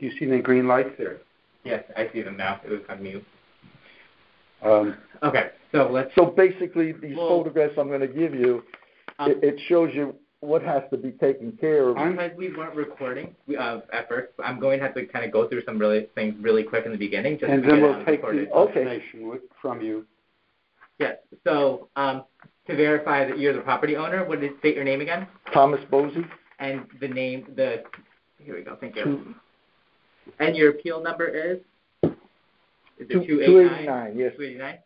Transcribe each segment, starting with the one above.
Do you see any green lights there? Yes, I see them now. It was on mute. Um, Okay, so let's... So basically, these photographs I'm going to give you, it shows you what has to be taken care of. Because we weren't recording at first, I'm going to have to kind of go through some things really quick in the beginning. Just and to then get we'll take the information from you. Yes, so to verify that you're the property owner, what did state your name again? Thomas Bosey. And the name, here we go, thank you. And your appeal number is? Is it 289, yes. 289.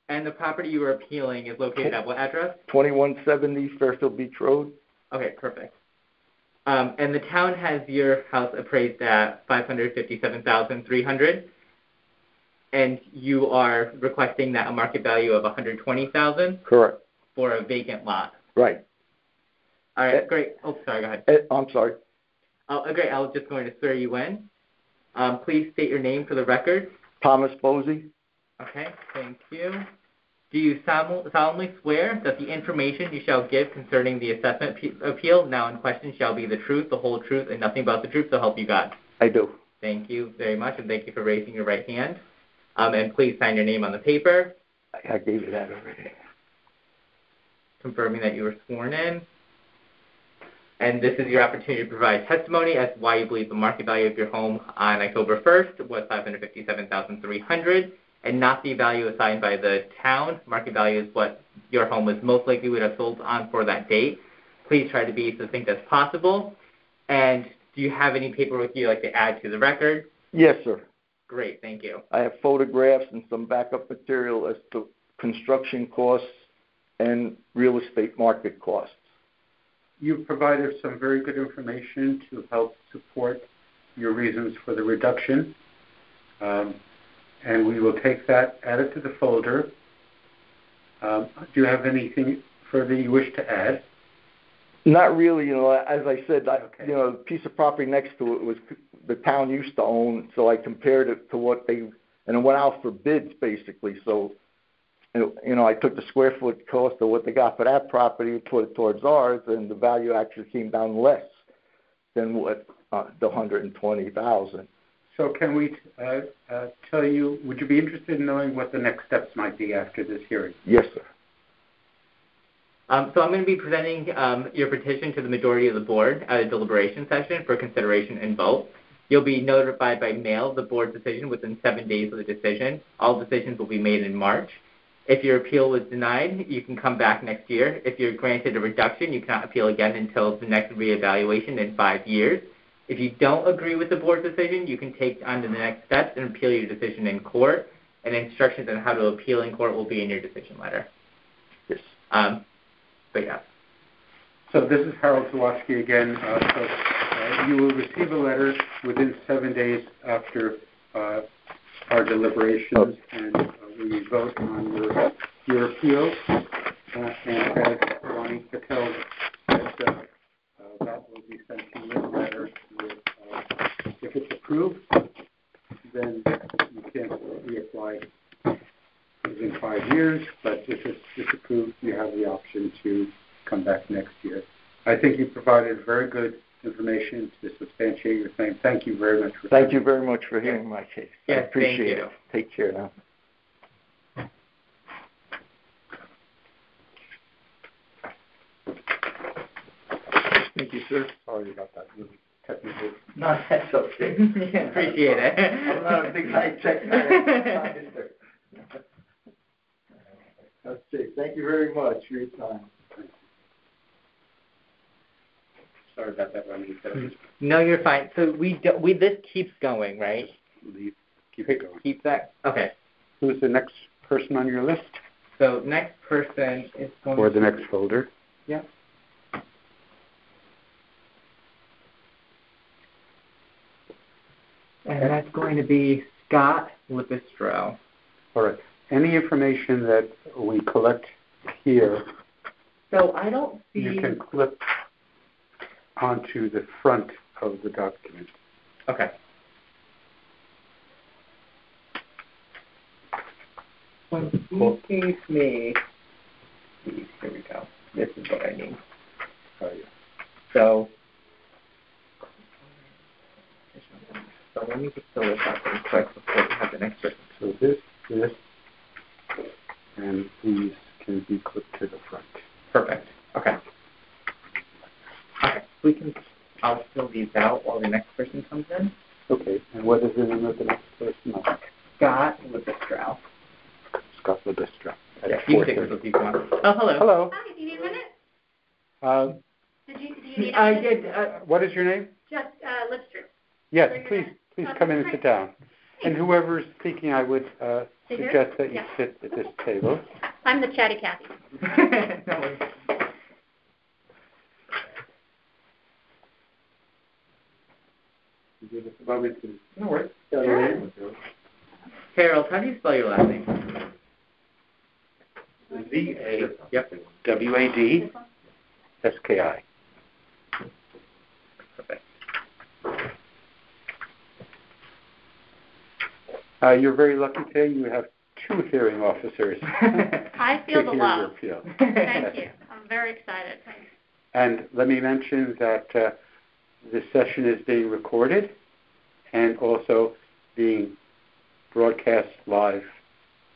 And the property you were appealing is located at what address? 2170 Fairfield Beach Road. Okay, perfect. And the town has your house appraised at $557,300, and you are requesting that a market value of $120,000. Correct. For a vacant lot. Right. All right, great. Oh, sorry, go ahead. I'm sorry. Oh, great. I was just going to swear you in. Please state your name for the record. Thomas Bosey. Okay, thank you. Do you solemnly swear that the information you shall give concerning the assessment appeal now in question shall be the truth, the whole truth, and nothing but the truth, so help you God? I do. Thank you very much, and thank you for raising your right hand. And please sign your name on the paper. I gave you that already. Confirming that you were sworn in. And this is your opportunity to provide testimony as to why you believe the market value of your home on October 1st was $557,300 and not the value assigned by the town. Market value is what your home was most likely would have sold on for that date. Please try to be succinct as possible. And do you have any paperwork you'd like to add to the record? Yes, sir. Great, thank you. I have photographs and some backup material as to construction costs and real estate market costs. You've provided some very good information to help support your reasons for the reduction. And we will take that, add it to the folder. Do you have anything further you wish to add? Not really. As I said, the piece of property next to it was the town used to own, so I compared it to what and it went out for bids, basically. So, I took the square foot cost of what they got for that property and put it towards ours, and the value actually came down less than what the $120,000. So can we tell you, would you be interested in knowing what the next steps might be after this hearing? Yes, sir. So I'm going to be presenting your petition to the majority of the board at a deliberation session for consideration and vote. You'll be notified by mail of the board's decision within 7 days of the decision. All decisions will be made in March. If your appeal was denied, you can come back next year. If you're granted a reduction, you cannot appeal again until the next reevaluation in 5 years. If you don't agree with the board's decision, you can take on to the next steps and appeal your decision in court, and instructions on how to appeal in court will be in your decision letter. Yes. But yeah. So this is Harold Zawatsky again. You will receive a letter within 7 days after our deliberations, and we vote on your appeal. And as Ronnie Patel said, that will be sent to your letter. If it's approved, then you can reapply within 5 years. But if it's disapproved, you have the option to come back next year. I think you provided very good information to substantiate your claim. Thank you very much. Thank you very much for hearing my case. Yes, I appreciate it. Take care now. Thank you, sir. Sorry about that. Technical. No, that's okay. Appreciate it. I'm not a big high tech guy. Okay. Thank you very much for your time. Sorry about that, Ronnie. No, you're fine. So this keeps going, right? Keep it going. Keep that. Okay. Who's the next person on your list? So next person is going. Or the next folder. Yeah. And that's going to be Scott Lipistro. All right. Any information that we collect here, so I don't see. You can clip onto the front of the document. Okay. When he gave me, here we go. This is what I need. Oh, yeah. So So let me just fill this out really quick before we have the next person. So this, and these can be clipped to the front. Perfect. Okay. Okay. I'll fill these out while the next person comes in. Okay. And what is the name of the next person? Scott Libistrow. Scott Libistrow. Yeah, you can take this with you if you want. Oh, hello. Hello. Hi, do you need a minute? Do you need a minute? What is your name? Just Lipstream. Yes, please come in and sit down. And whoever is speaking, I would suggest that you sit at this table. I'm the chatty Cathy. No worries. Give us a moment to... No worries. Sure. Harold, how do you spell your last name? Z-A-W-A-D-S-K-I. Perfect. You're very lucky today. You have 2 hearing officers. I feel the to hear love. your appeal. Thank you. I'm very excited. Thanks. And let me mention that this session is being recorded and also being broadcast live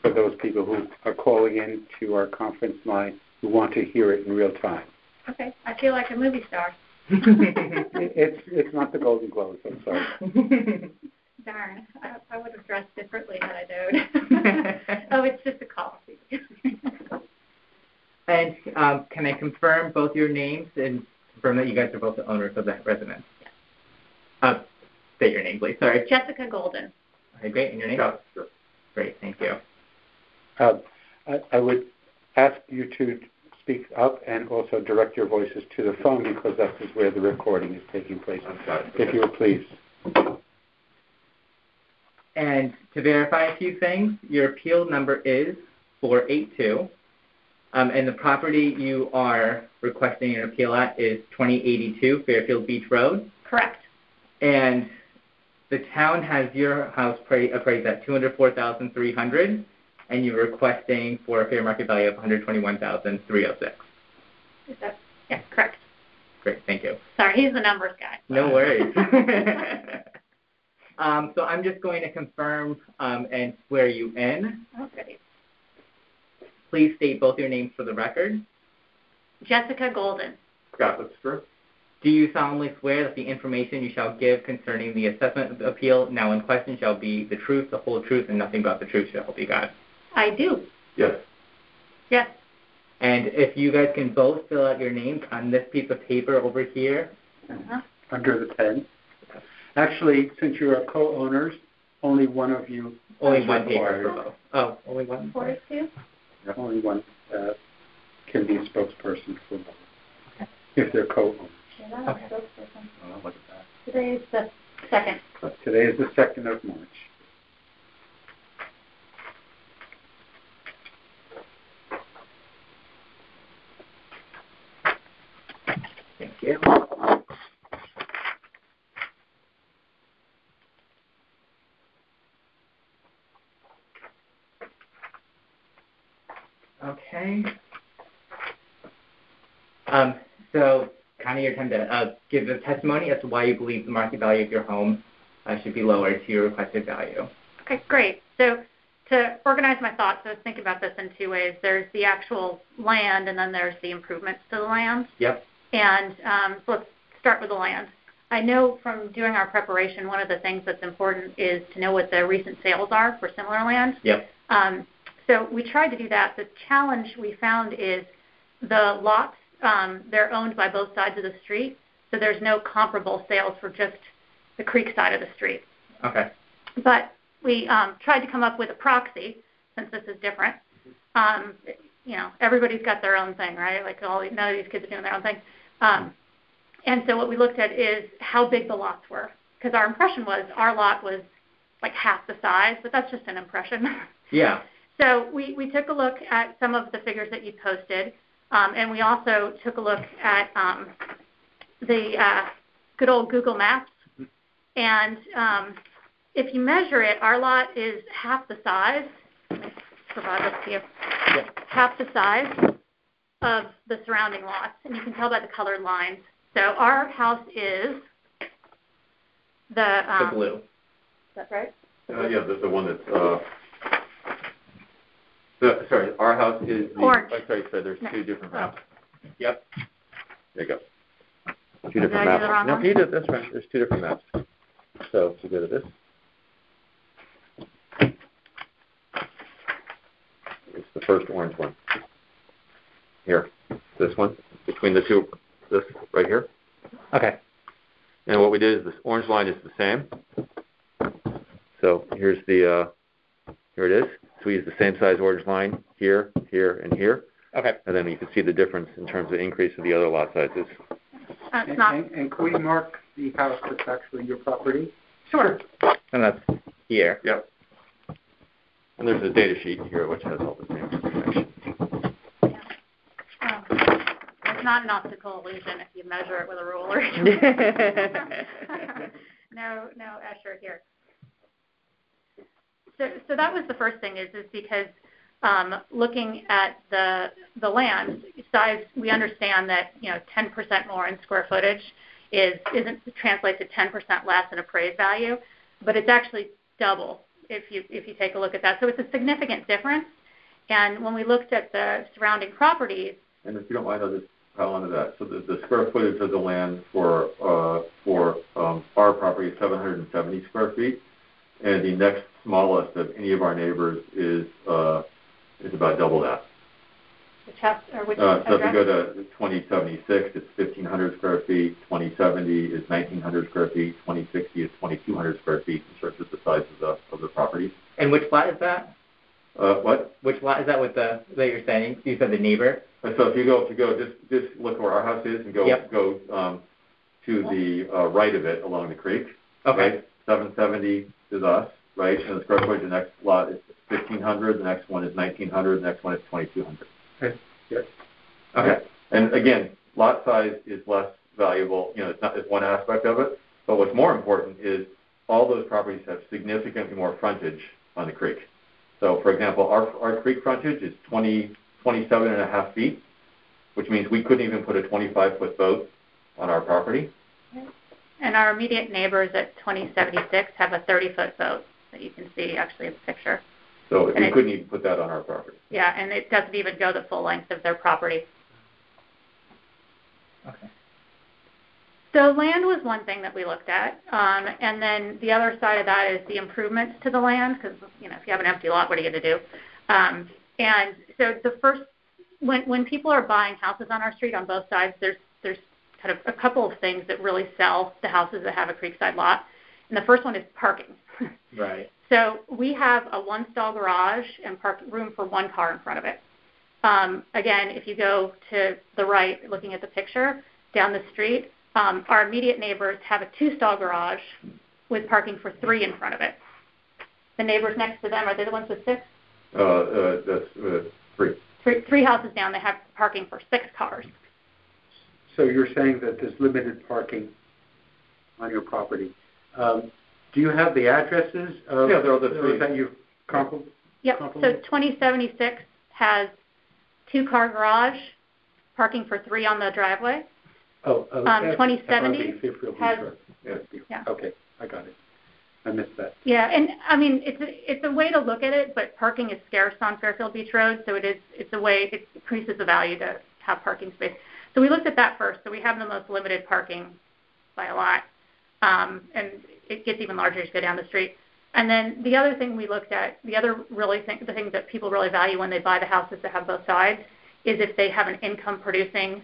for those people who are calling in to our conference line who want to hear it in real time. Okay. I feel like a movie star. It's not the Golden Globes, I'm sorry. Darn. I would have dressed differently had I known. Oh, it's just a coffee. And can I confirm both your names and confirm that you guys are both the owners of the residence? Yes. State your name, please. Sorry. Jessica Golden. Okay, great. And your name? Yeah, sure. Great, thank you. I would ask you to speak up and also direct your voices to the phone because that is where the recording is taking place. If you would please. And to verify a few things, your appeal number is 482. And the property you are requesting an appeal at is 2082 Fairfield Beach Road. Correct. And the town has your house appraised at $204,300, and you're requesting for a fair market value of $121,306. Is that? Yeah, correct. Great, thank you. Sorry, he's the numbers guy. No worries. So I'm just going to confirm and swear you in. Oh, goody. Please state both your names for the record. Jessica Golden. Scott Lipster. Do you solemnly swear that the information you shall give concerning the assessment appeal now in question shall be the truth, the whole truth, and nothing but the truth, so help you God? I do. Yes. Yes. And if you guys can both fill out your names on this piece of paper over here. Under the pen. Actually, since you are co-owners, only one of you. Only one paper for both. Oh, only one? 42? Only one can be a spokesperson for both. Okay. If they're co-owners. Okay. Oh, look at that. Today is the 2nd. Today is the 2nd of March. Thank you. Okay. So kind of your time to give a testimony as to why you believe the market value of your home should be lower to your requested value. Okay, great. So to organize my thoughts, I was thinking about this in 2 ways. There's the actual land, and then there's the improvements to the land. Yep. And so let's start with the land. I know from doing our preparation, one of the things that's important is to know what the recent sales are for similar land. Yep. So we tried to do that. The challenge we found is the lots, they're owned by both sides of the street, so there's no comparable sales for just the creek side of the street. Okay. But we tried to come up with a proxy, since this is different. Everybody's got their own thing, right? Like none of these kids are doing their own thing. And so what we looked at is how big the lots were, because our impression was our lot was like half the size, but that's just an impression. Yeah. So we took a look at some of the figures that you posted, and we also took a look at the good old Google Maps. And if you measure it, our lot is half the size. Let me provide this to you. Yeah. Half the size of the surrounding lots, and you can tell by the colored lines. So our house is the blue. that right? Yeah, the one that's, sorry, our house is the, Orange. I'm sorry, so there's two different maps. Yep. There you go. Two Did I different do the maps. wrong No, one? you did, that's right. There's two different maps. So if you go to this. It's the first orange one. Here, this one, between the two, this right here. Okay. And what we did is this orange line is the same. So here's the, here it is. So we use the same size orange line here, here, and here. Okay. And then you can see the difference in terms of increase of the other lot sizes. It's not. And can we mark the house that's actually your property? Sure. And that's here. Yep. And there's a data sheet here which has all the same information. It's not an optical illusion if you measure it with a ruler. No, Escher here. So that was the first thing is because looking at the land size, we understand that 10% more in square footage isn't translates to 10% less in appraised value, but it's actually double if you take a look at that. So it's a significant difference. And when we looked at the surrounding properties, and if you don't mind, I'll just pile onto that. So the square footage of the land for our property is 770 square feet, and the next smallest of any of our neighbors is about double that. which house or which So if you address? go to 2076, it's 1,500 square feet. 2070 is 1,900 square feet. 2060 is 2,200 square feet in terms of the size of the properties. And which lot is that? What? Which lot is that with that you're saying? You said the neighbor? So if you go, just look where our house is and go to the right of it along the creek. Okay. Right? 770 is us, right? And the square footage, the next lot is 1,500. The next one is 1,900. The next one is 2,200. Okay. Yes. Okay. And again, lot size is less valuable. It's one aspect of it. But what's more important is all those properties have significantly more frontage on the creek. So, for example, our creek frontage is 27 and a half feet, which means we couldn't even put a 25-foot boat on our property. And our immediate neighbors at 2076 have a 30-foot boat that you can see actually in the picture. So we couldn't even put that on our property. Yeah, and it doesn't even go the full length of their property. Okay. So land was one thing that we looked at, and then the other side of that is the improvements to the land, because if you have an empty lot, what are you going to do? And so the first, when people are buying houses on our street on both sides, there's kind of a couple of things that really sell the houses that have a creekside lot, and the first one is parking. Right. So we have a one-stall garage and room for one car in front of it. Again, if you go to the right, looking at the picture, down the street, our immediate neighbors have a two-stall garage with parking for 3 in front of it. The neighbors next to them, are they the ones with 6? That's 3. 3 houses down, they have parking for 6 cars. So you're saying that there's limited parking on your property. Do you have the addresses of they're the 3 that you've comparable? Yep. So 2076 has 2-car garage, parking for 3 on the driveway. 2070 has. Yeah. Okay, I got it. I missed that. Yeah, and I mean it's a way to look at it, but parking is scarce on Fairfield Beach Road, so it's a way it increases the value to have parking space. So we looked at that first. So we have the most limited parking by a lot, and it gets even larger as you go down the street. And then the other thing we looked at, the thing that people really value when they buy the houses that have both sides, is if they have an income producing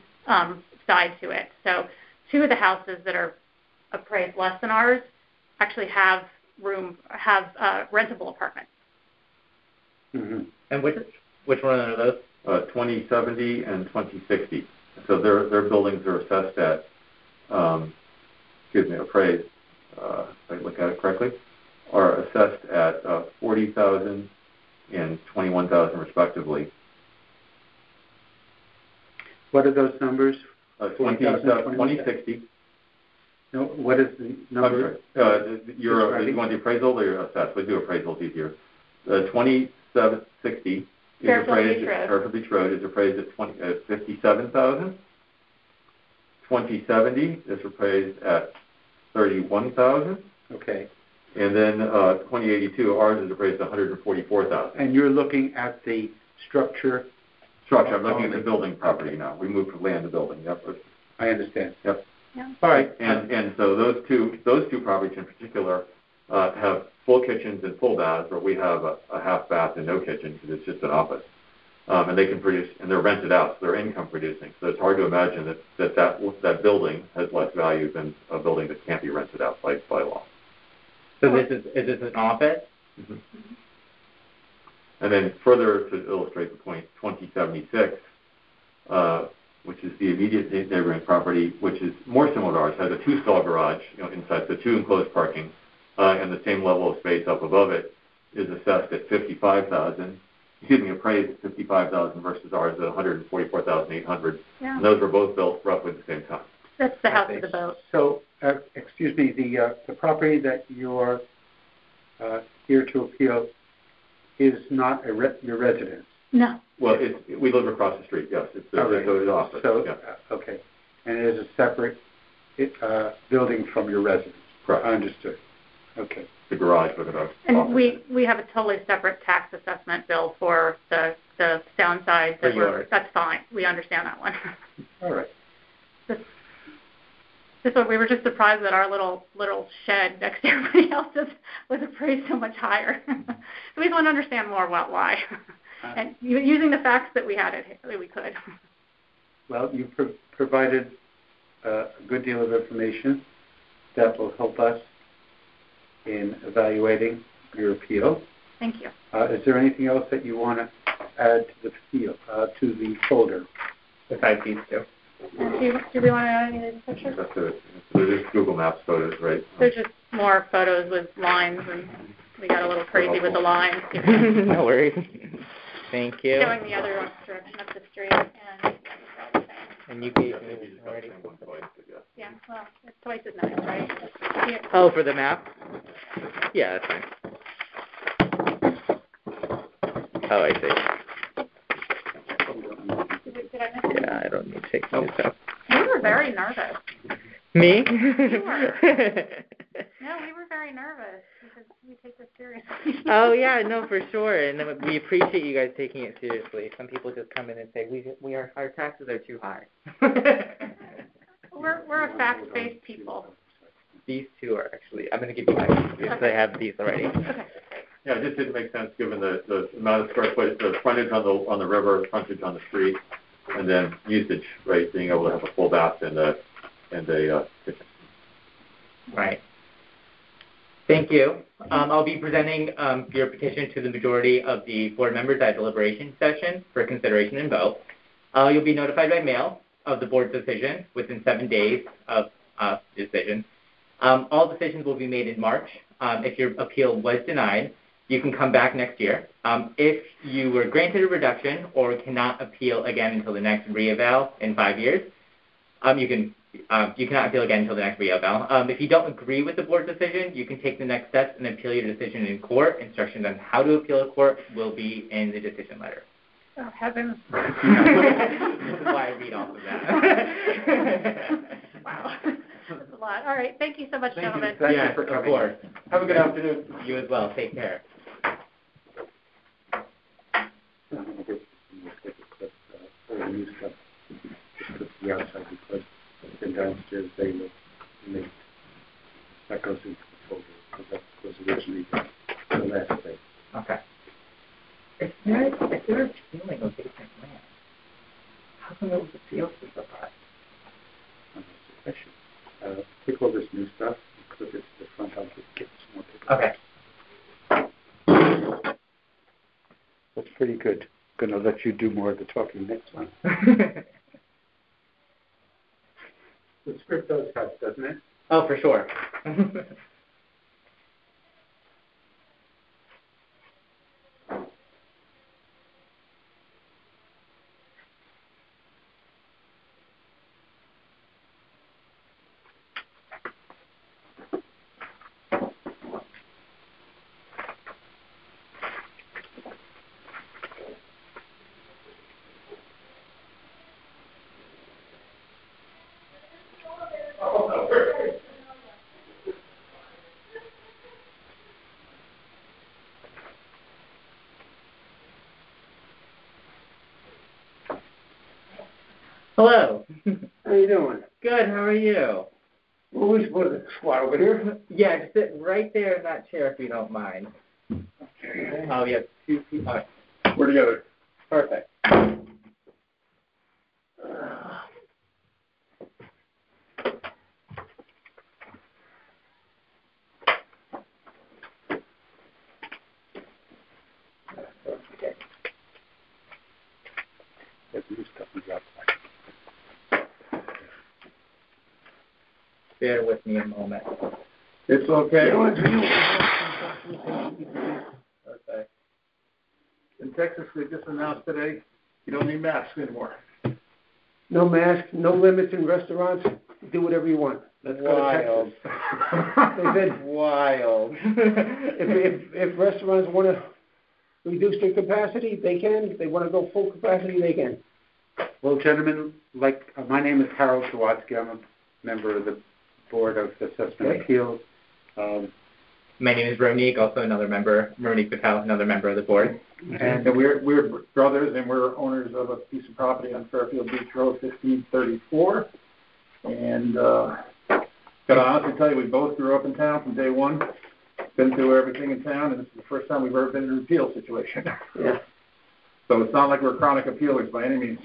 side to it. So 2 of the houses that are appraised less than ours actually have rentable apartments. Mm-hmm. And which one are those? 2070 and 2060. So their buildings are assessed at, appraised, if I look at it correctly, are assessed at $40,000 and $21,000 respectively. What are those numbers? 2060. No, what is the number? You want the appraisal or your assessed? We do appraisals easier. 2760 is appraised at Fairfield Beach Road is appraised at $57,000. 2070 is appraised at $31,000. Okay. And then 2082, ours is appraised at $144,000. And you're looking at the structure? Structure. I'm looking at the building property now. We moved from land to building. Yep. I understand. Yep. Yeah. All right. And so those two properties in particular have full kitchens and full baths, where we have a half bath and no kitchen because it's just an office. And they can produce, and they're rented out, so they're income producing. So it's hard to imagine that building has less value than a building that can't be rented out by law. So is this an office? Mm-hmm. And then further to illustrate the point, 2076, which is the immediate neighboring property, which is more similar to ours, has a 2-stall garage, inside, so 2 enclosed parking, and the same level of space up above it is assessed at $55,000. Appraised at $55,000 versus ours at $144,800. Yeah. And those were both built roughly at the same time. That's the house with the boat. So, excuse me, the property that you're here to appeal is not your residence? No. Well, we live across the street, yes. It's the office. So, yeah. Okay. And it is a separate building from your residence? Correct. Understood. Okay. The garage with an And office. we have a totally separate tax assessment bill for the sound side. That's fine. We understand that one. All right. This one, we were just surprised that our little shed next to everybody else's was appraised so much higher. So we just want to understand more about why. And using the facts that we had, we could. Well, you provided a good deal of information that will help us in evaluating your appeal. Thank you. Is there anything else that you want to add to the folder? Besides these two. Do we want to add any of these pictures? That's it. So they're just Google Maps photos, right? They're just more photos with lines, and we got a little crazy with the lines. No worries. Thank you. Showing the other direction of the street. And you gave me already. Yeah, well, it's twice as nice, right? Yeah. Oh, for the map? Yeah, that's fine. Oh, I see. Did I miss it? Yeah, I don't need to take notes out. We were very nervous. Me? You were. No, we were very nervous because we take this seriously. Oh yeah, no, for sure, and we appreciate you guys taking it seriously. Some people just come in and say our taxes are too high. We're a fact-based people. These two are actually. I'm going to give you my because I have these already. Okay. Yeah, it just didn't make sense given the amount of square footage, the frontage on the river, frontage on the street, and then usage, right? Being able to have a full bath and a kitchen. Right. Thank you. I'll be presenting your petition to the majority of the board members at deliberation session for consideration and vote. You'll be notified by mail of the board's decision within 7 days of decision. All decisions will be made in March. If your appeal was denied, you can come back next year. If you were granted a reduction or cannot appeal again until the next re-eval in 5 years, you cannot appeal again until the next re-eval. If you don't agree with the board's decision, you can take the next steps and appeal your decision in court. Instructions on how to appeal a court will be in the decision letter. Oh, heavens. This is why I read off of that. Wow. That's a lot. All right. Thank you so much, gentlemen. Thank Yeah, you for coming. of course. Have a good afternoon. You as well. Take care. The outside because then downstairs they look late. That goes into the folder because that was originally the last day. Okay. If they're appealing a vacant land, how come it was appealed to the body? That's the question. Take all this new stuff and clip it to the front. I'll get some more pictures. Okay. That's pretty good. Going to let you do more of the talking next one. The script does help, doesn't it? Oh, for sure. Hello. How you doing? Good. How are you? Well, we supposed to squat over here. Yeah, just sit right there in that chair if you don't mind. Okay. Oh, we have 2 people. All right. We're together. Perfect. Bear with me a moment. It's okay. Perfect. In Texas, they just announced today you don't need masks anymore. No masks, no limits in restaurants. Do whatever you want. Let's go to Texas. They said Wild. if restaurants want to reduce their capacity, they can. If they want to go full capacity, they can. Well, gentlemen, my name is Harold Sawatsky. I'm a member of the Board of Assessment Appeals. My name is Ronique, also another member. Ronique Patel, another member of the board. And we're brothers, and we're owners of a piece of property on Fairfield Beach Road, 1534. And gotta honestly tell you, we both grew up in town from day one. Been through everything in town, and this is the first time we've ever been in an appeal situation. Yeah. So it's not like we're chronic appealers by any means.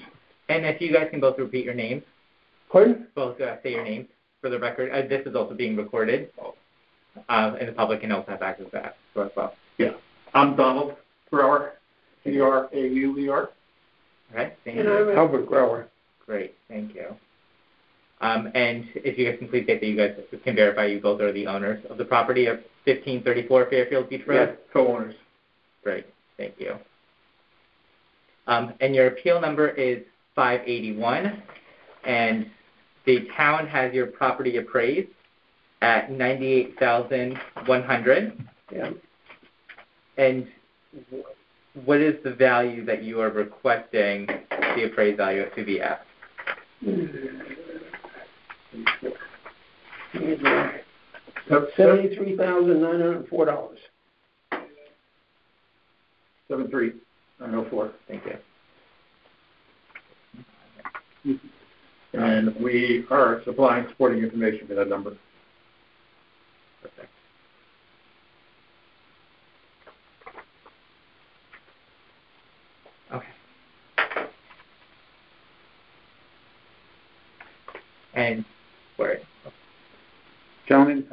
And if you guys can both repeat your names. Pardon? Both say your names for the record. This is also being recorded, and the public can also have access to that as well. Yeah. I'm Donald Brower, Grauer. All right, thank And you. I'm Albert Grauer. Great, thank you. And if you guys can please state that you guys can verify you both are the owners of the property of 1534 Fairfield Beach Road? Yeah, co-owners. Great, thank you. And your appeal number is 581, and the town has your property appraised at $98,100. Yeah. And what is the value that you are requesting the appraised value to be at? $73,904. 73,904. Thank you. And we are supplying supporting information for that number. Perfect. Okay. And where? Gentlemen,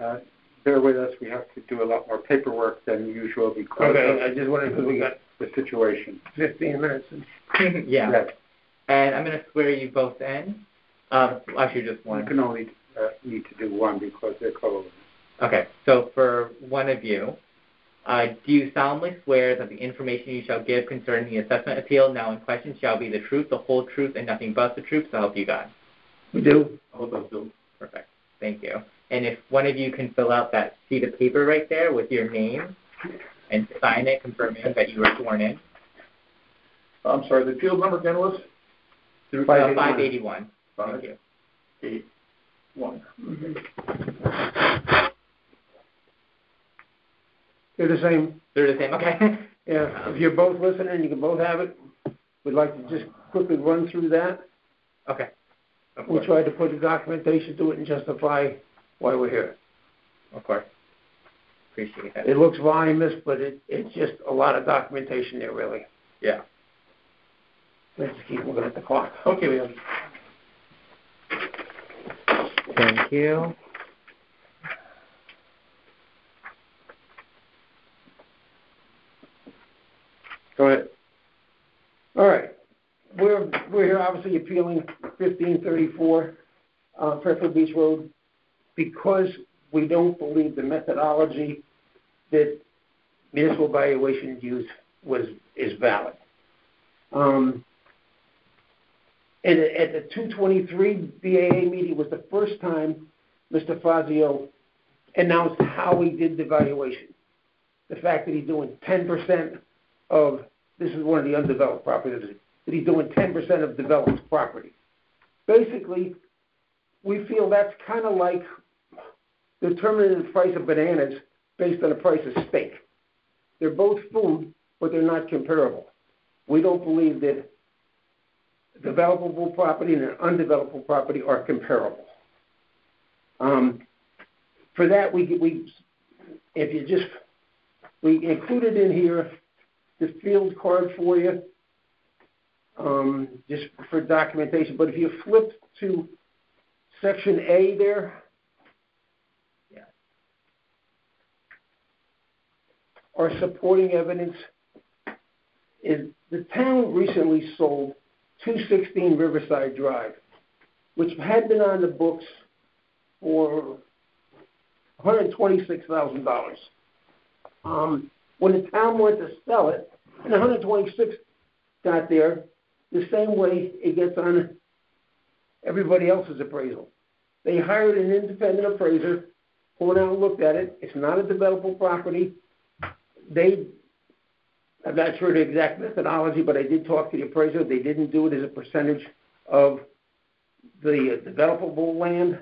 bear with us. We have to do a lot more paperwork than usual because Okay, I just wanted, because we got the situation. 15 minutes. Yeah. Yes. And I'm going to swear you both in. Actually, just one. You can only need to do one because they're closed. Okay, so for one of you, do you solemnly swear that the information you shall give concerning the assessment appeal now in question shall be the truth, the whole truth, and nothing but the truth, so help you God? We do. I hope I do. Perfect. Thank you. And if one of you can fill out that sheet of paper right there with your name and sign it, confirming that you were sworn in. I'm sorry, the appeal number again was? 581. Thank you. 581. They're the same. They're the same, okay. Yeah, if you're both listening, you can both have it. We'd like to just quickly run through that. Okay. We tried to put the documentation to it and justify why we're here. Of course. Appreciate that. It looks voluminous, but it's just a lot of documentation there, really. Yeah. Let's keep looking at the clock. Okay, we have. Thank you. Go ahead. All right. We're here obviously appealing 1534 Fairfield Beach Road because we don't believe the methodology that municipal valuation used is valid. And at the 223 BAA meeting was the first time Mr. Fazio announced how he did the valuation. The fact that he's doing 10% of, this is one of the undeveloped properties, that he's doing 10% of developed property. Basically, we feel that's kind of like determining the price of bananas based on the price of steak. They're both food, but they're not comparable. We don't believe that developable property and an undevelopable property are comparable. For that, we included in here the field card for you, just for documentation. But if you flip to section A there, our supporting evidence is the town recently sold 216 Riverside Drive, which had been on the books for $126,000. When the town went to sell it, and 126 got there the same way it gets on everybody else's appraisal. They hired an independent appraiser who went out and looked at it. It's not a developable property. I'm not sure the exact methodology, but I did talk to the appraiser. They didn't do it as a percentage of the developable land.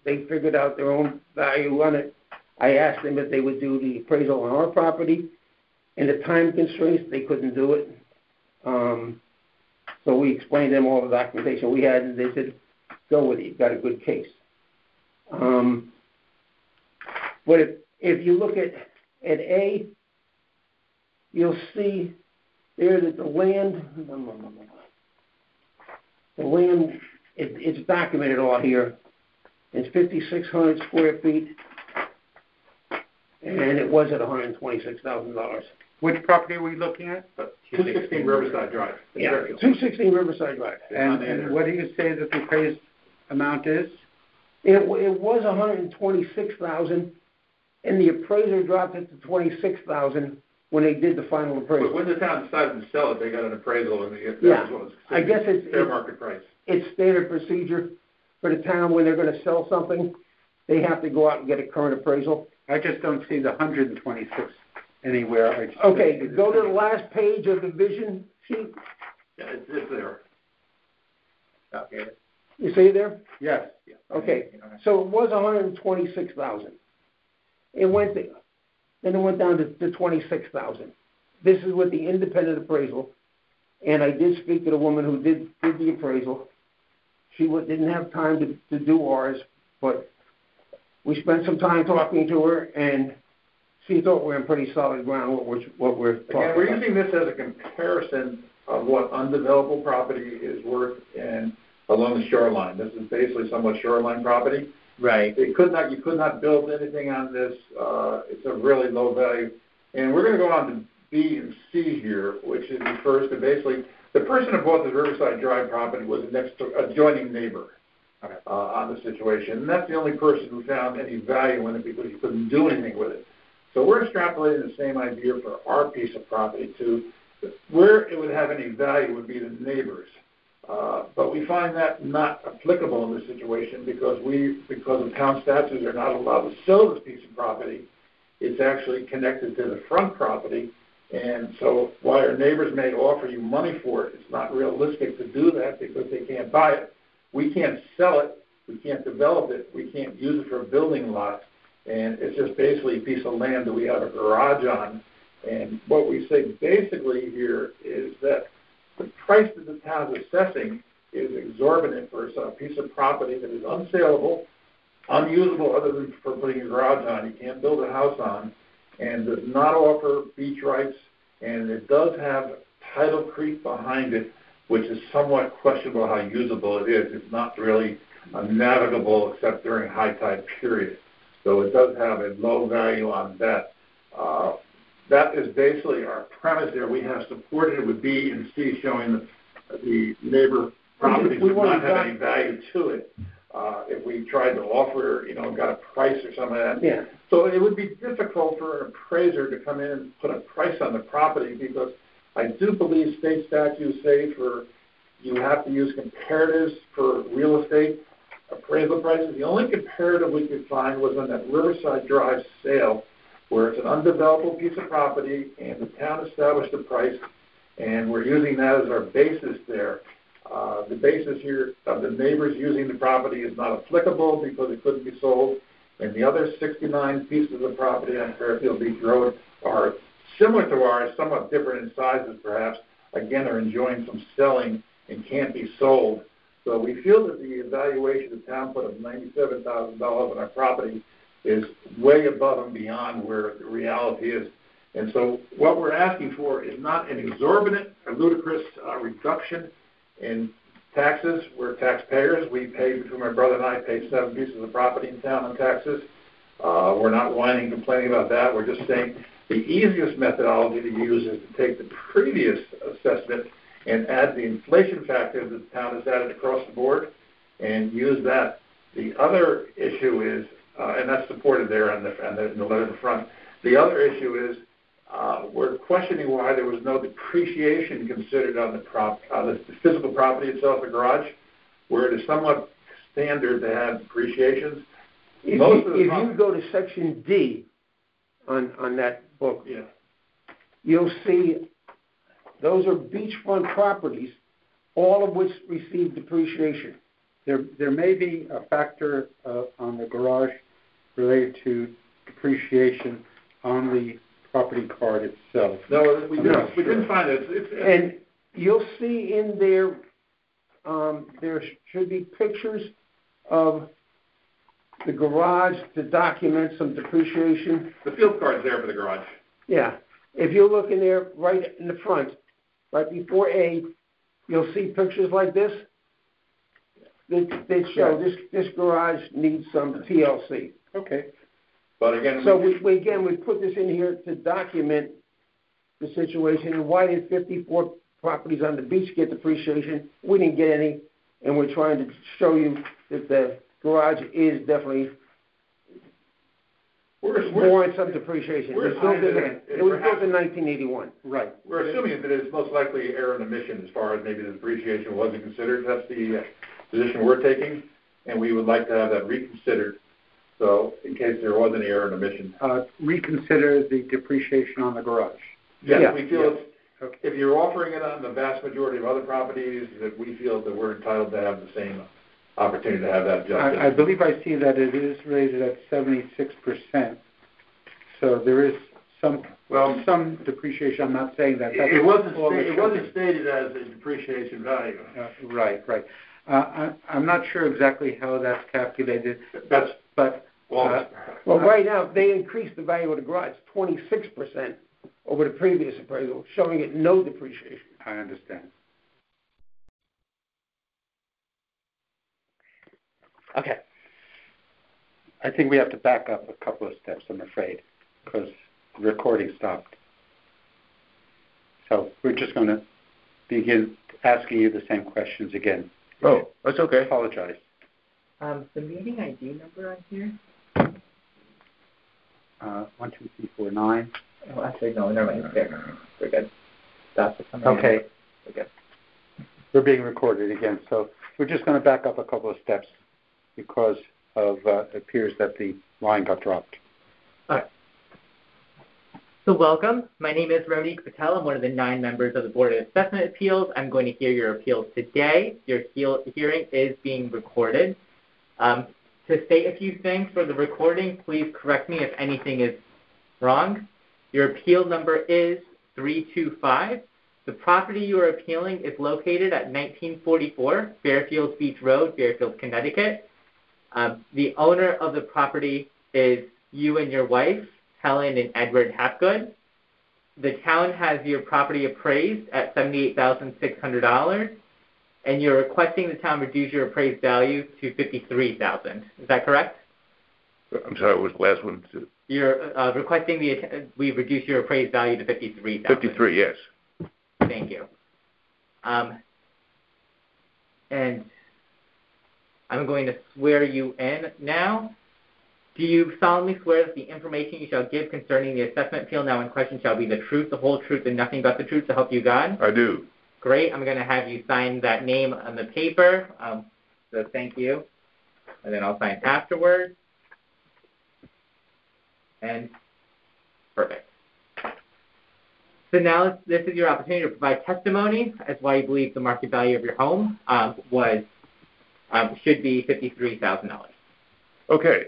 They figured out their own value on it. I asked them if they would do the appraisal on our property. And the time constraints, they couldn't do it. So we explained them all the documentation we had, and they said, go with it. You've got a good case. But if you look at A, you'll see there that the land, it's documented all here. It's 5,600 square feet, and it was at $126,000. Which property are we looking at? 216 Riverside Drive. Yeah, 216 Riverside Drive. And what do you say that the appraised amount is? It was $126,000, and the appraiser dropped it to $26,000 when they did the final appraisal. But when the town decided to sell it, they got an appraisal, and that was what was I guess it's fair market price. It's standard procedure for the town when they're going to sell something. They have to go out and get a current appraisal. I just don't see the 126 anywhere. Okay, go to the last page of the vision sheet. Yeah, it's there. Okay. You see it there? Yes. Okay, so it was $126,000. It went there. Then it went down to $26,000. This is with the independent appraisal, and I did speak to the woman who did the appraisal. She didn't have time to do ours, but we spent some time talking to her, and she thought we're in pretty solid ground what we're talking about. Again, we're using this as a comparison of what undevelopable property is worth along the shoreline. This is basically somewhat shoreline property. Right. You could not build anything on this. It's a really low value. And we're going to go on to B and C here, which refers to basically the person who bought the Riverside Drive property was the next adjoining neighbor on the situation. And that's the only person who found any value in it because he couldn't do anything with it. So we're extrapolating the same idea for our piece of property too. Where it would have any value would be the neighbors. But we find that not applicable in this situation because of town statutes are not allowed to sell this piece of property. It's actually connected to the front property. And so while our neighbors may offer you money for it, it's not realistic to do that because they can't buy it. We can't sell it. We can't develop it. We can't use it for a building lot. And it's just basically a piece of land that we have a garage on. And what we say basically here is that the price that the town is assessing is exorbitant for a piece of property that is unsaleable, unusable other than for putting a garage on. You can't build a house on, and does not offer beach rights, and it does have tidal creek behind it, which is somewhat questionable how usable it is. It's not really navigable except during high tide period. So it does have a low value on that. That is basically our premise there. We have supported it with B and C showing the neighbor properties would not have any value to it. If we tried to offer, got a price or something like that. Yeah. So it would be difficult for an appraiser to come in and put a price on the property because I do believe state statutes say you have to use comparatives for real estate appraisal prices. The only comparative we could find was on that Riverside Drive sale where it's an undevelopable piece of property and the town established a price and we're using that as our basis there. The basis here of the neighbors using the property is not applicable because it couldn't be sold. And the other 69 pieces of property on Fairfield Beach Road are similar to ours, somewhat different in sizes perhaps. Again, are enjoying some selling and can't be sold. So we feel that the evaluation the town put of $97,000 on our property is way above and beyond where the reality is. And so what we're asking for is not an exorbitant or ludicrous reduction in taxes. We're taxpayers. We pay, between my brother and I, pay 7 pieces of property in town on taxes. We're not whining, complaining about that. We're just saying the easiest methodology to use is to take the previous assessment and add the inflation factor that the town has added across the board and use that. The other issue is, and that's supported there in the letter in the front, the other issue is we're questioning why there was no depreciation considered on the physical property itself, the garage, where it is somewhat standard to have depreciations. If you go to Section D on that book, yeah, you'll see those are beachfront properties, all of which receive depreciation. There may be a factor on the garage related to depreciation on the property card itself. No, we didn't find it. And you'll see in there, there should be pictures of the garage to document some depreciation. The field card's there for the garage. Yeah. If you look in there right in the front, right before A, you'll see pictures like this. They show this garage needs some TLC. Okay. But again, so we put this in here to document the situation. And why did 54 properties on the beach get depreciation? We didn't get any, and we're trying to show you that the garage is definitely warrants some depreciation. It was built in 1981. Right. We're assuming that it's most likely error and omission as far as maybe the depreciation wasn't considered. That's the position we're taking, and we would like to have that reconsidered. So in case there was any error and omission. Reconsider the depreciation on the garage. Yes, yeah, we feel if you're offering it on the vast majority of other properties, that we feel that we're entitled to have the same opportunity to have that adjusted. I believe I see that it is rated at 76%. So there is some depreciation. I'm not saying that. It wasn't stated as a depreciation value. Right. I'm not sure exactly how that's calculated. Well, right now they increased the value of the garage 26% over the previous appraisal, showing it no depreciation. I understand. Okay. I think we have to back up a couple of steps, I'm afraid, because the recording stopped. So we're just going to begin asking you the same questions again. Oh, that's okay. I apologize. The meeting ID number on here? 1, 2, 3, 4, 9. Oh, actually, no, never mind. It's there. We're good. Stop it. Okay. We're good. We're being recorded again, so we're just going to back up a couple of steps because of it appears that the line got dropped. All right. So welcome. My name is Ramneek Patel. I'm one of the 9 members of the Board of Assessment Appeals. I'm going to hear your appeals today. Your hearing is being recorded. To state a few things for the recording, please correct me if anything is wrong. Your appeal number is 325. The property you are appealing is located at 1944 Fairfield Beach Road, Fairfield, Connecticut. The owner of the property is you and your wife, Helen and Edward Hapgood. The town has your property appraised at $78,600, and you're requesting the town reduce your appraised value to $53,000. Is that correct? I'm sorry, what was the last one? You're requesting we reduce your appraised value to $53,000. 53, yes. Thank you. And I'm going to swear you in now. Do you solemnly swear that the information you shall give concerning the assessment appeal now in question shall be the truth, the whole truth, and nothing but the truth to help you God? I do. Great. I'm going to have you sign that name on the paper. So thank you. And then I'll sign afterwards. And perfect. So now this is your opportunity to provide testimony as why you believe the market value of your home should be $53,000. Okay.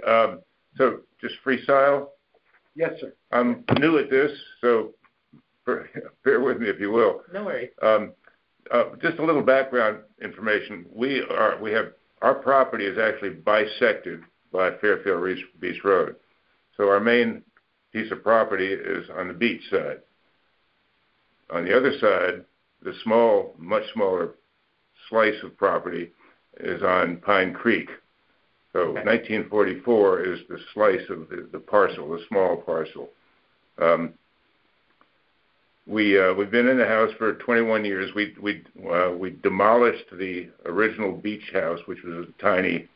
So just freestyle. Yes, sir. I'm new at this, so bear with me if you will. No worries. just a little background information. Our property is actually bisected by Fairfield Beach Road. So our main piece of property is on the beach side. On the other side, the much smaller slice of property is on Pine Creek. So 1944 is the slice of the parcel, the small parcel. We've been in the house for 21 years. We demolished the original beach house, which was a tiny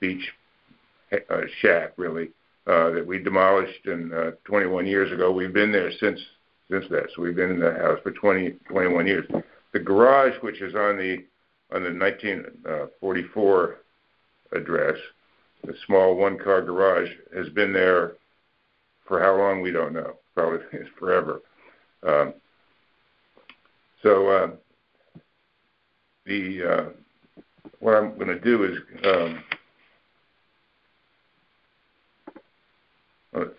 beach shack, really, that we demolished 21 years ago. We've been there since that. So we've been in the house for 21 years. The garage, which is on the 1944 address, the small one-car garage, has been there for how long we don't know. Probably forever. What I'm going to do is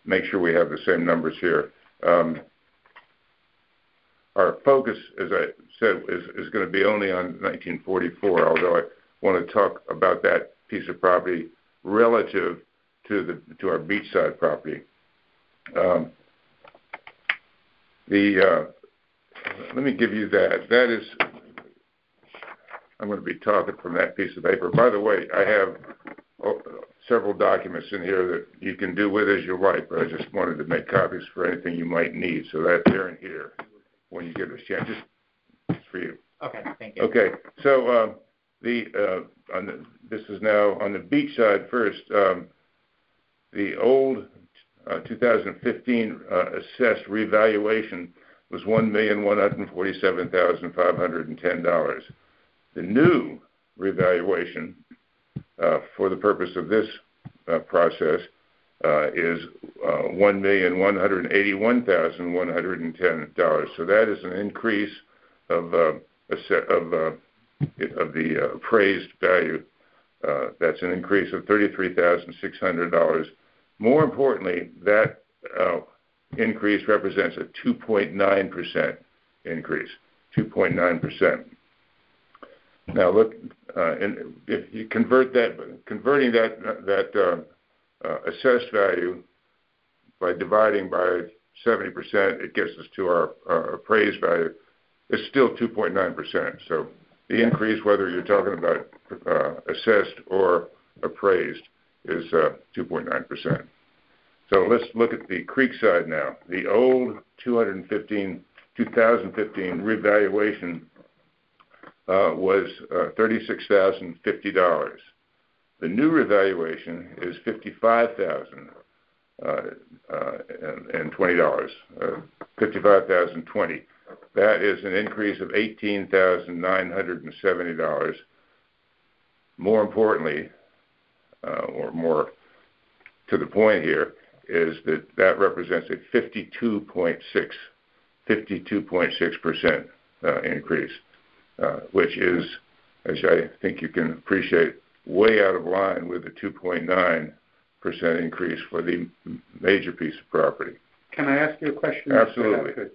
make sure we have the same numbers here. Our focus, as I said, is going to be only on 1944, although I want to talk about that piece of property relative to our beachside property. Let me give you that. That is, I'm going to be talking from that piece of paper. By the way, I have several documents in here that you can do with as you like, but I just wanted to make copies for anything you might need. So they're in here when you get a chance. Just for you. Okay, thank you. Okay, so this is now on the beach side first. The old 2015 assessed revaluation was $1,147,510. The new revaluation for the purpose of this process is $1,181,110. So that is an increase of the appraised value. That's an increase of $33,600. More importantly, that increase represents a 2.9% increase. 2.9%. Now look, and if you converting that assessed value by dividing by 70%, it gets us to our appraised value. It's still 2.9%. So the increase, whether you're talking about assessed or appraised, is 2.9%. So let's look at the creek side now. The old 2015 revaluation was $36,050. The new revaluation is $55,020. $55,020. That is an increase of $18,970. More importantly, or more to the point here, is that represents a 52.6% increase, which is, as I think you can appreciate, way out of line with the 2.9% increase for the major piece of property. Can I ask you a question? Absolutely.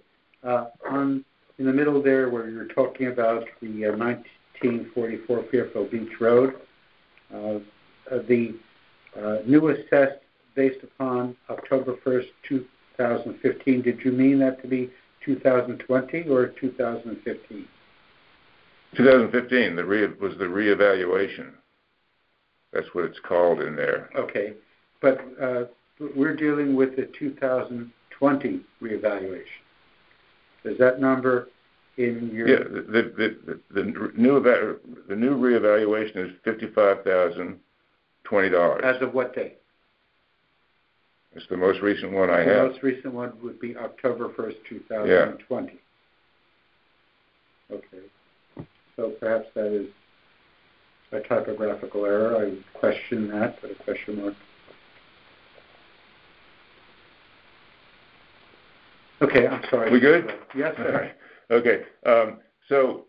In the middle there, where you're talking about the 1944 Fairfield Beach Road, the new assessed based upon October 1st, 2015. Did you mean that to be 2020 or 2015? 2015 was the reevaluation. That's what it's called in there. Okay, but we're dealing with the 2020 reevaluation. Is that number in your? Yeah, the new reevaluation is $55,020. As of what date? It's the most recent one I have. The most recent one would be October 1st, 2020. Yeah. Okay. So perhaps that is a typographical error. I would question that, but a question mark. Okay, I'm sorry. We good? Yes, sir. All right. Okay. So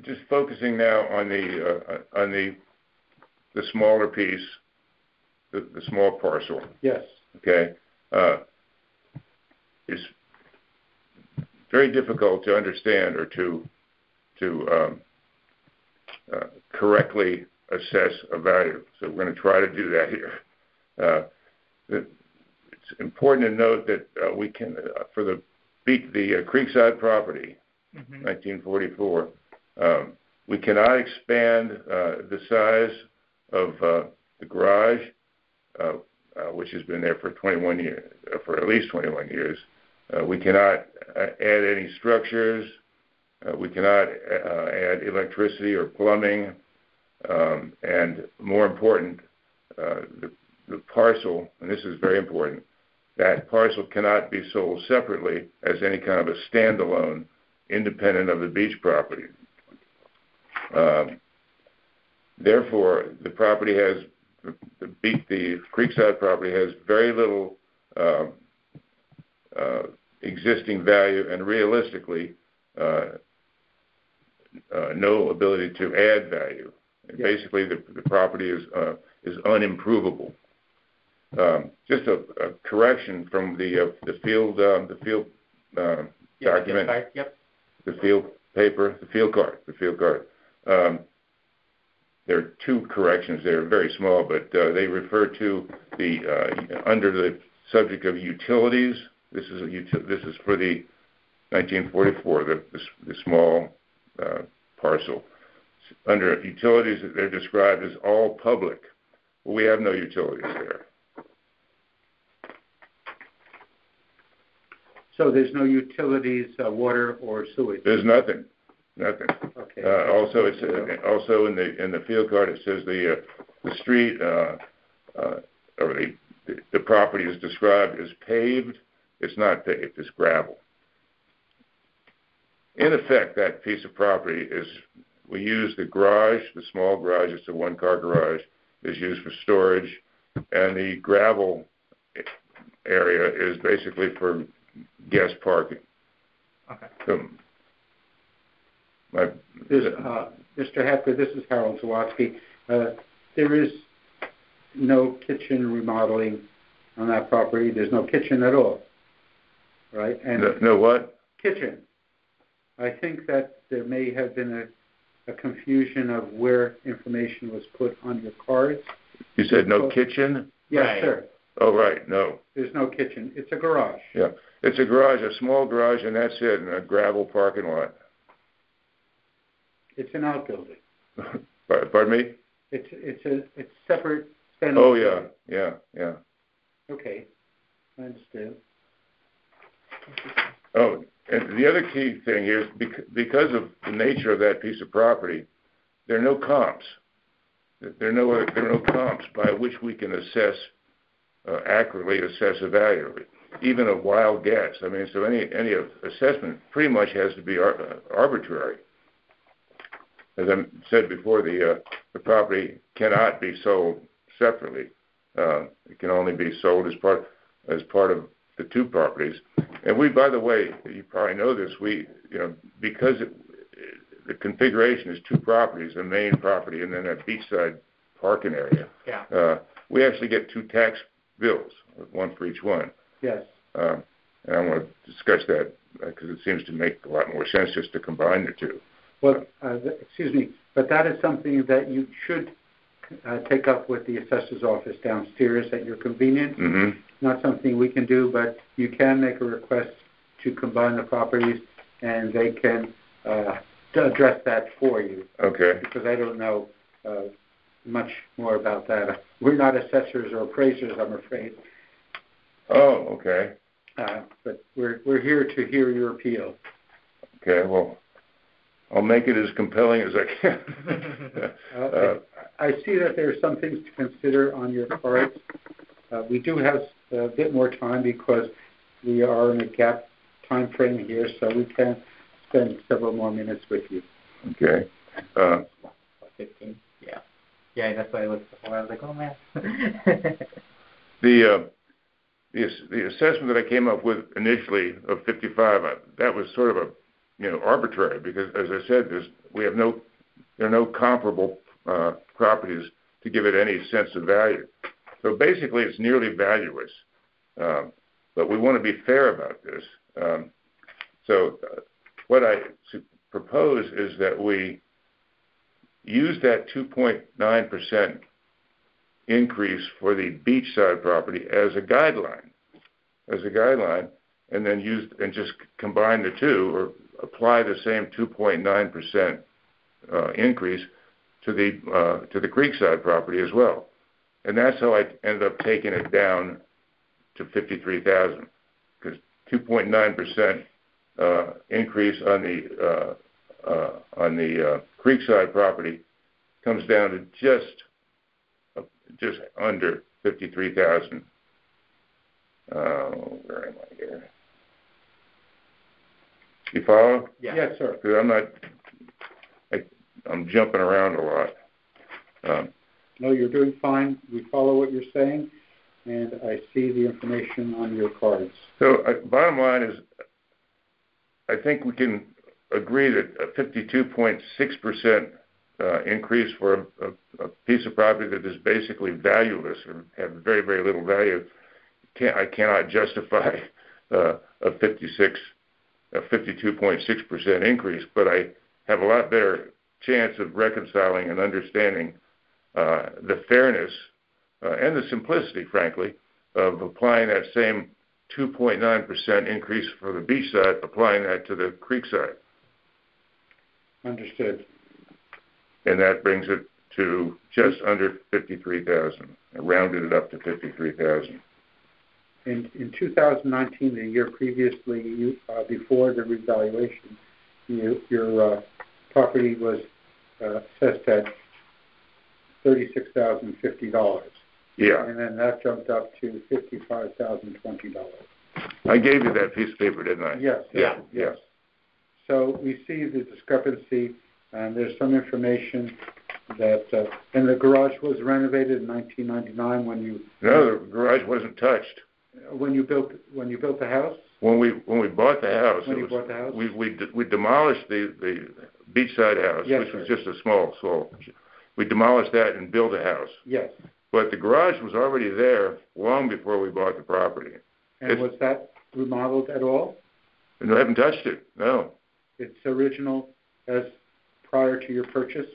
just focusing now on the smaller piece, the small parcel. Yes. Okay. It's very difficult to understand or to to correctly assess a value. So we're going to try to do that here. It's important to note that we can, for the Creekside property, 1944, we cannot expand the size of the garage, which has been there for 21 years, for at least 21 years. We cannot add any structures. We cannot add electricity or plumbing. And more important, the parcel, and this is very important, that parcel cannot be sold separately as any kind of a standalone, independent of the beach property. Therefore, the property has, the Creekside property has very little existing value, and realistically, no ability to add value. And basically, the property is unimprovable. Just a correction from the field document, the field paper, the field card. There are two corrections. They're very small, but they refer to the under the subject of utilities. This is for the 1944, the small parcel. Under utilities, they're described as all public. Well, we have no utilities there. So there's no utilities, water or sewage? There's nothing. Okay. Also, it's also in the field card. It says the street or the property is described as paved. It's not paved. It's gravel. In effect, that piece of property is, we use the garage, the small garage. It's a one-car garage. Is used for storage, and the gravel area is basically for guest parking. Okay. So, Mr. Hepker, this is Harold Zawatsky. There is no kitchen remodeling on that property. There's no kitchen at all, right? And no what? Kitchen. I think that there may have been a confusion of where information was put on your cards. You said no kitchen? Yes, right. Sir. Oh, right, no. There's no kitchen. It's a garage. Yeah, it's a garage, a small garage, and that's it, and a gravel parking lot. It's an outbuilding. Pardon me? It's separate. Oh, yeah. Okay, I understand. Oh, and the other key thing here is because of the nature of that piece of property, there are no comps. There are no comps by which we can accurately assess a value, even a wild guess. I mean, so any assessment pretty much has to be arbitrary. As I said before, the property cannot be sold separately. It can only be sold as part of the two properties. And we, by the way, you probably know this, because the configuration is two properties, a main property and then a beachside parking area. Yeah. We actually get two tax bills, one for each one. Yes. And I want to discuss that because it seems to make a lot more sense just to combine the two. Well, excuse me, but that is something that you should take up with the assessor's office downstairs at your convenience. Mm-hmm. Not something we can do, but you can make a request to combine the properties, and they can address that for you. Okay. Because I don't know much more about that. We're not assessors or appraisers, I'm afraid. Oh, okay. But we're here to hear your appeal. Okay, well, I'll make it as compelling as I can. I see that there are some things to consider on your cards. We do have a bit more time because we are in a gap time frame here, so we can spend several more minutes with you. Okay. 15. Yeah. Yeah, that's why I looked before. I was like, oh man. The assessment that I came up with initially of 55, that was sort of arbitrary because, as I said, there are no comparable properties to give it any sense of value. So basically, it's nearly valueless. But we want to be fair about this. So what I propose is that we use that 2.9% increase for the beachside property as a guideline, and then just combine the two, or apply the same 2.9% increase to the creekside property as well. And that's how I ended up taking it down to $53,000, because 2.9% increase on the creekside property comes down to just under $53,000. Where am I here? You follow? Yeah. Yes, sir. Because I'm jumping around a lot. No, you're doing fine. We follow what you're saying, and I see the information on your cards. So, bottom line is, I think we can agree that a 52.6% increase for a piece of property that is basically valueless or have very, very little value, I cannot justify a 52.6% increase, but I have a lot better chance of reconciling and understanding the fairness and the simplicity, frankly, of applying that same 2.9% increase for the beach side, applying that to the creek side. Understood. And that brings it to just under $53,000. I rounded it up to $53,000. In 2019, the year previously, before the revaluation, your property was assessed at $36,050. Yeah. And then that jumped up to $55,020. I gave you that piece of paper, didn't I? Yes. Yeah. Yes. So we see the discrepancy, and there's some information that, and the garage was renovated in 1999 when you. No, the garage wasn't touched. When you built the house. When we bought the house. We demolished the beachside house, yes, which was just a small. We demolished that and built a house. Yes. But the garage was already there long before we bought the property. And was that remodeled at all? No, I haven't touched it. No. It's original as prior to your purchase?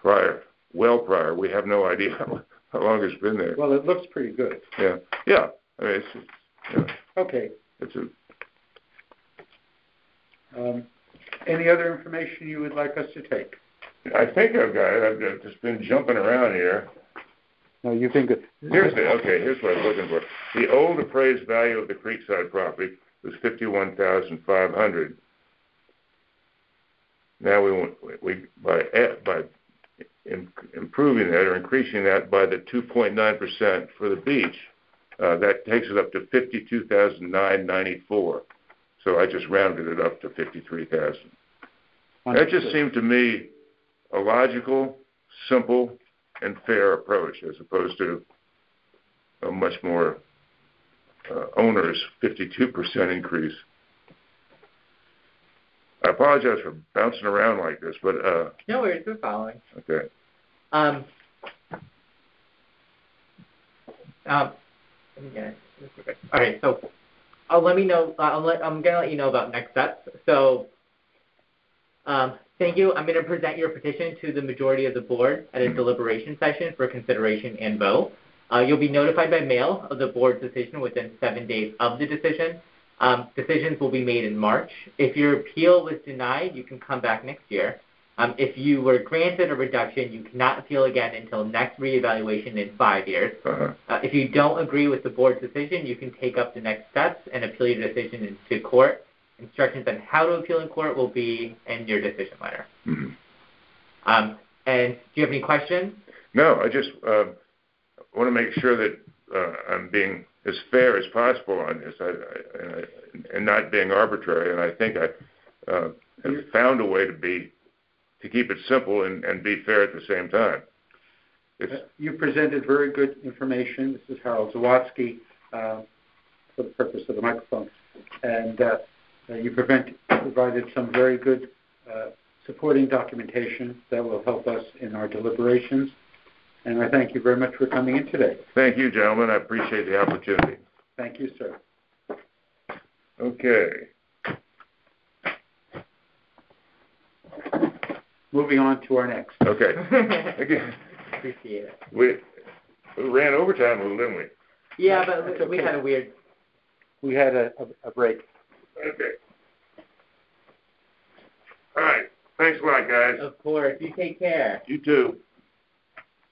Well prior. We have no idea how long it's been there. Well, it looks pretty good. Yeah. I mean, okay. It's any other information you would like us to take? I think I've got it. I've just been jumping around here. No, you've been good. Here's what I was looking for. The old appraised value of the creekside property was $51,500. Now we by improving that or increasing that by the 2.9% for the beach, that takes it up to $52,994. So I just rounded it up to $53,000. That just seemed to me a logical, simple, and fair approach, as opposed to a much more onerous 52% increase. I apologize for bouncing around like this, but no worries, we're following. Okay. All right, so let me know. I'm gonna let you know about next steps. So, thank you. I'm going to present your petition to the majority of the board at a deliberation session for consideration and vote. You'll be notified by mail of the board's decision within 7 days of the decision. Decisions will be made in March. If your appeal was denied, you can come back next year. If you were granted a reduction, you cannot appeal again until next reevaluation in 5 years. If you don't agree with the board's decision, you can take up the next steps and appeal your decision into court. Instructions on how to appeal in court will be in your decision letter. And do you have any questions? No, I just want to make sure that I'm being as fair as possible on this and not being arbitrary. And I think I have found a way to keep it simple and be fair at the same time. You presented very good information. This is Harold Zawatsky for the purpose of the microphone. And you provided some very good supporting documentation that will help us in our deliberations. And I thank you very much for coming in today. Thank you, gentlemen. I appreciate the opportunity. Thank you, sir. Okay. moving on to our next. Okay. Again, Appreciate it. we ran overtime a little, didn't we? Yeah, but That's we okay. had a weird. We had a break. Okay. All right. Thanks a lot, guys. Of course. You take care. You too.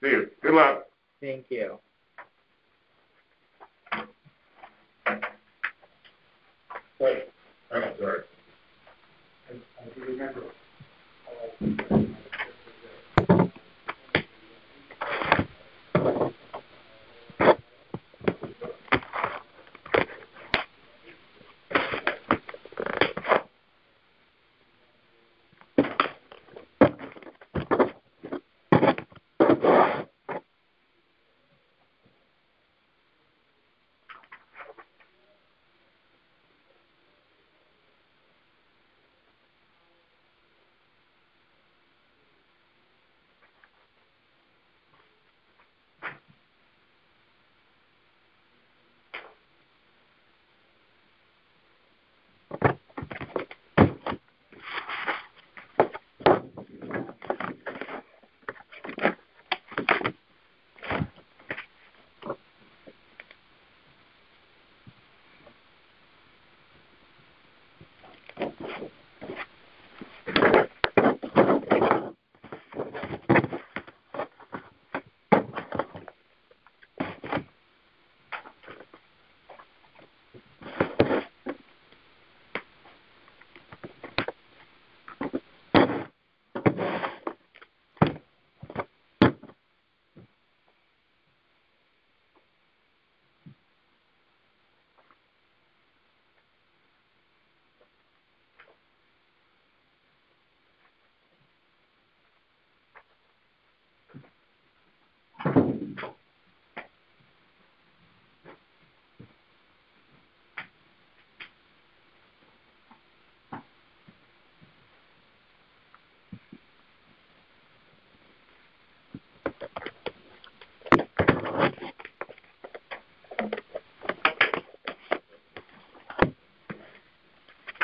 See you. Good luck. Thank you. I'm sorry. I do remember.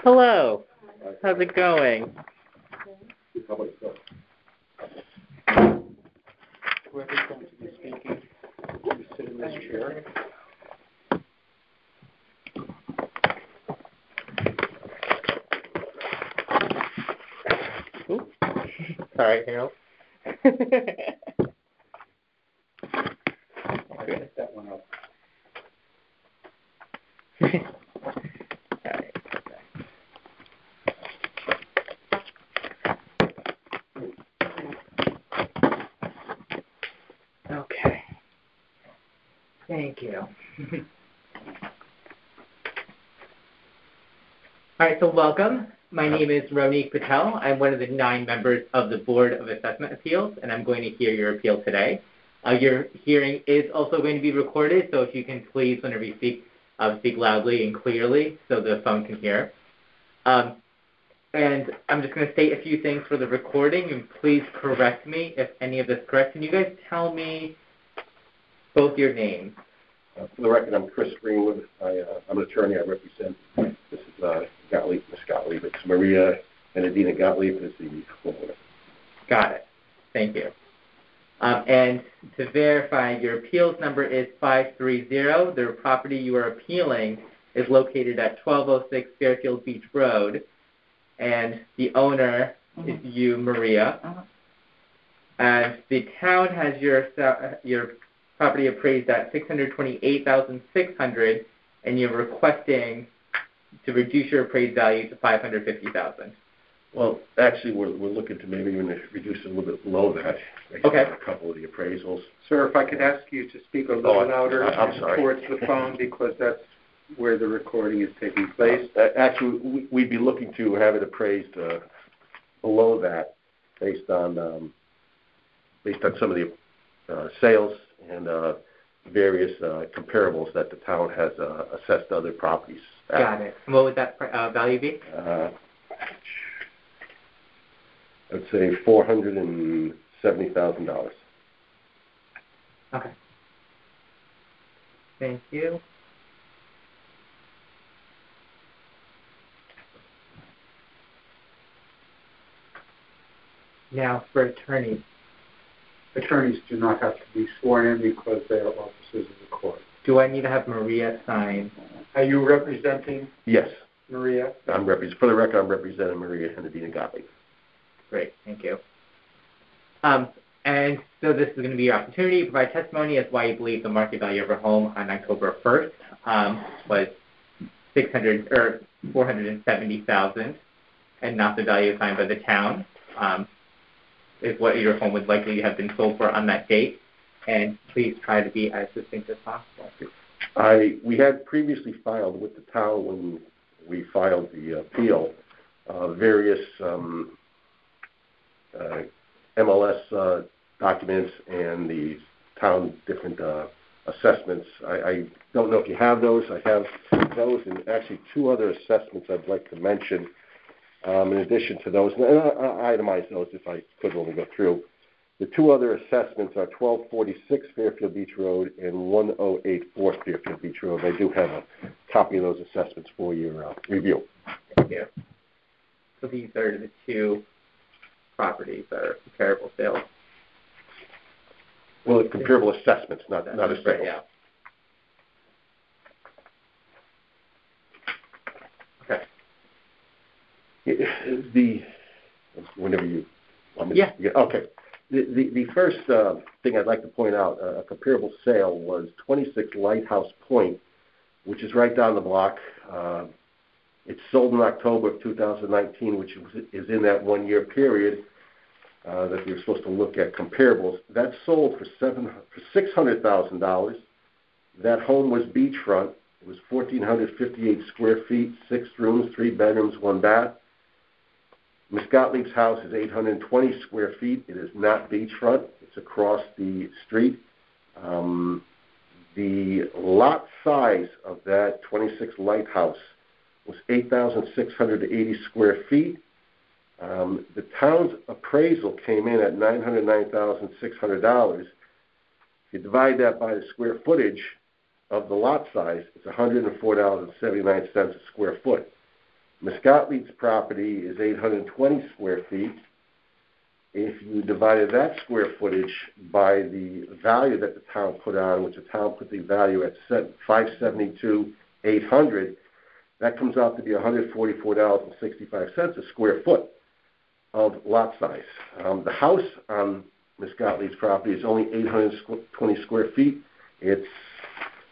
Hello. How's it going? Whoever's going to be speaking, you sit in this chair. Ooh. Sorry, Harold. I set that one up. Okay. Thank you. All right, so welcome. My name is Ronique Patel. I'm one of the 9 members of the Board of Assessment Appeals, and I'm going to hear your appeal today. Your hearing is also going to be recorded, so if you can please, whenever you speak, speak loudly and clearly so the phone can hear. And I'm just going to state a few things for the recording, and please correct me if any of this is correct. Can you guys tell me both your names? For the record, I'm Chris Greenwood. I'm an attorney. I represent Mrs. Gottlieb, Miss Gottlieb. It's Maria and Adina Gottlieb is the homeowner. Got it. Thank you. And to verify, your appeals number is 530. The property you are appealing is located at 1206 Fairfield Beach Road, and the owner is you, Maria. And the town has your property appraised at $628,600, and you're requesting to reduce your appraised value to $550,000. Well, actually, we're looking to maybe even reduce it a little bit below that. Okay. A couple of the appraisals. Sir, if I could ask you to speak a little louder I'm sorry. towards the phone, because that's where the recording is taking place. Actually, we'd be looking to have it appraised below that, based on some of the sales and various comparables that the town has assessed other properties at. Got it. And what would that value be? I would say $470,000. Okay. Thank you. Now, for attorneys. Attorneys do not have to be sworn in because they are officers of the court. Do I need to have Maria sign? Are you representing Yes. Maria? For the record, I'm representing Maria Henedina Gottlieb. Great, thank you. And so this is going to be your opportunity to provide testimony as why you believe the market value of your home on October 1st was $470,000, and not the value assigned by the town. Is what your home would likely have been sold for on that date. And please try to be as succinct as possible. We had previously filed with the town when we filed the appeal various MLS documents and the town different assessments. I don't know if you have those. I have those and actually two other assessments I'd like to mention in addition to those. And I'll itemize those if I could when we go through. The two other assessments are 1246 Fairfield Beach Road and 1084 Fairfield Beach Road. I do have a copy of those assessments for your review. Thank you. So these are the two properties that are comparable sales. Well, it's comparable assessments, not a sale. Yeah. Okay. Whenever you want me to. Yeah. Okay. The first thing I'd like to point out, a comparable sale was 26 Lighthouse Point, which is right down the block. It sold in October of 2019, which is in that 1 year period that we were supposed to look at comparables. That sold for $600,000. That home was beachfront. It was 1,458 square feet, 6 rooms, 3 bedrooms, 1 bath. Ms. Gottlieb's house is 820 square feet. It is not beachfront. It's across the street. The lot size of that 26 Lighthouse was 8,680 square feet. The town's appraisal came in at $909,600. If you divide that by the square footage of the lot size, it's $104.79 a square foot. Ms. Gottlieb's property is 820 square feet. If you divided that square footage by the value that the town put on, which the town put the value at $572,800, that comes out to be $144.65 a square foot of lot size. The house on Ms. Gottlieb's property is only 820 square feet. It's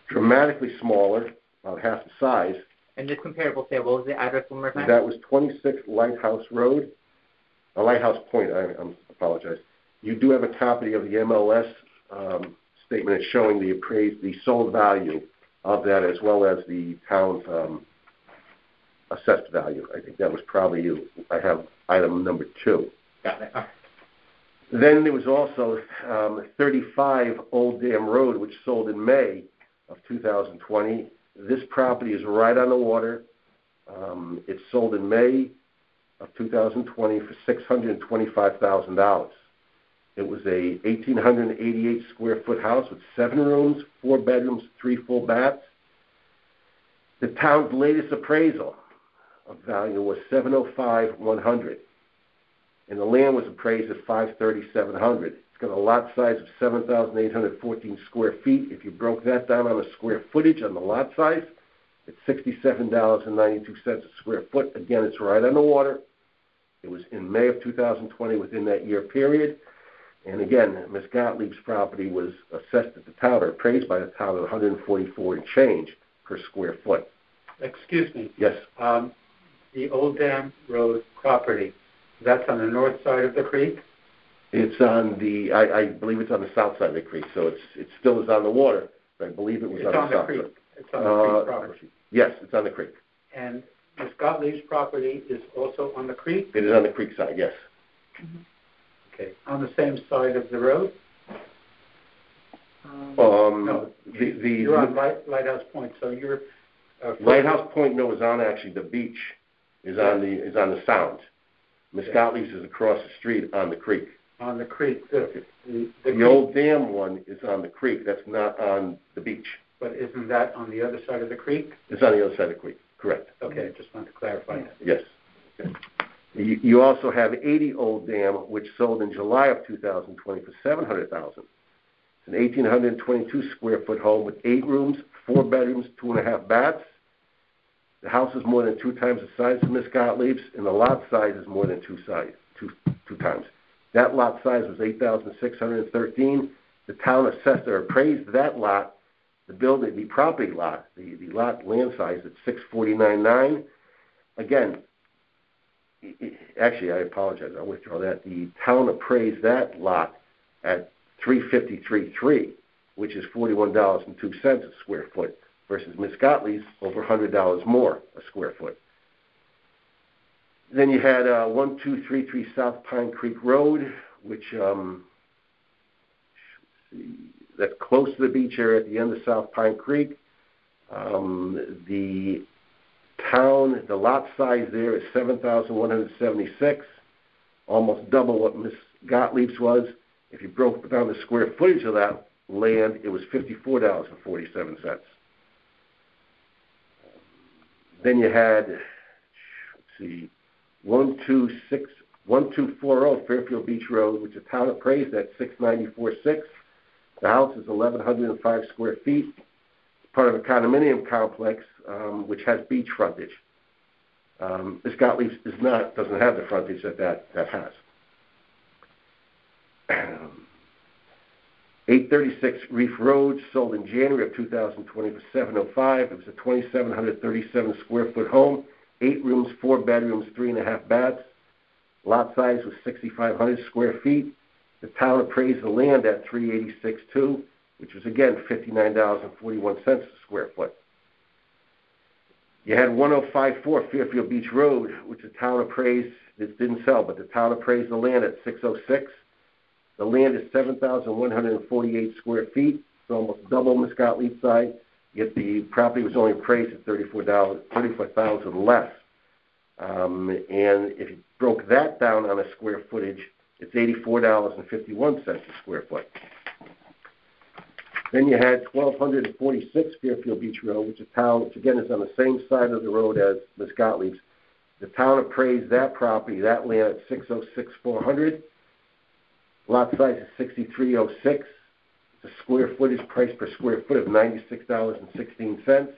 dramatically smaller, about half the size. And this comparable sale, what was the address one more time? That was 26 Lighthouse Road, Lighthouse Point. I apologize. You do have a copy of the MLS statement showing the sold value of that, as well as the town's assessed value. I think that was probably I have item number 2. Got it. Then there was also 35 Old Dam Road, which sold in May of 2020. This property is right on the water. It sold in May of 2020 for $625,000. It was a 1,888 square foot house with 7 rooms, 4 bedrooms, 3 full baths. The town's latest appraisal of value was $705,100, and the land was appraised at $537,700. It's got a lot size of 7,814 square feet. If you broke that down on the square footage on the lot size, it's $67.92 a square foot. Again, it's right on the water. It was in May of 2020 within that year period. And again, Ms. Gottlieb's property was assessed at the town or appraised by the town at $144 and change per square foot. Excuse me. Yes. The Old Dam Road property, that's on the north side of the creek? It's on the, I believe it's on the south side of the creek, so it still is on the water, but I believe it was on the south side. It's on the creek property. Yes, it's on the creek. And Ms. Gottlieb's property is also on the creek? It is on the creek side, yes. Mm-hmm. Okay. On the same side of the road? No. You're on Lighthouse Point, so you're... Lighthouse Point, no, is on actually the beach, is on the sound. Ms. Gottlieb's is across the street on the creek. On the creek. The Old Dam one is on the creek. That's not on the beach. But isn't that on the other side of the creek? It's on the other side of the creek, correct. Okay, I just wanted to clarify that. Yes. Okay. You also have 80 Old Dam, which sold in July of 2020 for $700,000. It's an 1,822 square foot home with 8 rooms, 4 bedrooms, 2.5 baths. The house is more than 2 times the size of Miss Gottlieb's, and the lot size is more than two times. That lot size was 8,613. The town assessed or appraised that lot, the property lot, the lot land size at 649.9. Again, actually, I apologize. I'll withdraw that. The town appraised that lot at $353.3, which is $41.02 a square foot, versus Miss Gottlieb's over $100 more a square foot. Then you had 1233 South Pine Creek Road, which that's close to the beach area at the end of South Pine Creek. The lot size there is 7,176, almost double what Miss Gottlieb's was. If you broke down the square footage of that land, it was $54.47. Then you had, 1240 Fairfield Beach Road, which the town appraised at $694.6. The house is 1,105 square feet. It's part of a condominium complex, which has beach frontage. Miss Gottlieb's doesn't have the frontage that has. 836 Reef Road sold in January of 2020 for $705. It was a 2,737 square foot home, 8 rooms, 4 bedrooms, 3.5 baths. Lot size was 6,500 square feet. The town appraised the land at $386.2, which was again $59.41 a square foot. You had 1054 Fairfield Beach Road, which the town appraised. This didn't sell, but the town appraised the land at $606. The land is 7,148 square feet. It's almost double Miss Gottlieb's side. Yet the property was only appraised at $34,000 less. And if you broke that down on a square footage, it's $84.51 a square foot. Then you had 1,246 Fairfield Beach Road, which again is on the same side of the road as Miss Gottlieb's. The town appraised that property, that land, at $606,400. Lot size is $63.06. It's a square footage price per square foot of $96.16.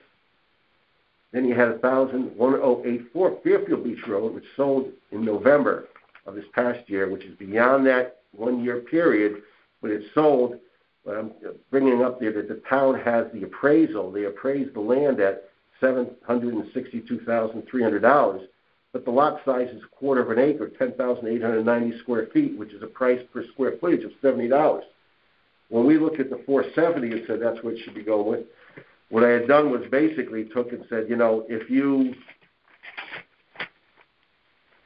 Then you had 1084 Fairfield Beach Road, which sold in November of this past year, which is beyond that 1 year period, but it sold. But I'm bringing up there that the town has the appraisal. They appraised the land at $762,300, but the lot size is a quarter of an acre, 10,890 square feet, which is a price per square footage of $70. When we looked at the 470 and said that's what it should be going with, what I had done was basically took and said,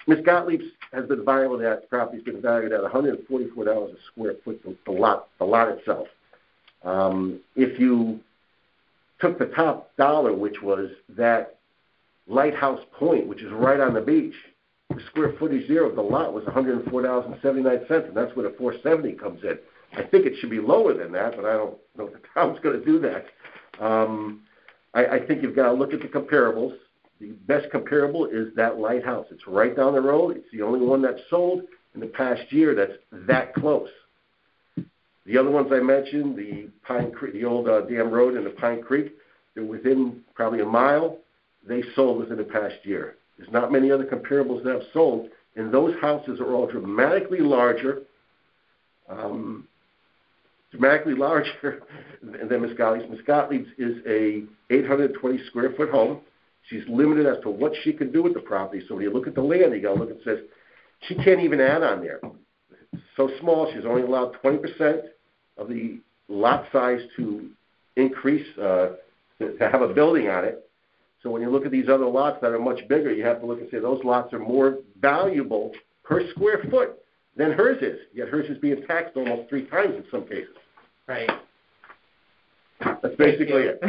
Miss Gottlieb's has been valued, that property's been valued at $144 a square foot, the lot itself. If you took the top dollar, which was that Lighthouse Point, which is right on the beach, the square footage there of the lot was $104.79, and that's where the 470 comes in. I think it should be lower than that, but I don't know if the town's going to do that. I think you've got to look at the comparables. The best comparable is that Lighthouse. It's right down the road. It's the only one that's sold in the past year that's that close. The other ones I mentioned, the Pine Creek, the old Dam Road and the Pine Creek, they're within probably a mile. They sold within the past year. There's not many other comparables that have sold, and those houses are all dramatically larger than Miss Gottlieb's. Miss Gottlieb's is a 820 square foot home. She's limited as to what she can do with the property. So when you look at the land, you got to look and says she can't even add on there. It's so small, she's only allowed 20% of the lot size to increase to have a building on it. So when you look at these other lots that are much bigger, you have to look and say those lots are more valuable per square foot than hers is. Yet hers is being taxed almost 3 times in some cases. Right. That's basically it.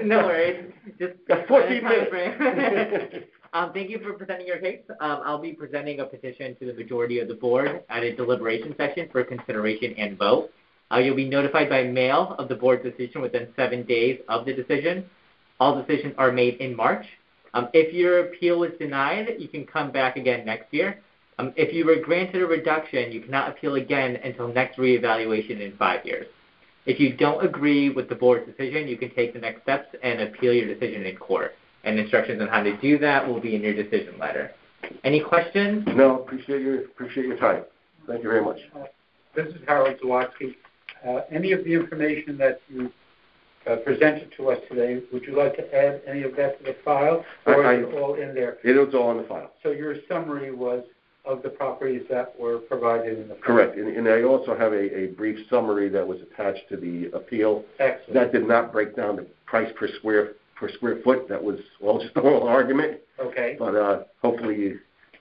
No worries. Just got 14 minutes. Thank you for presenting your case. I'll be presenting a petition to the majority of the board at a deliberation session for consideration and vote. You'll be notified by mail of the board's decision within 7 days of the decision. All decisions are made in March. If your appeal was denied, you can come back again next year. If you were granted a reduction, you cannot appeal again until next reevaluation in 5 years. If you don't agree with the board's decision, you can take the next steps and appeal your decision in court. And instructions on how to do that will be in your decision letter. Any questions? No, appreciate your time. Thank you very much. This is Harold Zawatsky. Any of the information that you presented to us today, would you like to add any of that to the file, or is it all in there? It was all in the file. So your summary was of the properties that were provided in the file? Correct. And I also have a brief summary that was attached to the appeal. Excellent. That did not break down the price per square foot. That was, well, just a little argument. Okay. But hopefully you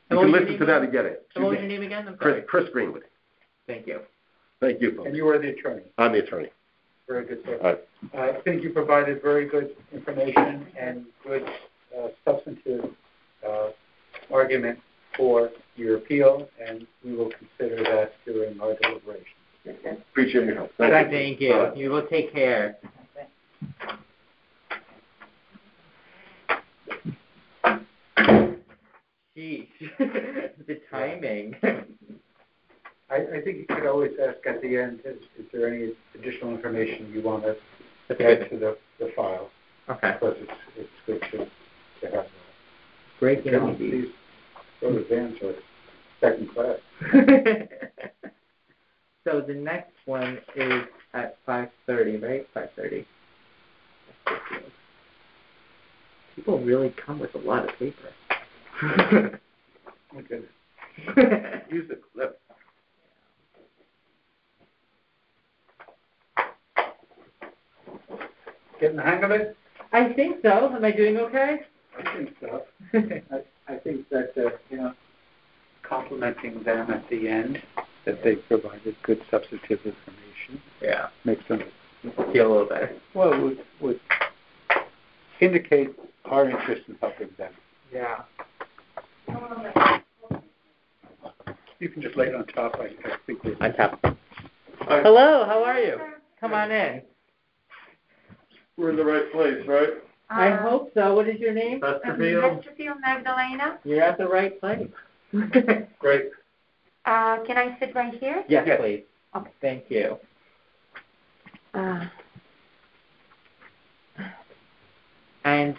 can listen to that and get it. And what was your name again? I'm sorry. Chris Greenwood. Thank you. Thank you, folks. And you are the attorney? I'm the attorney. Very good, sir. All right. I think you provided very good information and good substantive argument for your appeal, and we will consider that during our deliberation. Appreciate your help. Thank you. You will take care. Sheesh. The timing. I think you could always ask at the end, is there any additional information you want us to add to the file? Okay. Because it's good to have that. Breaking John, news. please go to advance or second class. So the next one is at 5:30, right? 5:30. People really come with a lot of paper. Okay. Use the clip. Getting the hang of it? I think so. Am I doing okay? I think so. I think that, complimenting them at the end, that they provided good substantive information. Yeah. Makes them Feel a little better. well, would indicate our interest in helping them. Yeah. You can just lay it on top. I think we On top. Hello, how are you? Come on in. We're in the right place, right? I hope so. What is your name? Chesterfield? Chesterfield Magdalena. You're at the right place. Great. Can I sit right here? Yes, please. Okay. Thank you. And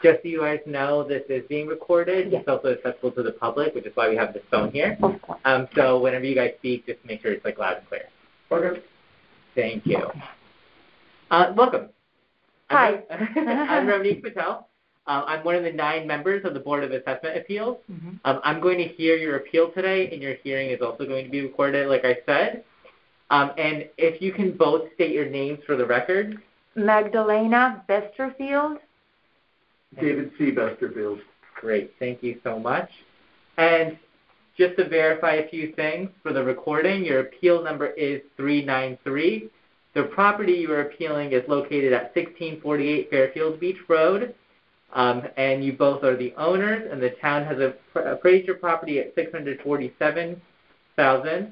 just so you guys know, this is being recorded. Yes. It's also accessible to the public, which is why we have this phone here. Of course. So whenever you guys speak, just make sure it's loud and clear. Okay. Thank you. Welcome. Hi. I'm Ravneet Patel. I'm one of the 9 members of the Board of Assessment Appeals. Mm-hmm. I'm going to hear your appeal today, and your hearing is also going to be recorded, like I said. And if you can both state your names for the record. Magdalena Besterfield. David C. Besterfield. Great. Thank you so much. And just to verify a few things for the recording, your appeal number is 393. The property you are appealing is located at 1648 Fairfield Beach Road, and you both are the owners, and the town has appraised your property at $647,000,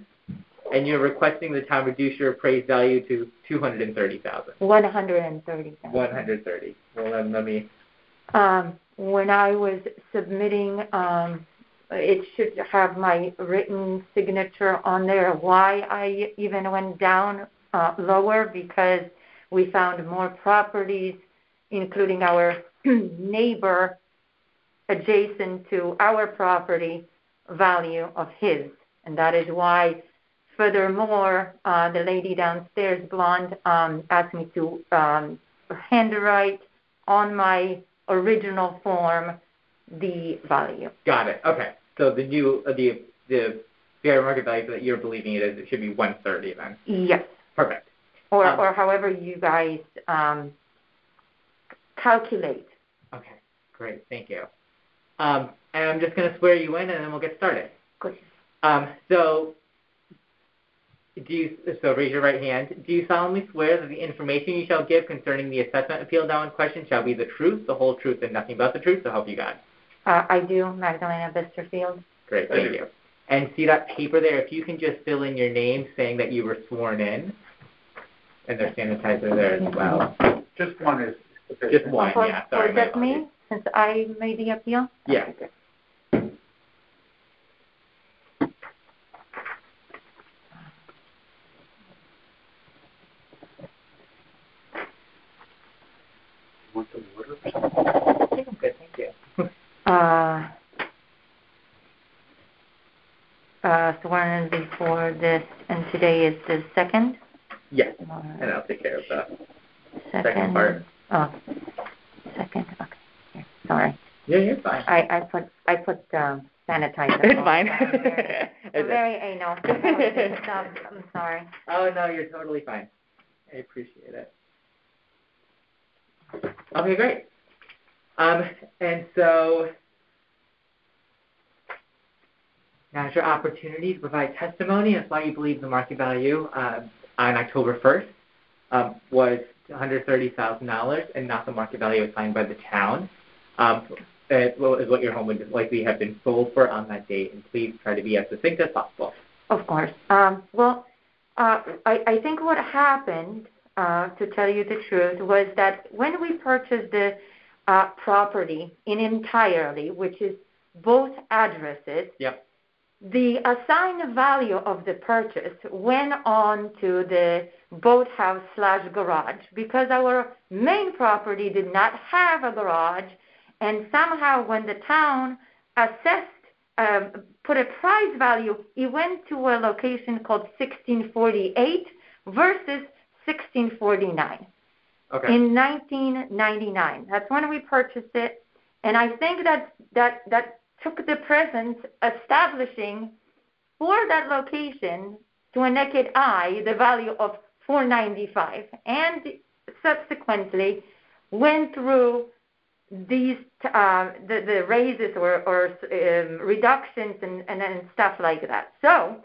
and you're requesting the town reduce your appraised value to $230,000. 130,000. 130. Well, let me. When I was submitting, it should have my written signature on there. Why I even went down lower, because we found more properties, including our neighbor adjacent to our property value of his. And that is why, furthermore, the lady downstairs, blonde, asked me to handwrite on my original form the value. Got it. Okay. So the new the fair market value that you're believing it is, it should be 130 then. Yes. Perfect. Or however you guys calculate. Okay. Great. Thank you. And I'm just going to swear you in, and then we'll get started. Good. So raise your right hand. Do you solemnly swear that the information you shall give concerning the assessment appeal now in question shall be the truth, the whole truth, and nothing but the truth, so help you God? I do, Magdalena Besterfield. Great, thank you. And see that paper there? If you can just fill in your name saying that you were sworn in, and there's sanitizer there as well. Just one is sufficient. Just one, For, yeah. Sorry, for just me? since I made the appeal? Yeah. Okay. Want the water? I think I'm good, thank you. Sworn in before this, and today is the second? Yes, and I'll take care of that. Second part. Oh, second, okay. Here, sorry. Yeah, you're fine. I put sanitizer. It's fine. I'm very anal. I'm sorry. Oh, no, you're totally fine. I appreciate it. Okay, great. And so now is your opportunity to provide testimony. That's why you believe the market value on October 1st was $130,000 and not the market value assigned by the town. Is what your home would likely have been sold for on that date, and please try to be as succinct as possible. Of course. I think what happened, to tell you the truth, was that when we purchased the property in entirely, which is both addresses, Yep. the assigned value of the purchase went on to the boathouse/garage because our main property did not have a garage, and somehow when the town assessed, put a price value, it went to a location called 1648 versus 1649 in 1999. That's when we purchased it, and I think that took the presence establishing for that location to a naked eye the value of $495, and subsequently went through these the raises or reductions and stuff like that. So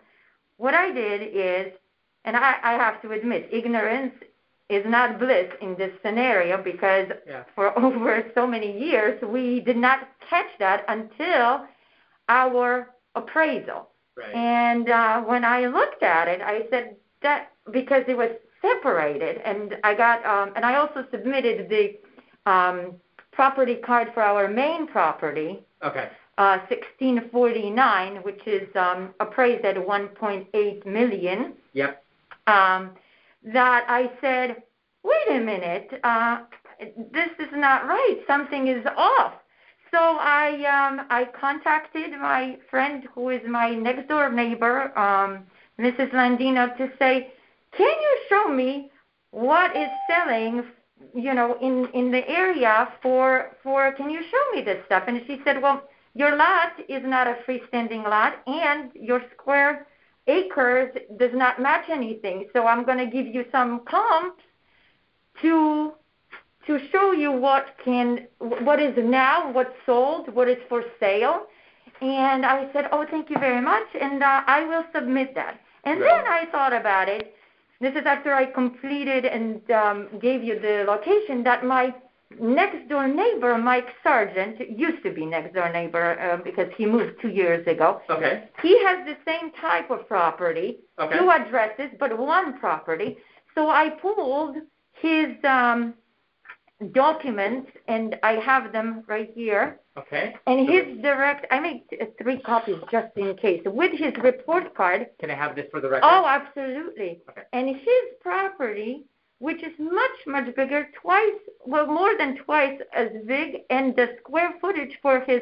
what I did is, and I have to admit, ignorance is not bliss in this scenario, because for over so many years we did not catch that until our appraisal. Right. And when I looked at it, I said that because it was separated, and I got and I also submitted the property card for our main property. Okay. 1649, which is appraised at $1.8 million. Yep. That I said, wait a minute, this is not right. Something is off. So I contacted my friend who is my next door neighbor, Mrs. Landino, to say, can you show me what is selling, in the area for can you show me this stuff? And she said, well, your lot is not a freestanding lot, and your square acres does not match anything. So I'm going to give you some comps to show you what is now, what's sold, what is for sale. And I said, oh, thank you very much, and I will submit that. And then I thought about it. This is after I completed and gave you the location, that my next door neighbor, Mike Sargent, used to be next door neighbor because he moved 2 years ago. Okay. He has the same type of property, 2 addresses, but 1 property. So I pulled his documents, and I have them right here. Okay. And his I made 3 copies just in case, with his report card. Can I have this for the record? Oh, absolutely. Okay. And his property, which is much, much bigger, more than twice as big, and the square footage for his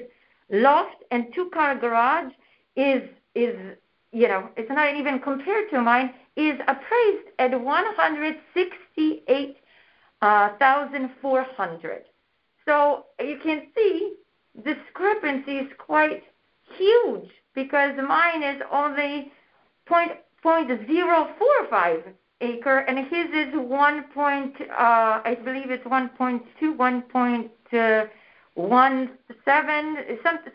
loft and 2-car garage is it's not even compared to mine, is appraised at $168,400. So you can see discrepancy is quite huge, because mine is only 0.045 acre, and his is I believe it's 1.2, 1.17,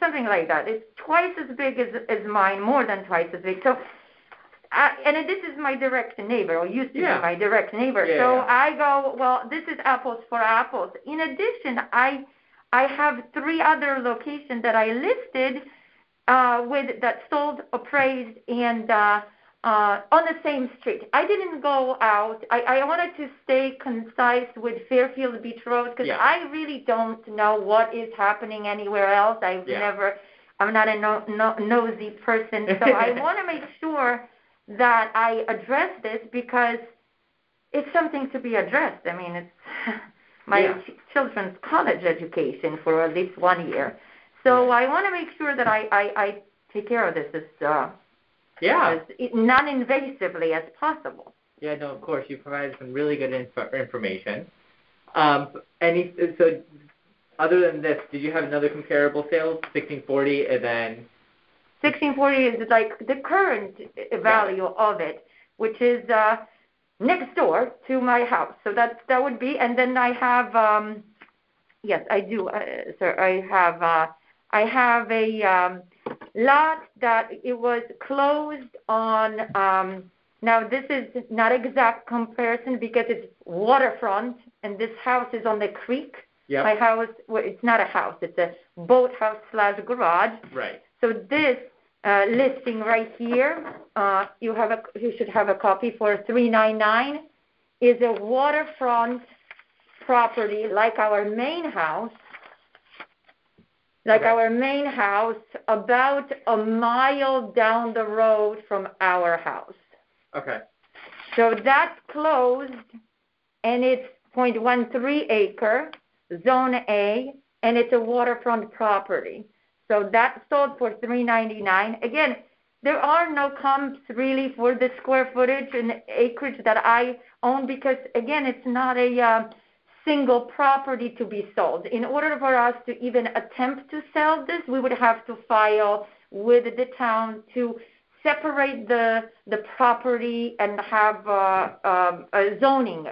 something like that. It's twice as big as mine, more than twice as big. So, and this is my direct neighbor, or used to be my direct neighbor. Yeah, so I go, well, this is apples for apples. In addition, I have 3 other locations that I listed that sold, appraised, and on the same street. I didn't go out. I wanted to stay concise with Fairfield Beach Road because I really don't know what is happening anywhere else. I'm not a nosy person, so I want to make sure that I address this because it's something to be addressed. I mean, it's my children's college education for at least 1 year. So I want to make sure that I take care of this as non-invasively as possible. Yeah, no, of course. You provided some really good information. So other than this, did you have another comparable sale, 1640, and then? 1640 is like the current value of it, which is next door to my house. So that would be, and then I have, yes, I do, sir. I have a lot that it was closed on. Now this is not exact comparison because it's waterfront, and this house is on the creek. Yep. My house, well, it's not a house; it's a boathouse / garage. Right. So this listing right here, you should have a copy for $399. Is a waterfront property like our main house. Our main house, about a mile down the road from our house. Okay. So that's closed, and it's 0.13 acre, Zone A, and it's a waterfront property. So that sold for $399. Again, there are no comps really for the square footage and acreage that I own because, again, it's not a single property to be sold. In order for us to even attempt to sell this, we would have to file with the town to separate the property and have a zoning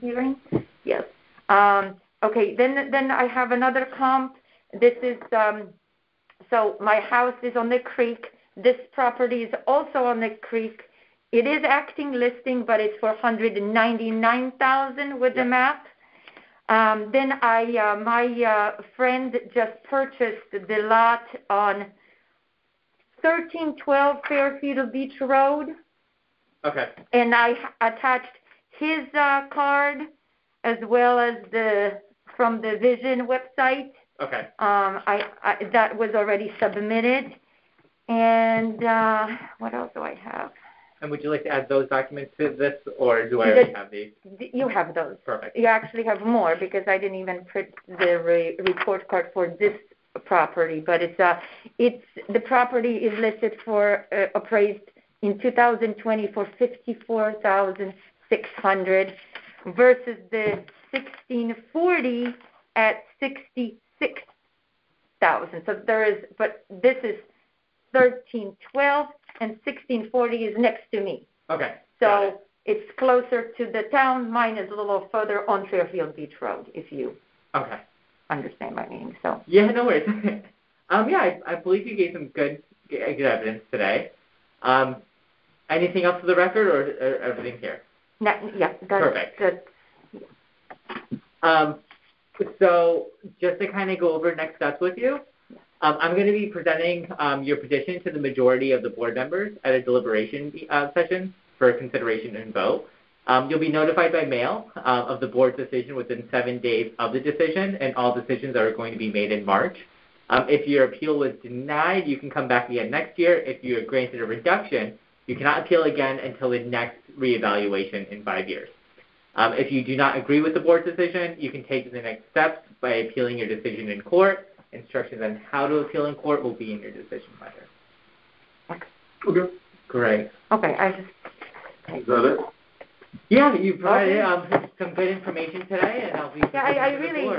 hearing. Yes. Okay. Then I have another comp. This is so my house is on the creek. This property is also on the creek. It is acting listing, but it's for $199,000 with the map. Then my friend just purchased the lot on 1312 Fairfield Beach Road. Okay. And I attached his card as well as from the Vision website. Okay. That was already submitted. And what else do I have? And would you like to add those documents to this, or do I already have these? You have those. Perfect. You actually have more because I didn't even print the report card for this property. But the property is listed for appraised in 2020 for $54,600 versus the 1640 at $66,000. So but this is 1312. And 1640 is next to me. Okay. So it's closer to the town. Mine is a little further on Fairfield Beach Road, if you understand my meaning. So yeah, no worries. I believe you gave some good evidence today. Anything else for the record, or everything here? That's perfect. So just to kind of go over next steps with you. I'm going to be presenting your petition to the majority of the board members at a deliberation session for consideration and vote. You'll be notified by mail of the board's decision within 7 days of the decision, and all decisions are going to be made in March. If your appeal was denied, you can come back again next year. If you are granted a reduction, you cannot appeal again until the next reevaluation in 5 years. If you do not agree with the board's decision, you can take the next steps by appealing your decision in court. Instructions on how to appeal in court will be in your decision letter. Okay. Great. Okay. Is that it? Yeah, you provided some good information today, and I'll be. Yeah, I really,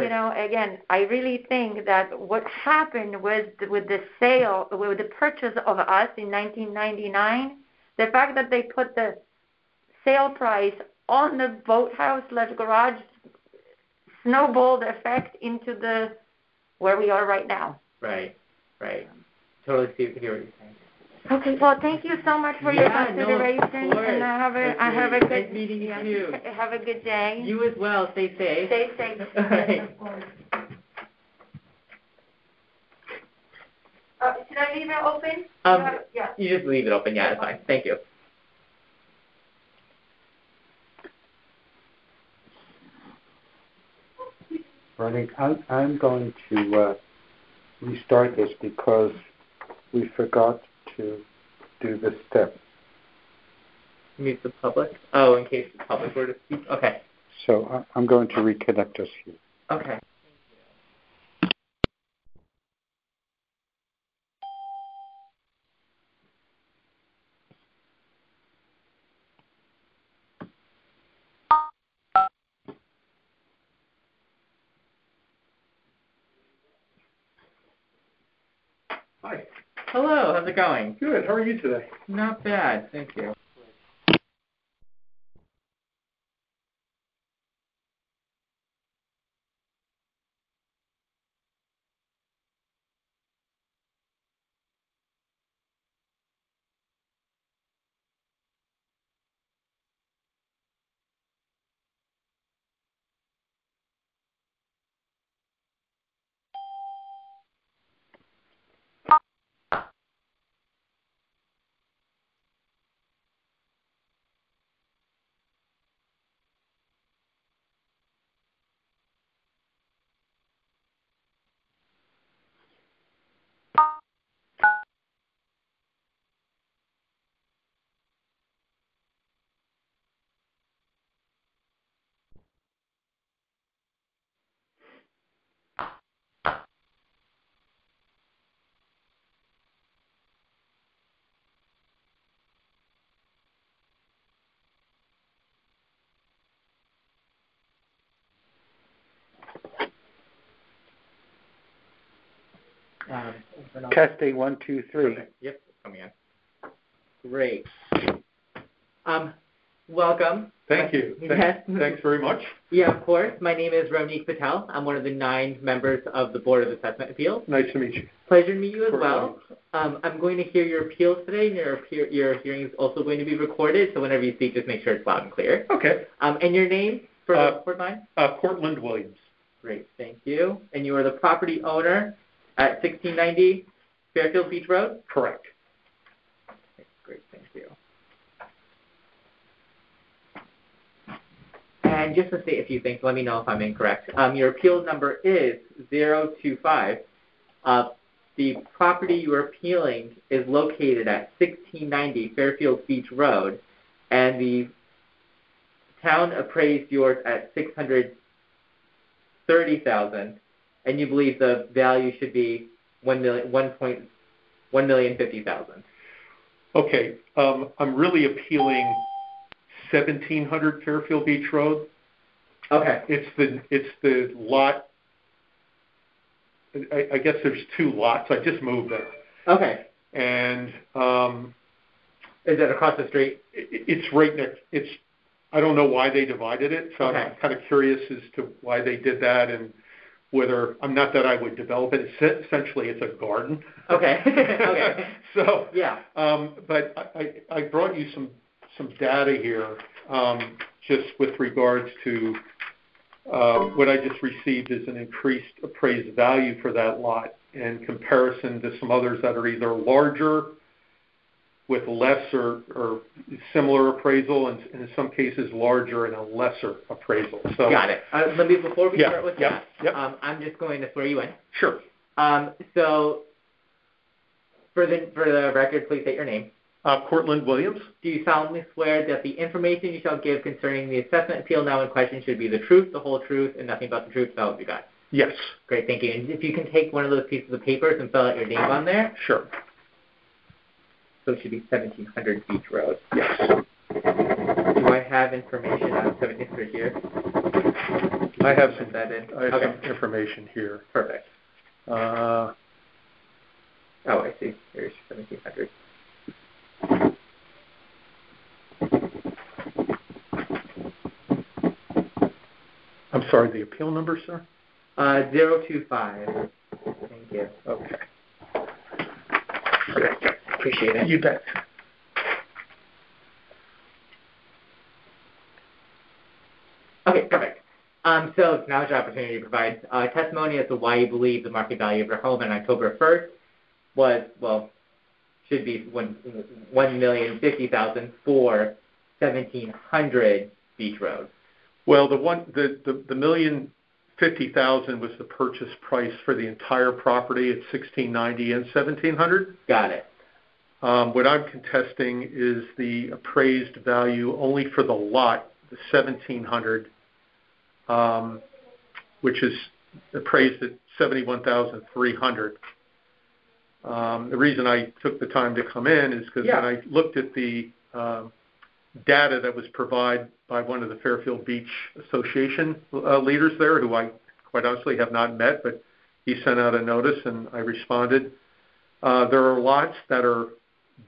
again, I really think that what happened with the sale, with the purchase of us in 1999, the fact that they put the sale price on the boathouse / garage snowballed effect into where we are right now. Right. Totally hear what you're saying. Okay, well, thank you so much for your consideration, no, and I have a good nice meeting you too. Have a good day. You as well. Stay safe. Stay safe. Right. Yes, of course. Should I leave it open? Yeah. You just leave it open. Yeah, that's fine. Thank you. Ronnie, I'm going to restart this because we forgot to do the step. Mute the public? Oh, in case the public were to speak? Okay. So I'm going to reconnect us here. Okay. Hi. Hello, how's it going? Good. How are you today? Not bad, thank you. Testing 1, 2, 3. Okay. Yep, coming in. Great. Welcome. Thank you. Yes. Thanks very much. Yeah, of course. My name is Ronit Patel. I'm one of the 9 members of the Board of Assessment Appeals. Nice to meet you. Pleasure to meet you as well. I'm going to hear your appeals today, and your hearing is also going to be recorded, so whenever you speak, just make sure it's loud and clear. Okay. And your name for the court line? Cortland Williams. Great, thank you. And you are the property owner at 1690 Fairfield Beach Road? Correct. Okay, great, thank you. And just to say a few things, let me know if I'm incorrect. Your appeal number is 025. The property you are appealing is located at 1690 Fairfield Beach Road, and the town appraised yours at $630,000, and you believe the value should be $1,050,000. Okay. I'm really appealing 1700 Fairfield Beach Road. Okay. It's the lot. I guess there's 2 lots. I just moved there. Okay. And is it across the street? It's right next. I don't know why they divided it, so okay. I'm kind of curious as to why they did that, and whether not that I would develop it. Essentially, it's a garden. Okay. Okay. So yeah. But I brought you some data here, just with regards to what I just received is an increased appraised value for that lot in comparison to some others that are either larger with less or similar appraisal, and in some cases larger and a lesser appraisal. So got it. Before we start with that, I'm just going to swear you in. Sure. So for the record, please state your name. Cortland Williams. Do you solemnly swear that the information you shall give concerning the assessment appeal now in question should be the truth, the whole truth, and nothing but the truth, so help you God? Yes. Great, thank you. And if you can take one of those pieces of paper and fill out your name on there. Sure. So it should be 1700 Beach Road. Yes. Do I have information on 1700 here? I have some information here. Perfect. Oh, I see. Here's 1700. I'm sorry, the appeal number, sir? 025. Thank you. Okay. Appreciate it. You bet. Okay, perfect. So now's your opportunity to provide testimony as to why you believe the market value of your home on October 1st should be $1,050,000 for 1,700 Beach Road. Well, the $1,050,000 was the purchase price for the entire property at 1690 and 1700. Got it. What I'm contesting is the appraised value only for the lot, the 1700, which is appraised at $71,300. The reason I took the time to come in is because when I looked at the data that was provided by one of the Fairfield Beach Association leaders there, who I quite honestly have not met, but he sent out a notice and I responded. There are lots that are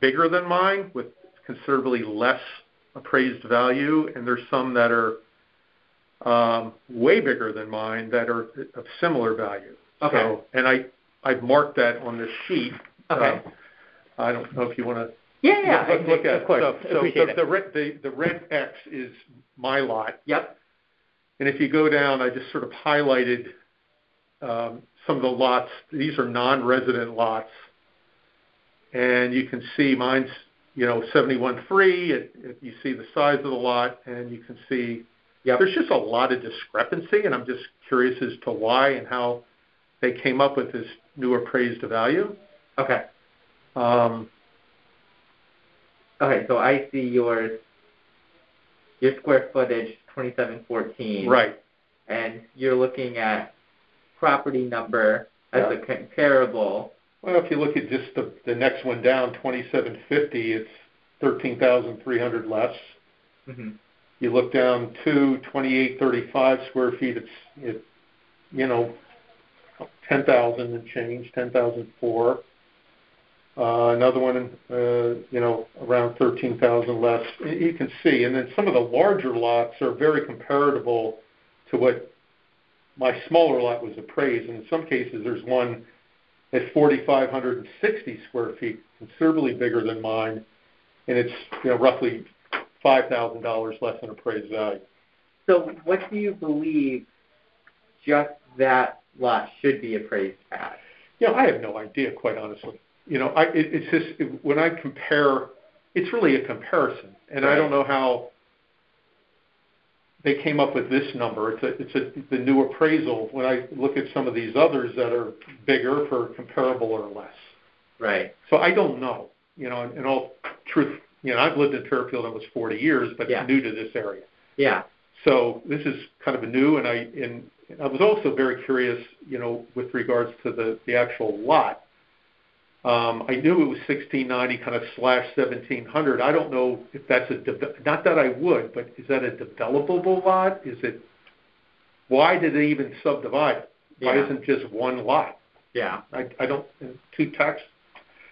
bigger than mine with considerably less appraised value, and there's some that are way bigger than mine that are of similar value. Okay. So, and I've marked that on this sheet. Okay. I don't know if you want to. Yeah. Let's look at of course. it. The red X is my lot. Yep. And if you go down, I just sort of highlighted some of the lots. These are non-resident lots. And you can see mine's, 71.3. You see the size of the lot, and you can see there's just a lot of discrepancy, and I'm just curious as to why and how they came up with this new appraised value. Okay. Okay, so I see your square footage, 2714. Right. And you're looking at property number as a comparable. Well, if you look at just the next one down, 2750, it's 13,300 less. Mm-hmm. You look down to 2835 square feet, it's 10,000 and change, 10,004. Another one, around 13,000 less. You can see, and then some of the larger lots are very comparable to what my smaller lot was appraised. And in some cases, there's one at 4,560 square feet, considerably bigger than mine, and it's roughly $5,000 less than appraised value. So, what do you believe just that lot should be appraised at? I have no idea, quite honestly. It's just when I compare, it's really a comparison, and right. I don't know how they came up with this number. It's the new appraisal. When I look at some of these others that are bigger for comparable or less, right? So I don't know. In all truth, I've lived in Fairfield almost 40 years, but new to this area. Yeah. So this is kind of a new, and I was also very curious, with regards to the actual lot. I knew it was 1690 kind of / 1700. I don't know if that's not that I would, but is that a developable lot? Why did they even subdivide it? Why isn't just one lot? Yeah. I don't, two tax.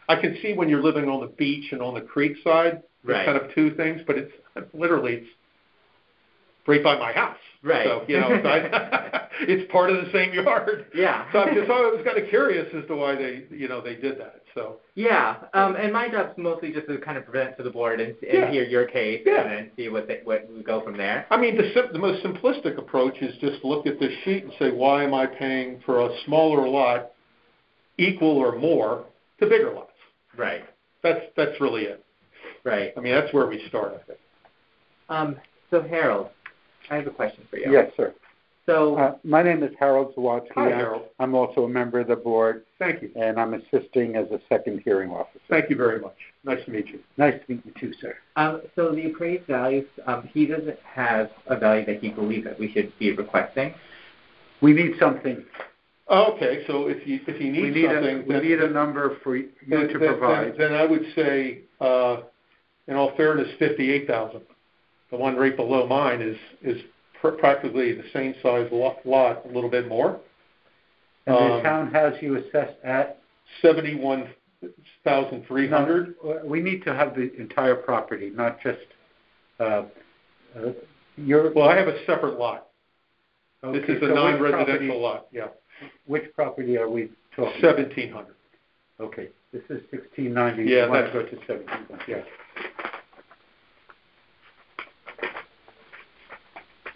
I can see when you're living on the beach and on the creek side, there's kind of two things, but it's right by my house. Right. So, it's part of the same yard. Yeah. So I was kind of curious as to why they did that. So. Yeah. And my job's mostly just to kind of present to the board and hear your case and then see what we go from there. I mean, the most simplistic approach is just look at this sheet and say, why am I paying for a smaller lot equal or more to bigger lots? Right. That's really it. Right. I mean, that's where we start, I think. So Harold, I have a question for you. Yes, sir. So my name is Harold Zawatsky. Hi, Harold. I'm also a member of the board. Thank you. And I'm assisting as a second hearing officer. Thank you very much. Nice to meet you. Nice to meet you too, sir. So the appraised values, he doesn't have a value that he believes that we should be requesting. We need something. Okay, so if you need something, we need a number for you to provide. Then I would say, in all fairness, 58,000. The one right below mine is practically the same size lot, a little bit more. And the town has you assessed at 71,300. No, we need to have the entire property, not just your. Well, I have a separate lot. Okay, this is a non-residential lot. Yeah. Which property are we talking? 1,700. Okay, this is 1690. Yeah, you want to go to 1,700. Yeah.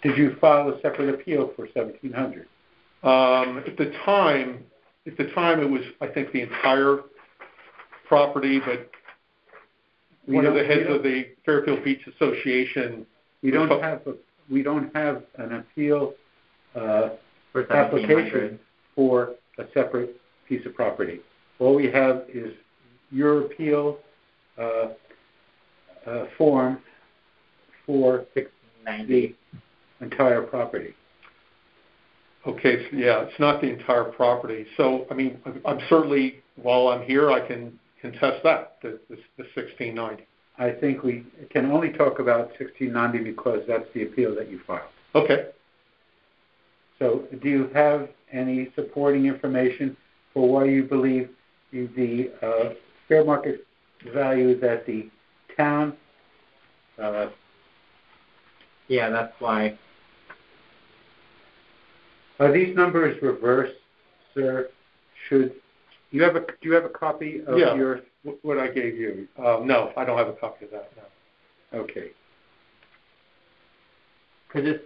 Did you file a separate appeal for 1,700? At the time, it was, I think, the entire property, but one of the heads of the Fairfield Beach Association. We don't have an appeal application for a separate piece of property. All we have is your appeal form for the entire property. Okay, so yeah, it's not the entire property. So, I mean, I'm certainly, while I'm here, I can contest that, the 1690. I think we can only talk about 1690 because that's the appeal that you filed. Okay. So do you have any supporting information for why you believe the fair market value that the town... yeah, that's why. Are these numbers reversed, sir? Do you have a copy of your... what I gave you? No, I don't have a copy of that, no. Okay. Because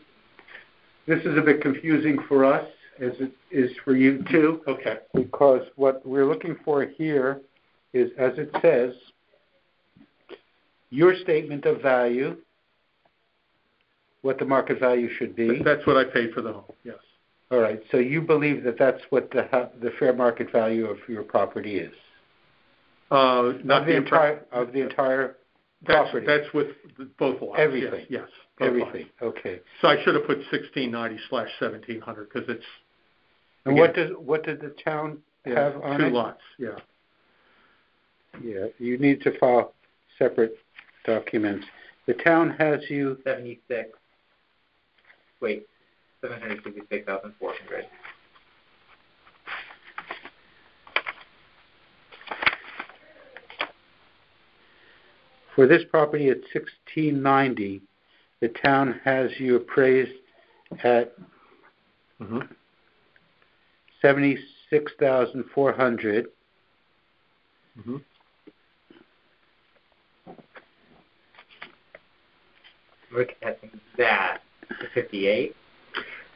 this is a bit confusing for us, as it is for you too. Okay. Because what we're looking for here is, as it says, your statement of value, what the market value should be. That's what I paid for the home, yes. All right. So you believe that that's what the fair market value of your property is? Not the entire property. That's with both lots. Everything. Yes. Everything. Lots. Okay. So I should have put 1690/1700 because it's. And again, what did the town have on it? 2 lots. Yeah. Yeah. You need to file separate documents. The town has you 76. Wait. 766,400. For this property at 1690, the town has you appraised at 76,400. Mm-hmm. We're contesting that to 58.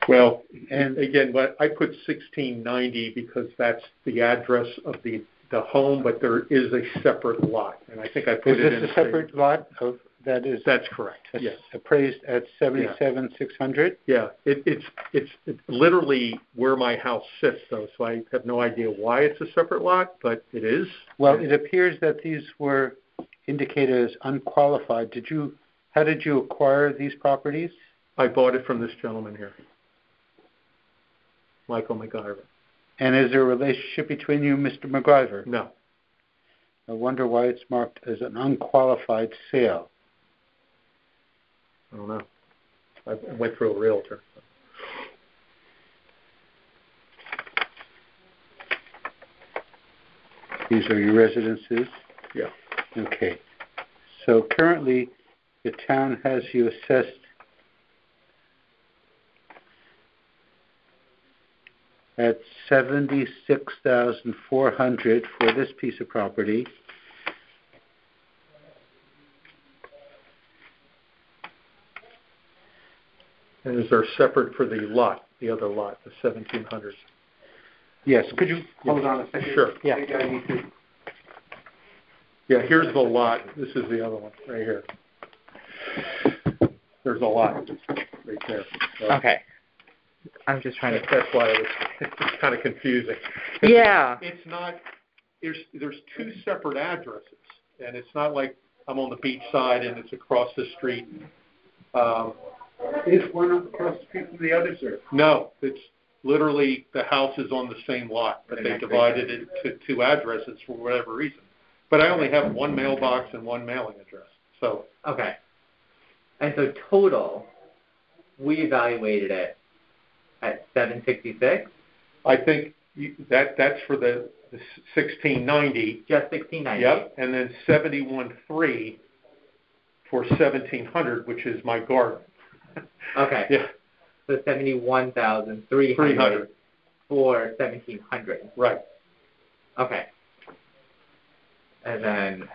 Well, and again, but I put 1690 because that's the address of the home, but there is a separate lot, and I think I put it in. Is this a separate lot of that is? That's correct. Yes. Appraised at 77,600. Yeah, it's literally where my house sits, though, so I have no idea why it's a separate lot, but it is. Well, it appears that these were indicated as unqualified. How did you acquire these properties? I bought it from this gentleman here, Michael McGyver. And is there a relationship between you and Mr. McGyver? No. I wonder why it's marked as an unqualified sale. I don't know. I went through a realtor. These are your residences? Yeah. Okay. So currently, the town has you assessed at $76,400 for this piece of property. And is there separate for the lot, the other lot, the 1700s? Yes. Could you hold on a second? Sure. Yeah. Yeah, here's the lot. This is the other one right here. There's a lot right there. So Okay. I'm just trying to. That's why it's kind of confusing. Yeah. It's not. There's 2 separate addresses, and it's not like I'm on the beach side and it's across the street. Is one across the street from the other, sir? No, it's literally the house is on the same lot, but they divided it to 2 addresses for whatever reason. But I only have 1 mailbox and 1 mailing address. So okay. And so total, we evaluated it at 766. I think that's for the 1690. Just 1690. Yep, and then 71.3 for 1700, which is my garden. Okay. Yeah. So 71,300 for 1700. Right. Okay. And then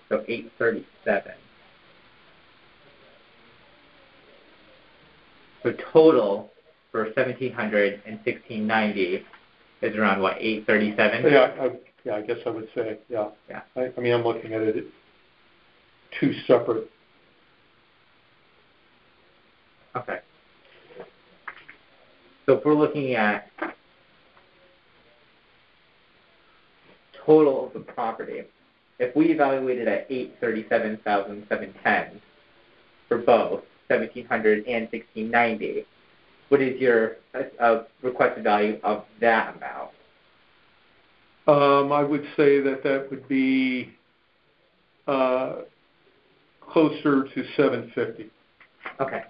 so 837. So total for 1,700 and 1,690 is around what, 837? Yeah, I guess I would say, yeah. Yeah. I mean, I'm looking at it two separate. Okay. So if we're looking at total of the property, if we evaluate it at 837,710 for both 1,700 and 1,690, what is your requested value of that amount? I would say that would be closer to 750. Okay.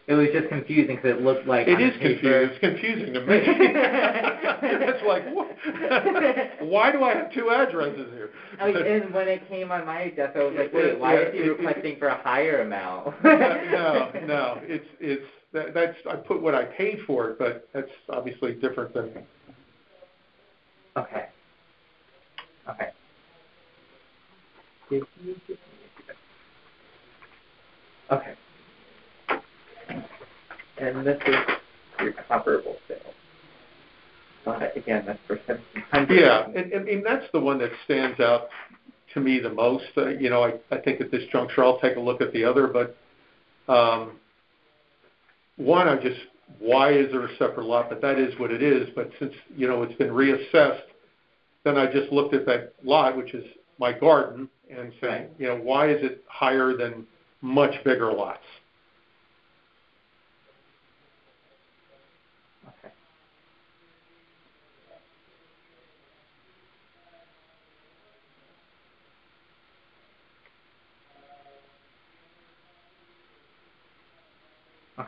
It was just confusing because it looked like it is confusing. It's confusing to me. It's like, what? Why do I have two addresses here? And when it came on my desk, I was like, wait, why is he requesting for a higher amount? No. That's I put what I paid for it, but that's obviously different than. Okay. Okay. And this is your comparable sales. Again, that's for 1,700. Yeah, and that's the one that stands out to me the most. I think at this juncture I'll take a look at the other, but one, why is there a separate lot? But that is what it is. But since, it's been reassessed, then I just looked at that lot, which is my garden, and said, right. Why is it higher than much bigger lots? Okay.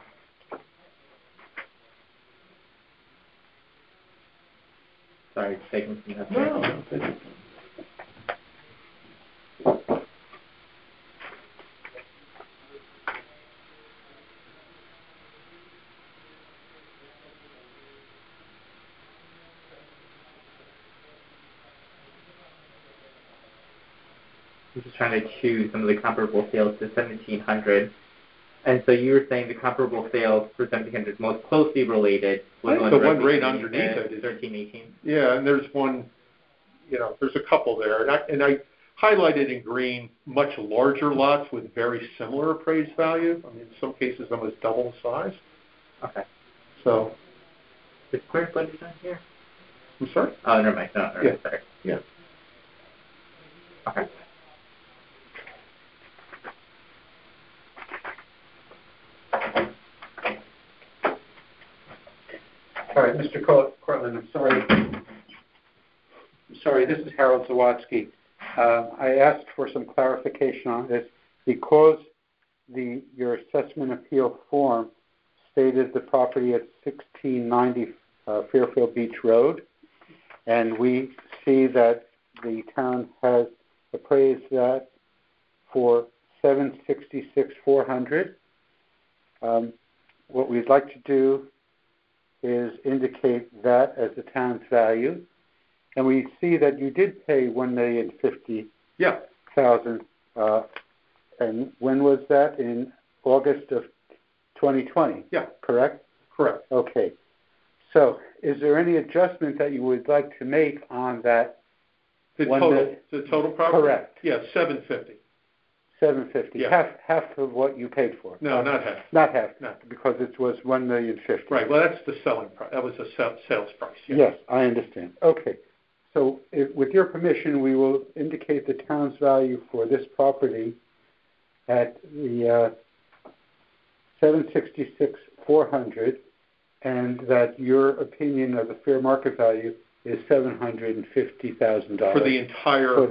Sorry, taking some notes. No. I'm just trying to choose some of the comparable sales to 1,700. And so you were saying the comparable sales for 1,700 most closely related was the one right underneath it is 1318. Yeah, and there's one, there's a couple there, and I highlighted in green much larger lots with very similar appraised value. I mean, in some cases almost double the size. Okay. So. The square footage on here? I'm sorry? Oh, never mind. No, yeah. Sorry. Yeah. Okay. All right, Mr. Cortland, I'm sorry. This is Harold Zawatsky. I asked for some clarification on this because your assessment appeal form stated the property at 1690 Fairfield Beach Road, and we see that the town has appraised that for $766,400. What we'd like to do is indicate that as the town's value, and we see that you did pay $1,050,000. Yeah. And when was that? In August of 2020. Yeah. Correct. Okay. So, is there any adjustment that you would like to make on that? The total property. Correct. Yeah, $750,000. $750,000. Yeah. Half of what you paid for. No, not half. Not half. No. Because it was $1,050,000. Right. Well, that's the selling price. That was the sales price. Yeah. Yes, I understand. Okay. So, with your permission, we will indicate the town's value for this property at the $766,400, and that your opinion of the fair market value is $750,000 for the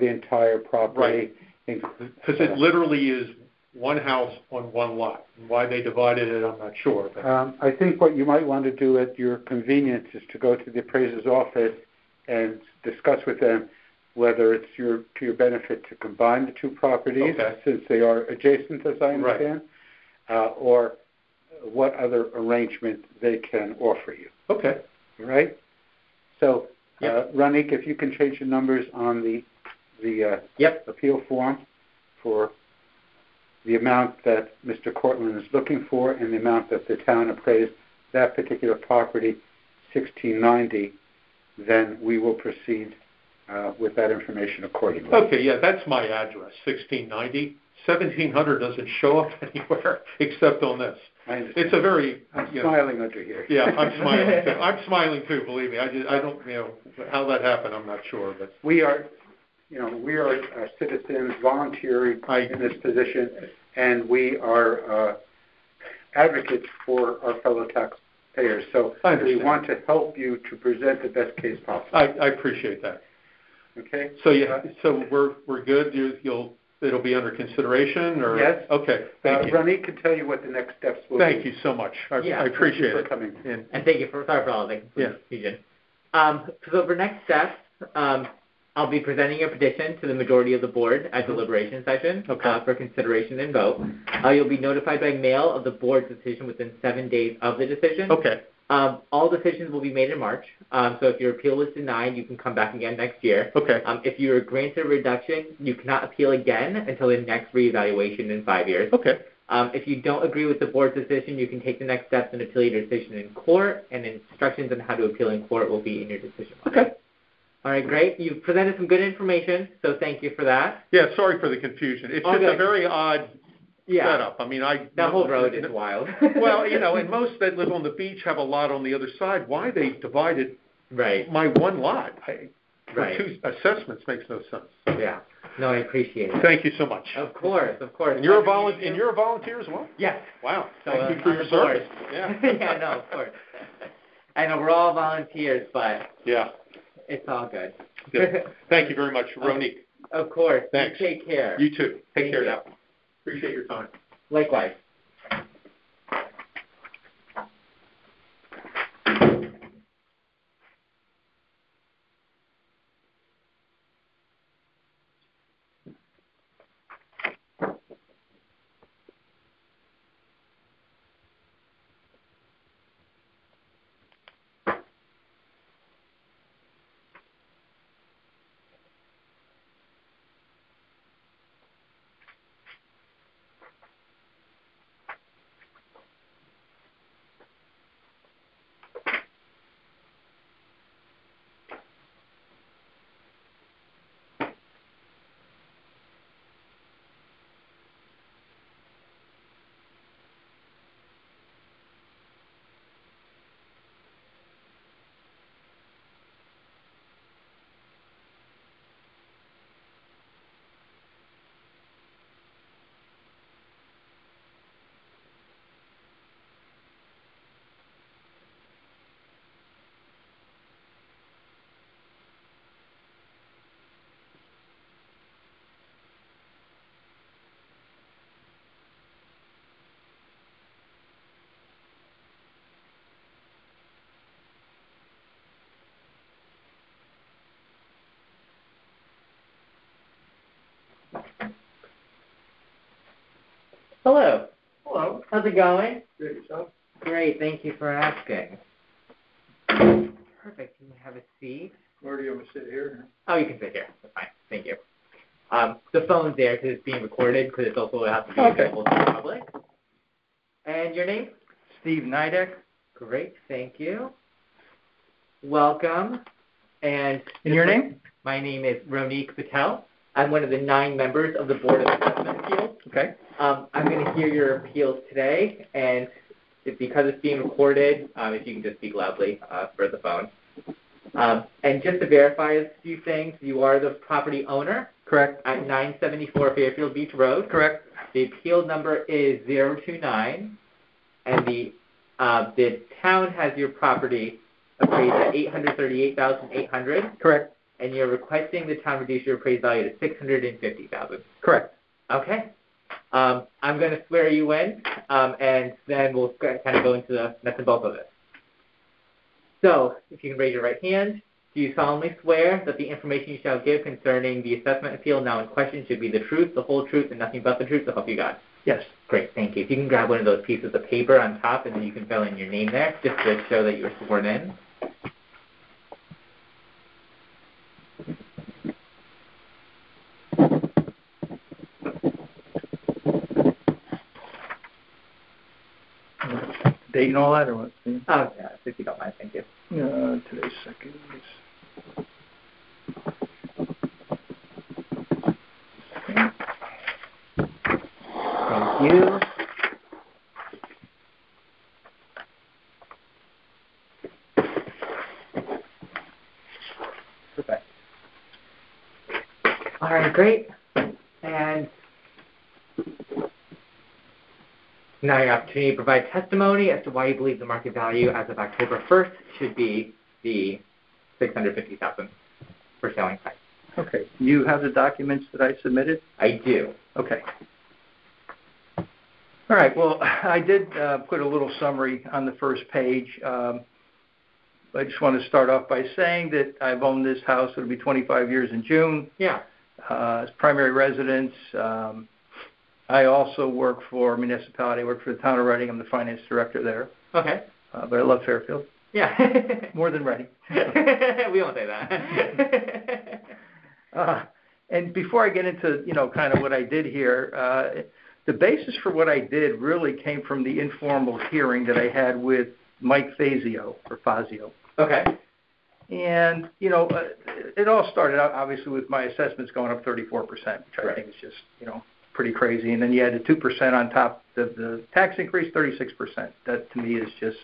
entire property. Right. Because it literally is one house on one lot. And why they divided it, I'm not sure. But. I think what you might want to do at your convenience is to go to the appraiser's office and discuss with them whether it's to your benefit to combine the two properties, since they are adjacent, as I understand, or what other arrangement they can offer you. Okay. All right? So, Ranik, if you can change the numbers on the appeal form for the amount that Mr. Cortland is looking for and the amount that the town appraised that particular property, 1690, then we will proceed with that information accordingly. Okay, yeah, that's my address, 1690. 1700 doesn't show up anywhere except on this. It's a very... I'm smiling under here. Yeah, I'm smiling too. I'm smiling too, believe me. I don't, how that happened, I'm not sure. But we are citizens volunteering in this position, and we are advocates for our fellow taxpayers. So we want to help you to present the best case possible. I appreciate that. Okay. So we're good. It'll be under consideration, or yes. Okay. Thank you. Ronnie can tell you what the next steps will be. Thank you so much. I appreciate it. For coming. And thank you sorry for all the confusion. So for next steps, I'll be presenting a petition to the majority of the board at deliberation session for consideration and vote. You'll be notified by mail of the board's decision within 7 days of the decision. Okay. All decisions will be made in March. So if your appeal is denied, you can come back again next year. Okay. If you are granted a reduction, you cannot appeal again until the next reevaluation in 5 years. Okay. If you don't agree with the board's decision, you can take the next steps and appeal your decision in court, and instructions on how to appeal in court will be in your decision. Okay. All right, great. You've presented some good information, so thank you for that. Yeah, sorry for the confusion. It's just a very odd setup. I mean, that whole road is wild. Well, and most that live on the beach have a lot on the other side. Why they divided my one lot for two assessments makes no sense. Yeah. No, I appreciate it. Thank you so much. Of course. And you're a volunteer as well? Yes. Wow. Thank you for your service. Yeah. Yeah, no, of course. I know we're all volunteers, but it's all good. Thank you very much, Ronique. Of course. Thanks. You take care. You too. Take care now. Appreciate your time. Likewise. Hello. Hello. How's it going? Good, yourself? Great. Thank you for asking. Perfect. Can you have a seat? Where do you want me to sit here? Oh, you can sit here. That's fine. Thank you. The phone's there because it's being recorded because it's also has to be available to the public. And your name? Steve Nidek. Great. Thank you. Welcome. And your name? My name is Ronique Patel. I'm one of the 9 members of the Board of Assessment Appeals. Okay. I'm going to hear your appeals today, and because it's being recorded, if you can just speak loudly for the phone. And just to verify a few things, you are the property owner. Correct. At 974 Fairfield Beach Road. Correct. The appeal number is 029, and the town has your property appraised at $838,800. Correct. And you're requesting the town reduce your appraised value to $650,000. Correct. Okay. I'm going to swear you in, and then we'll kind of go into the nuts and bolts of it. So, if you can raise your right hand, do you solemnly swear that the information you shall give concerning the assessment appeal now in question should be the truth, the whole truth, and nothing but the truth, so help you God? Yes. Great, thank you. If you can grab one of those pieces of paper on top, and then you can fill in your name there, just to show that you were sworn in. date and all that, or what? Oh, yeah, if you don't mind, thank you. Today's second. Thank you. Perfect. All right, great. And now your opportunity to provide testimony as to why you believe the market value as of October 1st should be the $650,000 for selling price. Okay. You have the documents that I submitted? I do. Okay. All right. Well, I did put a little summary on the first page. I just want to start off by saying that I've owned this house. It'll be 25 years in June. Yeah. As primary residence. I also work for a municipality. I work for the town of Reading. I'm the finance director there. Okay. But I love Fairfield. Yeah. More than Reading. We won't say that. And before I get into, kind of what I did here, the basis for what I did really came from the informal hearing that I had with Mike Fazio. Okay. And, it all started out, obviously, with my assessments going up 34%, which I think is just, pretty crazy. And then you add the 2% on top of the tax increase, 36%. That, to me, is just,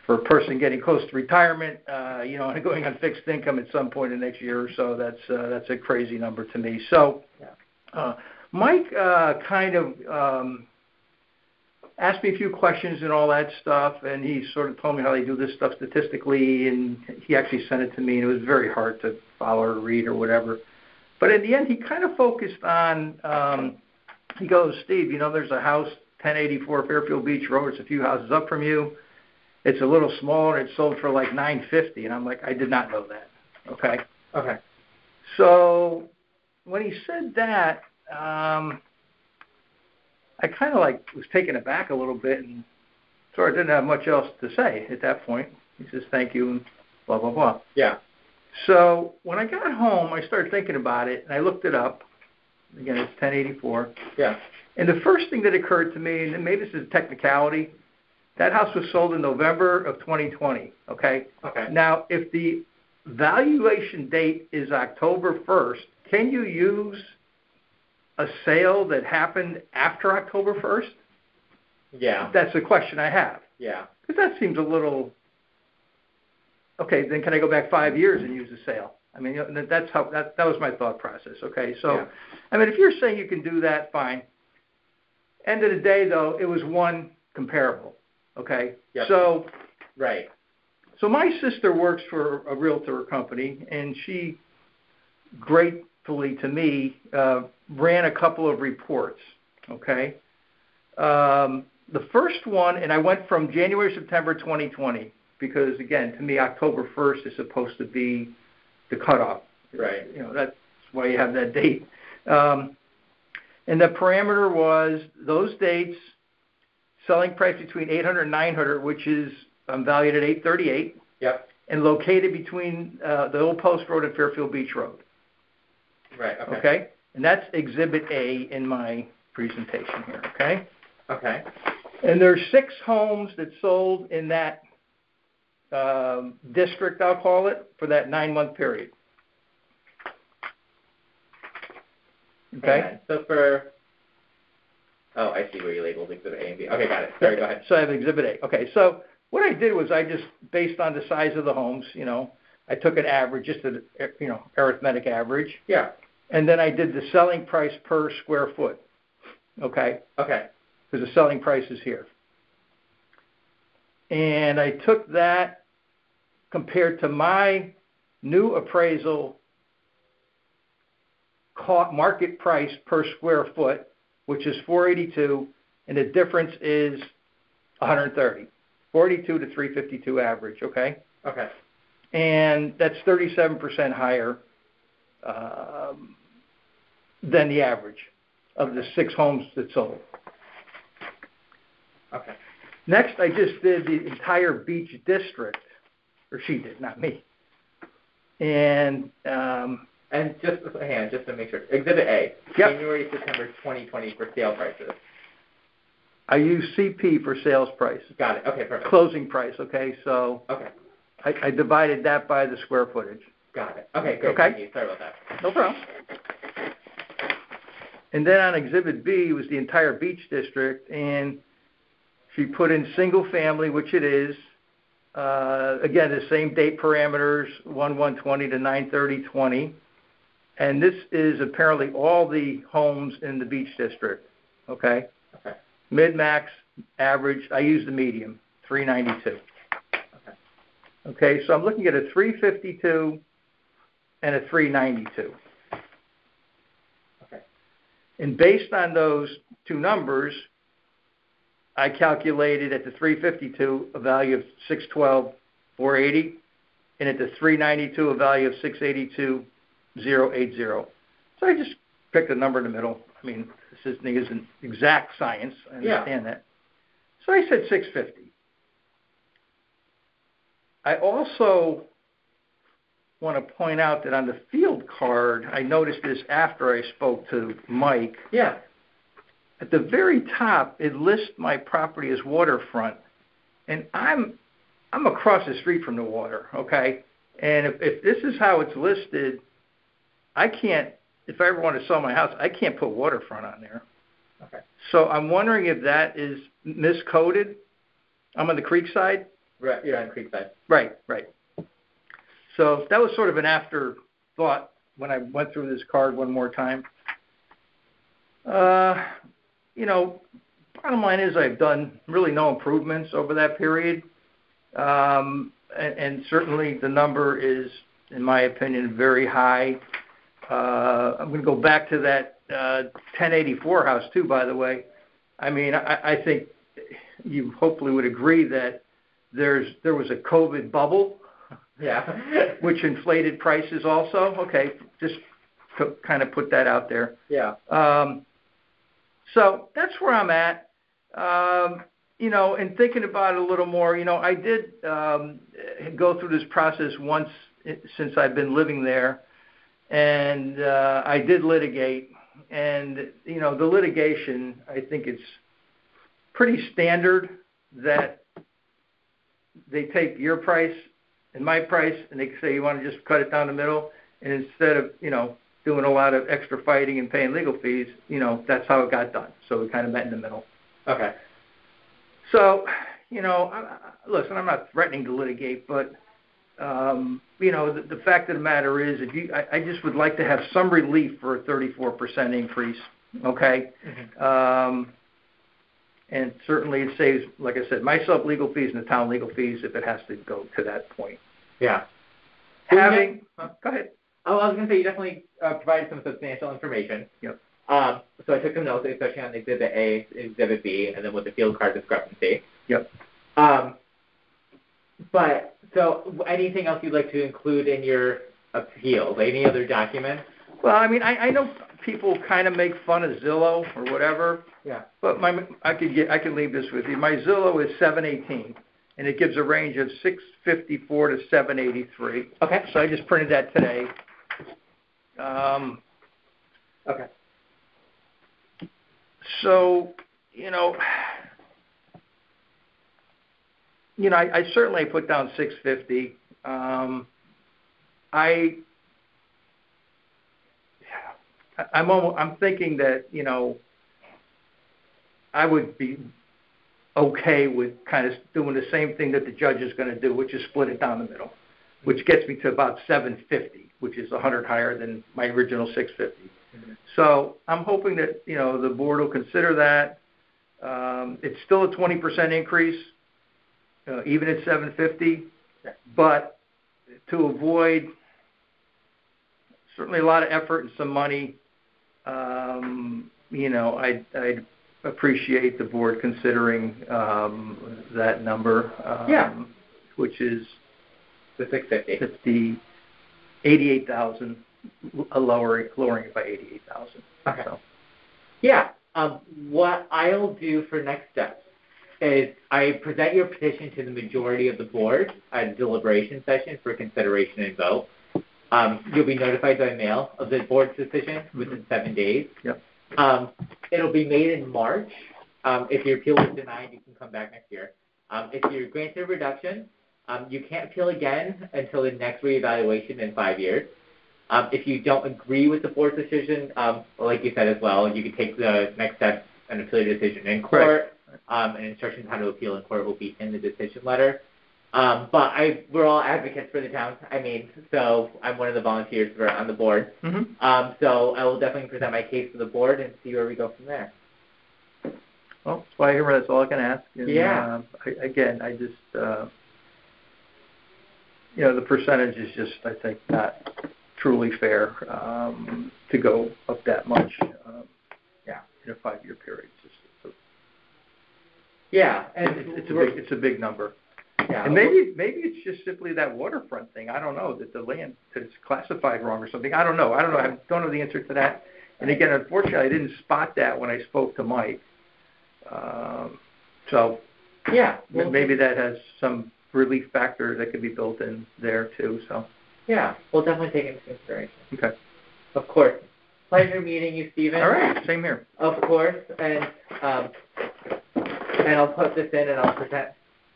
for a person getting close to retirement, and going on fixed income at some point in the next year or so, that's a crazy number to me. So Mike kind of asked me a few questions and all that stuff, and he sort of told me how they do this stuff statistically, and he actually sent it to me, and it was very hard to follow or read or whatever. But in the end, he kind of focused on, he goes, Steve, there's a house, 1084 Fairfield Beach Road. It's a few houses up from you. It's a little smaller, and it's sold for like $950. And I'm like, I did not know that. Okay. So when he said that, I kind of was taken aback a little bit, and sort of didn't have much else to say at that point. He says, thank you, and blah, blah, blah. Yeah. So when I got home, I started thinking about it, and I looked it up. Again, it's 1084. Yeah. And the first thing that occurred to me, and maybe this is a technicality, that house was sold in November of 2020, okay? Okay. Now, if the valuation date is October 1st, can you use a sale that happened after October 1st? Yeah. That's the question I have. Yeah. Because that seems a little... Okay, then can I go back 5 years and use the sale? I mean, that's how that was my thought process. Okay, so Yeah. I mean, if you're saying you can do that, fine. End of the day, though, it was one comparable. Okay, Yep. So right. So my sister works for a realtor company, and she gratefully to me ran a couple of reports. Okay, the first one, and I went from January September 2020. Because, again, to me, October 1st is supposed to be the cutoff. Right. That's why you have that date. And the parameter was those dates, selling price between $800 and $900, which is valued at $838. Yep. And located between the Old Post Road and Fairfield Beach Road. Right, okay. And that's Exhibit A in my presentation here, okay? Okay. And there's 6 homes that sold in that district, I'll call it, for that 9-month period. Okay. So I see where you labeled Exhibit A and B. Okay, got it. Sorry, go ahead. So I have Exhibit A. Okay, so what I did was I just, based on the size of the homes, I took an average, just an, arithmetic average. Yeah. And then I did the selling price per square foot. Okay. Okay. Because the selling price is here. And I took that compared to my new appraisal market price per square foot, which is $482, and the difference is $130. $482 to $352 average, okay? Okay. And that's 37% higher than the average of the 6 homes that sold. Okay. Next, I just did the entire beach district, or she did, not me. And just to make sure, Exhibit A, yep. January, September 2020 for sale prices. I use CP for sales price. Got it. Okay, perfect. Closing price, okay? So Okay. I divided that by the square footage. Got it. Okay, great. Okay. Thank you. Sorry about that. No problem. And then on Exhibit B was the entire beach district, and she put in single family, which it is. Again, the same date parameters, 1/1/20 to 9/30/20. And this is apparently all the homes in the beach district, okay? Okay. Mid-max, average, I use the medium, 392. Okay. Okay, so I'm looking at a 352 and a 392. Okay. And based on those two numbers, I calculated at the 352 a value of 612,480, and at the 392 a value of 682,080. So I just picked a number in the middle. I mean, this isn't exact science. I understand that. So I said 650. I also want to point out that on the field card, I noticed this after I spoke to Mike. Yeah. At the very top, it lists my property as waterfront, and I'm across the street from the water, okay? And if this is how it's listed, I can't, if I ever want to sell my house, I can't put waterfront on there. Okay. So I'm wondering if that is miscoded. I'm on the creek side. Right, you're on the creek side. Right. So that was sort of an afterthought when I went through this card one more time. Bottom line is I've done really no improvements over that period. And certainly the number is, in my opinion, very high. I'm going to go back to that 1084 house, too, by the way. I mean, I think you hopefully would agree that there was a COVID bubble, which inflated prices also. Okay, just to kind of put that out there. Yeah. So that's where I'm at. And thinking about it a little more, I did go through this process once since I've been living there, and I did litigate. And, the litigation, I think it's pretty standard that they take your price and my price, and they say you want to just cut it down the middle, and instead of, doing a lot of extra fighting and paying legal fees, that's how it got done. So we kind of met in the middle. Okay. So, listen, I'm not threatening to litigate, but, the fact of the matter is, I just would like to have some relief for a 34% increase, okay? Mm-hmm. And certainly it saves, like I said, myself legal fees and the town legal fees if it has to go to that point. Yeah. Go ahead. Oh, I was going to say you definitely provided some substantial information. Yep. So I took some notes, especially on Exhibit A, Exhibit B, and then with the field card discrepancy. Yep. But, so anything else you'd like to include in your appeal? Any other documents? Well, I mean, I know people kind of make fun of Zillow or whatever. Yeah. But I can leave this with you. My Zillow is 718, and it gives a range of 654 to 783. Okay. So I just printed that today. Okay. So, I certainly put down 650. I'm thinking that, I would be okay with kind of doing the same thing that the judge is going to do, which is split it down the middle, which gets me to about 750, which is 100 higher than my original 650. Mm-hmm. So I'm hoping that, the board will consider that. It's still a 20% increase, even at 750, but to avoid certainly a lot of effort and some money, I'd appreciate the board considering that number, which is the 650. It's the 88,000, lowering it by 88,000. Okay. So. Yeah. What I'll do for next steps is I present your petition to the majority of the board at a deliberation session for consideration and vote. You'll be notified by mail of the board's decision within 7 days. Yep. It'll be made in March, If your appeal is denied, you can come back next year. If you're granted a reduction, you can't appeal again until the next reevaluation in 5 years. If you don't agree with the board's decision, like you said as well, you can take the next step and appeal your decision in court. Right. And instructions how to appeal in court will be in the decision letter. But we're all advocates for the town. I mean, so I'm one of the volunteers on the board. Mm-hmm. So I will definitely present my case to the board and see where we go from there. Well, that's all I can ask. And, yeah. I just, the percentage is just, I think, not truly fair to go up that much. In a 5-year period. And it's a big number. Yeah. And maybe it's just simply that waterfront thing. I don't know, that the land that it's classified wrong or something. I don't know. I don't know the answer to that. And again, unfortunately, I didn't spot that when I spoke to Mike. Maybe that has some relief factor that could be built in there too. So. Yeah, we'll definitely take into consideration. Okay. Of course. Pleasure meeting you, Stephen. All right, same here. Of course, and I'll put this in and I'll present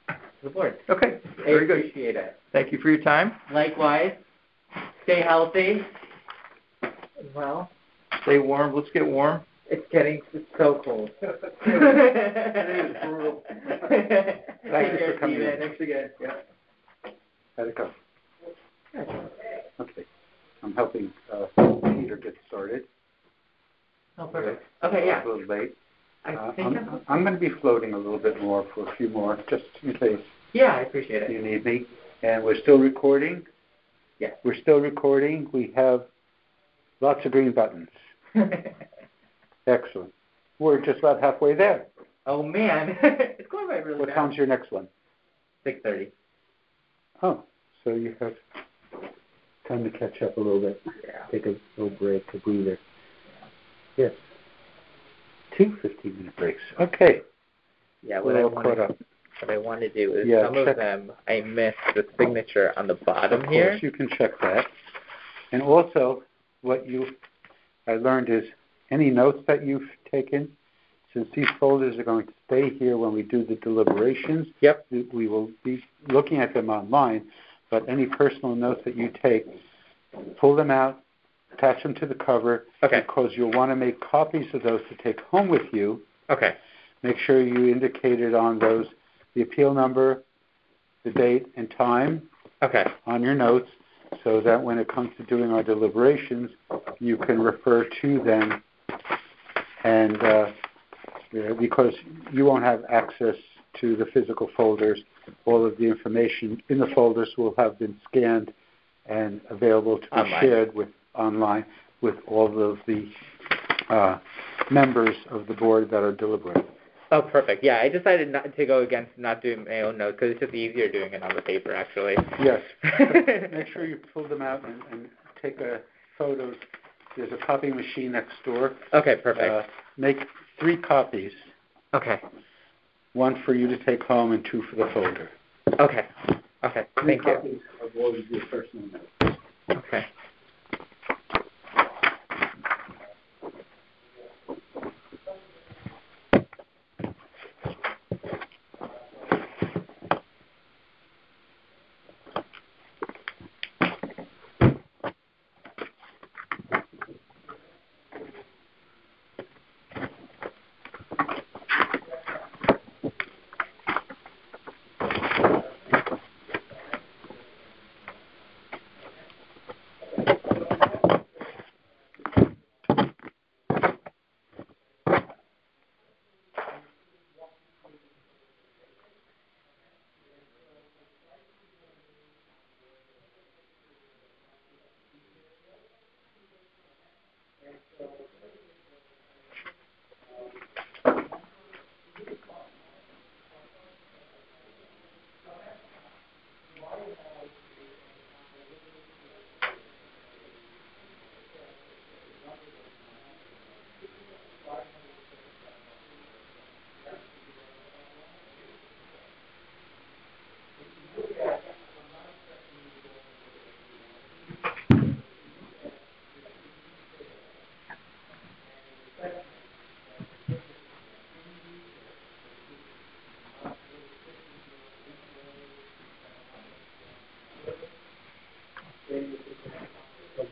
to the board. Okay, very good. I appreciate it. Thank you for your time. Likewise. Stay healthy. Well. Stay warm. Let's get warm. It's so cold. It is brutal. Thank you, Stephen. Thanks again. Yeah. How'd it go? Okay. I'm helping Peter get started. Oh, perfect. Okay, yeah. A little late. I'm going to be floating a little bit more for a few more, just in case. Yeah, I appreciate it. You need me. And we're still recording? Yeah. We're still recording. We have lots of green buttons. Excellent. We're just about halfway there. Oh, man. It's going by really fast. What time's your next one? 6:30. Oh, so you have time to catch up a little bit. Yeah. Take a little break, a breather. Yeah. Yes. 2 15-minute breaks. Okay. Yeah, what I want to do is some of them I missed the signature on the bottom here. Of course, you can check that. And also, I learned is any notes that you've taken, since these folders are going to stay here when we do the deliberations. Yep. We will be looking at them online, but any personal notes that you take, pull them out, attach them to the cover, because you'll want to make copies of those to take home with you. Okay. Make sure you indicated on those the appeal number, the date, and time on your notes, so that when it comes to doing our deliberations, you can refer to them, and because you won't have access to the physical folders, all of the information in the folders will have been scanned and available to be shared online with all of the members of the board that are deliberating. Oh, perfect. Yeah, I decided not to go against not doing my own notes because it's just easier doing it on the paper, actually. Yes. Make sure you pull them out and take photos. There's a copying machine next door. Okay, perfect. Make 3 copies. Okay. 1 for you to take home and 2 for the folder. Okay. Okay. Thank you. 3 copies of all of your personal notes. Okay.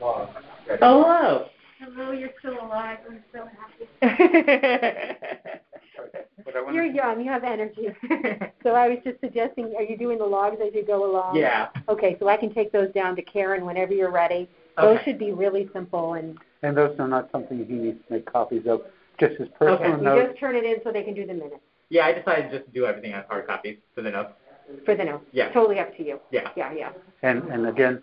Hello. Hello, you're still alive. I'm so happy. You're young. You have energy. So I was just suggesting, are you doing the logs as you go along? Yeah. Okay, so I can take those down to Karen whenever you're ready. Okay. Those should be really simple and those are not something he needs to make copies of. Just his personal Okay. notes. you just turn it in so they can do the minutes. Yeah, I decided just to do everything as hard copies for the notes. For the notes. Yeah. Totally up to you. Yeah. Yeah. And again,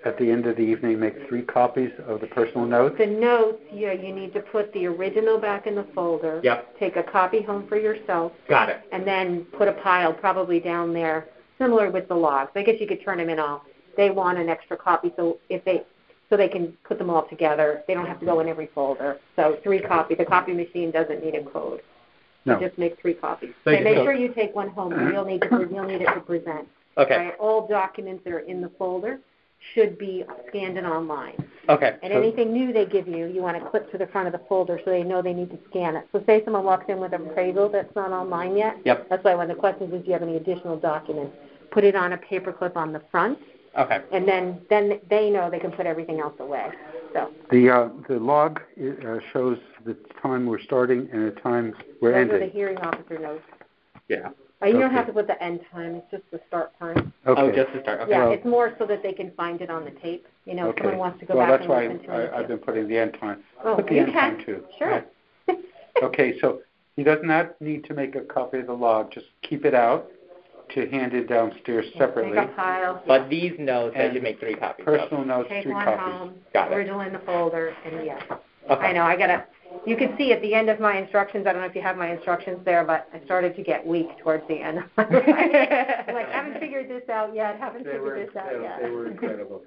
at the end of the evening, make 3 copies of the personal notes. The notes, you need to put the original back in the folder. Yep. Take a copy home for yourself. Got it. And then put a pile probably down there, similar with the logs. I guess you could turn them in all. They want an extra copy, so they can put them all together. They don't have to go in every folder. So 3 copies. The copy machine doesn't need a code. No. So just make 3 copies. So Okay, make sure you take one home. You'll need it to present. Okay. Right? All documents that are in the folder should be scanned and online. Okay. And anything new they give you, you want to clip to the front of the folder so they know they need to scan it. So say someone walks in with an appraisal that's not online yet. Yep. That's why one of the questions is, do you have any additional documents? Put it on a paper clip on the front, Okay. and then they know they can put everything else away. So The log shows the time we're starting and the time we're those ending. are the hearing officer notes. Yeah. You don't Okay. have to put the end time. It's just the start time. Okay. Oh, just to start. Okay. Yeah, Well- it's more so that they can find it on the tape. If Okay. someone wants to go well, back that's and why listen to it. I've been putting the end time. Oh, Put the you end can. time too. Sure. Right. Okay, so he does not need to make a copy of the log. Just keep it out to hand it downstairs separately. Make a pile. But these notes, I And should make 3 copies of. Personal notes, Take 3 one copies. home, Got it. original in the folder, and yeah. Okay. I know, you can see at the end of my instructions, I don't know if you have my instructions there, but I started to get weak towards the end. I'm like, haven't figured this out yet, They were incredible.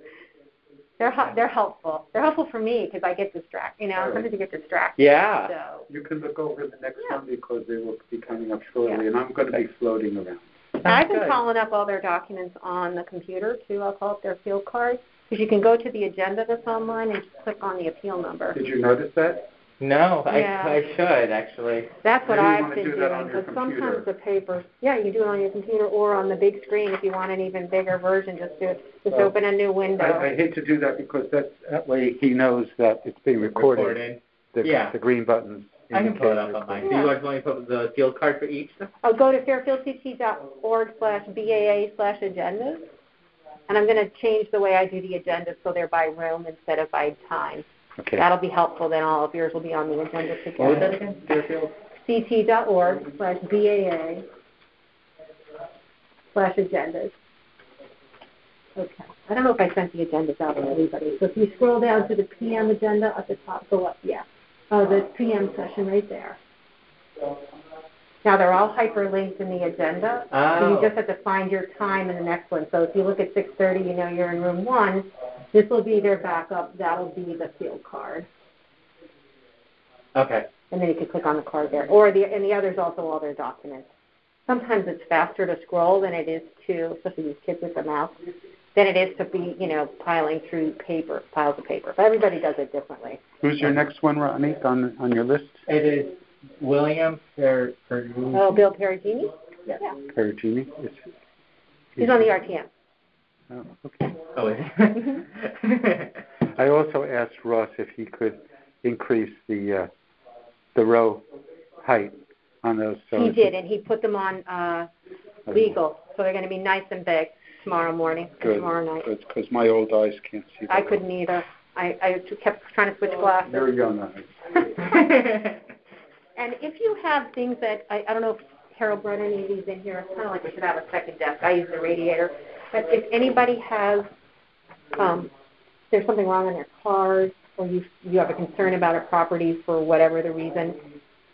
They're helpful. They're helpful for me because I get distracted, sometimes you get distracted. Yeah. So, You can look over the next Yeah. one because they will be coming up shortly, Yeah. and I'm going to be floating around. and I've been good. calling up all their documents on the computer too. I'll call up their field cards because you can go to the agenda that's online and just click on the appeal number. Did you notice that? No, Yeah. I should actually. That's what Maybe you I've wanna been do that doing, on your but computer. sometimes the paper, yeah, you can do it on your computer or on the big screen if you want an even bigger version, just Well, open a new window. I hate to do that because that way he knows that it's being recorded. Yeah. The green buttons. I can pull it up indicate online. recording. Do you guys want me to put the field card for each? I'll go to fairfieldct.org/BAA/agendas, and I'm going to change the way I do the agendas so they're by room instead of by time. Okay. That'll be helpful, then all of yours will be on the agenda What was that together. again? Fairfield? ct.org/BAA/agendas. Okay. I don't know if I sent the agendas out to everybody. So if you scroll down to the PM agenda at the top, go up, yeah. Oh, the PM session right there. Now they're all hyperlinked in the agenda, so you just have to find your time in the next one. So if you look at 6:30, you're in room 1. This will be their backup. That'll be the field card. Okay. And then you can click on the card there. And the others also all their documents. Sometimes it's faster to scroll than it is to, especially these kids with the mouse, than it is to be, piling through piles of paper. But everybody does it differently. Who's your next one, Ronnie, on your list? It is William Perugini. Oh, Bill Perugini? Yeah. Perugini? He's on the RTM. Oh, okay. Oh, is it? I also asked Ross if he could increase the row height on those. So He did, and he put them on legal, so they're going to be nice and big tomorrow morning, Good. tomorrow night. Good, because my old eyes can't see that. I couldn't either. I kept trying to switch glasses. You're young eyes. And if you have things that, I don't know if Harold brought any of these in here, it's kind of like we should have a second desk. I use the radiator. But if anybody has, there's something wrong in their cars, or you have a concern about a property for whatever the reason,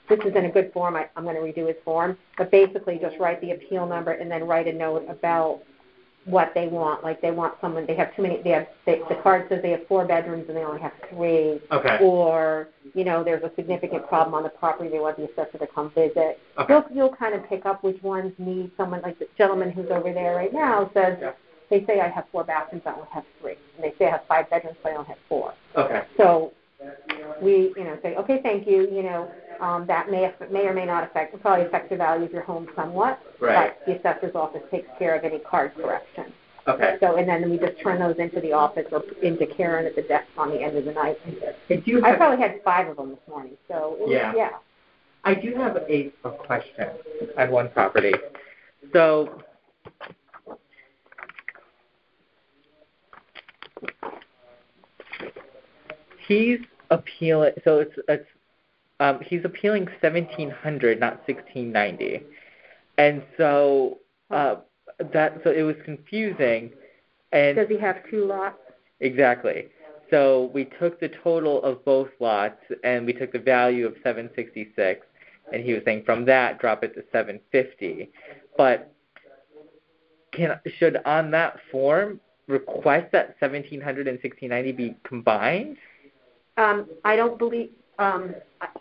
this is in a good form. I'm going to redo his form. But basically just write the appeal number and then write a note about what they want. Like they want someone, they have too many, the card says they have 4 bedrooms and they only have 3. Okay. Or, there's a significant problem on the property, they want the assessor to come visit. Okay. You'll kind of pick up which ones need someone, like the gentleman who's over there right now says, they say I have 4 bathrooms, I only have 3. And they say I have 5 bedrooms, but I only have 4. Okay. So we, say, okay, thank you, that may or may not probably affect the value of your home somewhat. Right. But the assessor's office takes care of any card correction. Okay. So, and then we just turn those into the office or into Karen at the desk on the end of the night. I probably had 5 of them this morning, so yeah. I do have a question on one property. So he's appealing. So he's appealing 1,700, not 1,690, and so so it was confusing. And does he have 2 lots? Exactly. So we took the total of both lots and we took the value of 766, and he was saying from that drop it to 750. But should on that form request that 1,700 and 1,690 be combined? I don't believe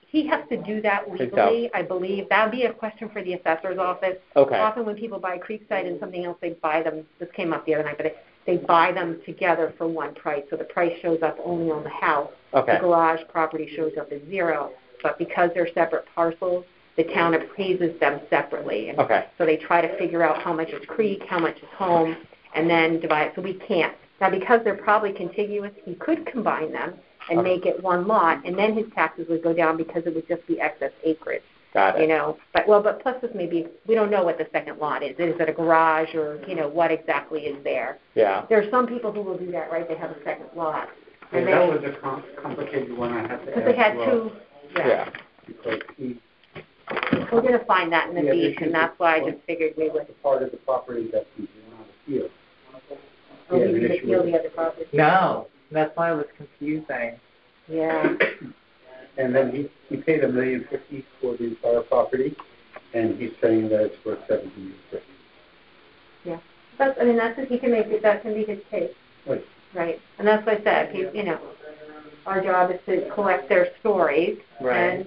he has to do that legally. I believe that would be a question for the assessor's office. Okay. Often when people buy Creekside and something else, they buy them. This came up the other night, but they buy them together for one price. So the price shows up only on the house. Okay. The garage property shows up as 0. But because they're separate parcels, the town appraises them separately. And so they try to figure out how much is creek, how much is home, and then divide it. So we can't. Now, because they're probably contiguous, he could combine them and make it one lot, and then his taxes would go down because it would just be excess acreage. Got it. You know, but plus this maybe, we don't know what the second lot is. Is it a garage or, what exactly is there? Yeah. There are some people who will do that, right? They have a second lot. And that was a complicated one I had to ask. Because they had 2, Yeah. Because we're going to find that in the deeds, and that's why I just figured we would. Part of the property that he did not appeal. Oh, he didn't appeal the other property? No. That's why it was confusing. Yeah. And then he paid $1,050,000 for the entire property, and he's saying that it's worth $750,000. Yeah. That's he can make it. That can be his case. Right. Right. And that's what I said. Our job is to collect their stories and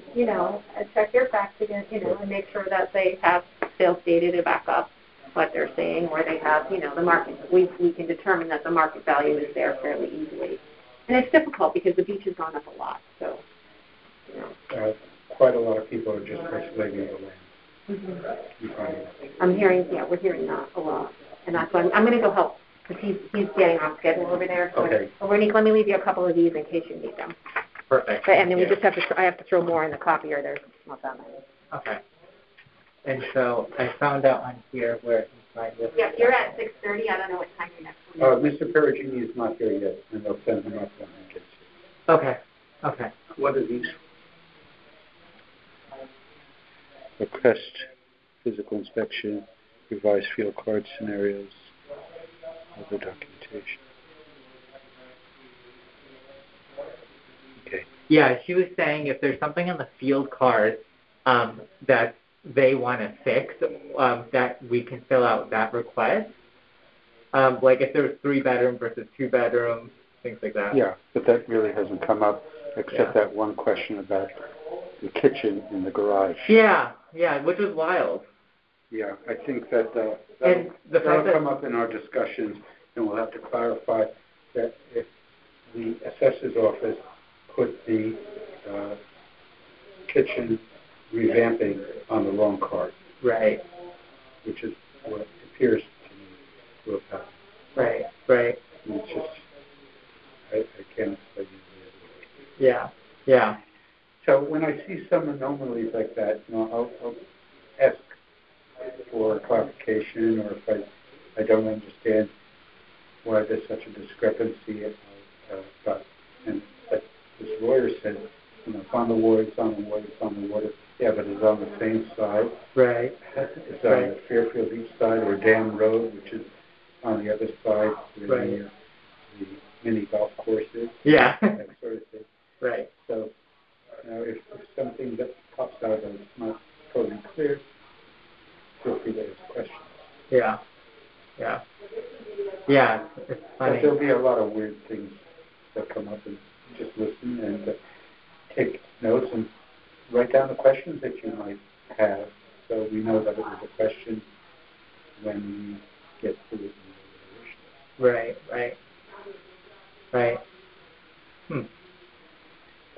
check their facts again. And make sure that they have sales data to back up what they're saying, or they have, the market. We can determine that the market value is there fairly easily. And it's difficult because the beach has gone up a lot. So, quite a lot of people are just persuading the land. Mm-hmm. We're hearing that a lot. And that's why I'm going to go help, because he's getting off schedule over there. So okay. Let me leave you a couple of these in case you need them. Perfect. And then we just I have to throw more in the copier. There's not that many. Okay. And so I found out on here where it's right with. Yeah, you're at 6:30. I don't know what time your next one is. Mr. Perugini is not here yet, and they'll send him up when he gets here. Okay. What are these? Request physical inspection, revised field card scenarios, other documentation. Okay. Yeah, she was saying if there's something on the field card that they want to fix, that we can fill out that request. Like if there's 3-bedroom versus 2-bedroom, things like that. Yeah, but that really hasn't come up, except that one question about the kitchen in the garage. Yeah, which was wild. Yeah, I think that that'll come up in our discussions, and we'll have to clarify that if the assessor's office put the kitchen revamping on the wrong card. Right. Which is what appears to me to have happened. Right. And it's just, I can't explain it. Yeah. So when I see some anomalies like that, I'll ask for clarification, or if I don't understand why there's such a discrepancy about, and like this lawyer said, it's on the water, it's on the water, it's on the water. Yeah, but it's on the same side. Right. It's on the Fairfield Beach side, or Dam Road, which is on the other side where the mini golf course is. Yeah. That sort of thing. Right. So, if something that pops out and it's not totally clear, feel free to ask questions. Yeah, it's funny. But there'll be a lot of weird things that come up, and just listen and take notes and write down the questions that you might have, so we know that it was a question when we get to it. Right.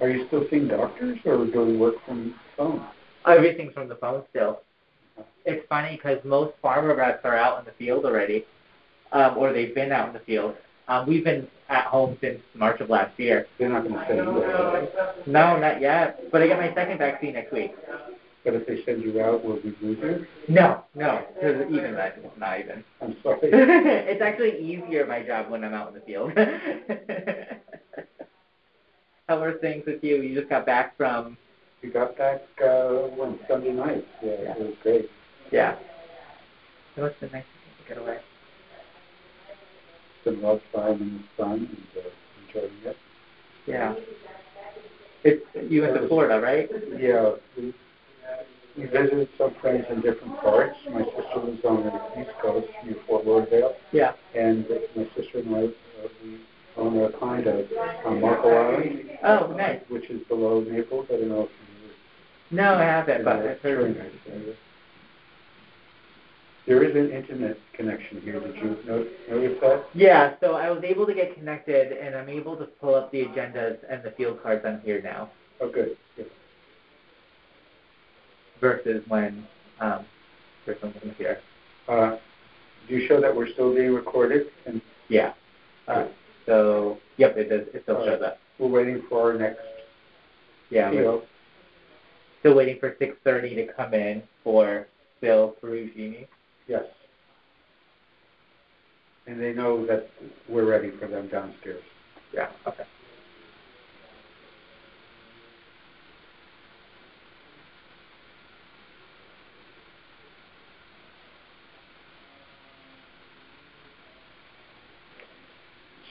Are you still seeing doctors, or doing work from phone? Everything's from the phone still. It's funny because most farmer reps are out in the field already. or they've been out in the field. We've been at home since March of last year. They're not going to send you out. No, not yet. But I get my second vaccine next week. But if they send you out, will we lose you? No. Because even that, it's not even. I'm sorry. It's actually easier, my job, when I'm out in the field. How are things with you? You just got back from... We got back Sunday night. Yeah, it was great. Yeah. It must have been nice to get away. Been outside in the sun and enjoying it. Yeah. You went to Florida, right? Yeah. We visited some friends in different parts. My sister was on the East Coast near Fort Lauderdale. Yeah. And my sister and I, we own a condo on Marco Island. Oh, nice. Which is below Naples. I don't know if you... No, I haven't, but I've heard. There is an internet connection here. Did you notice that? Yeah, so I was able to get connected, and I'm able to pull up the agendas and the field cards on here now. Oh, good. Versus when there's something here. Do you show that we're still being recorded? Yeah. So, yep, it does. It still shows up. We're waiting for our next PO. Still waiting for 6:30 to come in for Bill Perugini. Yes. And they know that we're ready for them downstairs. Yeah, okay.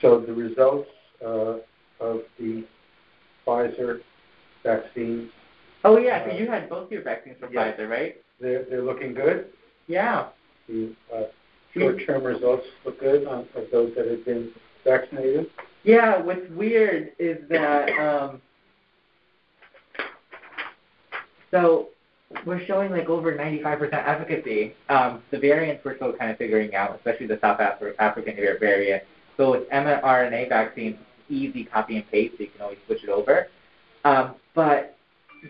So the results of the Pfizer vaccine. Oh yeah, so you had both your vaccines from Pfizer, right? They're looking good. Yeah. The short-term results look good of those that have been vaccinated. Yeah, what's weird is that so we're showing like over 95% efficacy. The variants we're still kind of figuring out, especially the South African variant. So with mRNA vaccines, it's easy copy and paste, so you can always switch it over. But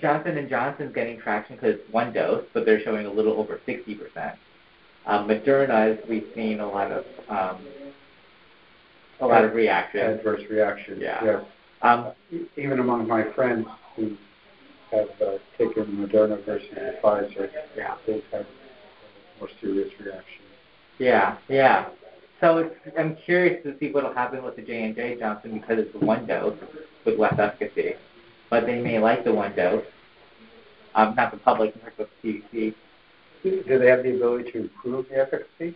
Johnson & Johnson's getting traction because it's one dose, but they're showing a little over 60%. Moderna's, we've seen a lot of reactions. Adverse reactions. Yeah. Yes. Even among my friends who have taken Moderna versus Pfizer, they've had more serious reactions. Yeah. So I'm curious to see what will happen with the J&J Johnson because it's the one dose with less efficacy. But they may like the one dose. Not the public, but the CDC. Do they have the ability to improve the efficacy?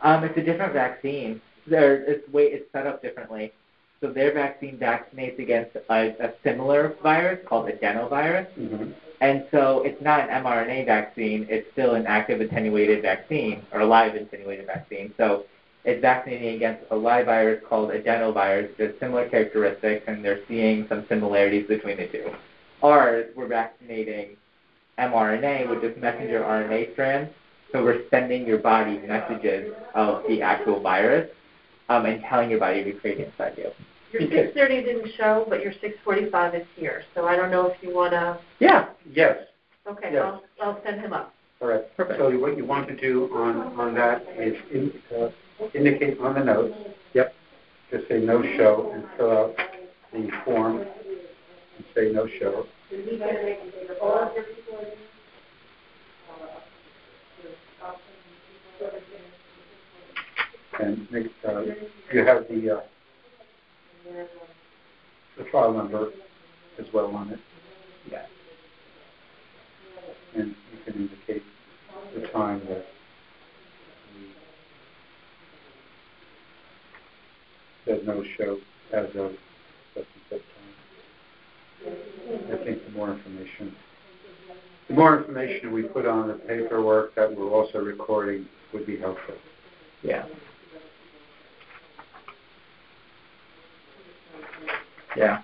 It's a different vaccine. It's set up differently. So their vaccine vaccinates against a similar virus called adenovirus. Mm-hmm. And so it's not an mRNA vaccine. It's still an active attenuated vaccine or a live attenuated vaccine. So it's vaccinating against a live virus called adenovirus. There's similar characteristics, and they're seeing some similarities between the two. Ours, we're vaccinating mRNA, which is messenger RNA strands. So we're sending your body messages of the actual virus and telling your body to create inside you. Your 6:30 didn't show, but your 6:45 is here. So I don't know if you want to... Yeah. Yes. Okay, yes. I'll send him up. All right. Perfect. So what you want to do on that is indicate on the notes. Yep. Just say no show and fill out the form and say no show. And you have the file number as well on it. Yeah. And you can indicate the time that said no show as of such and such time. I think the more information we put on the paperwork that we're also recording would be helpful. Yeah. Yeah.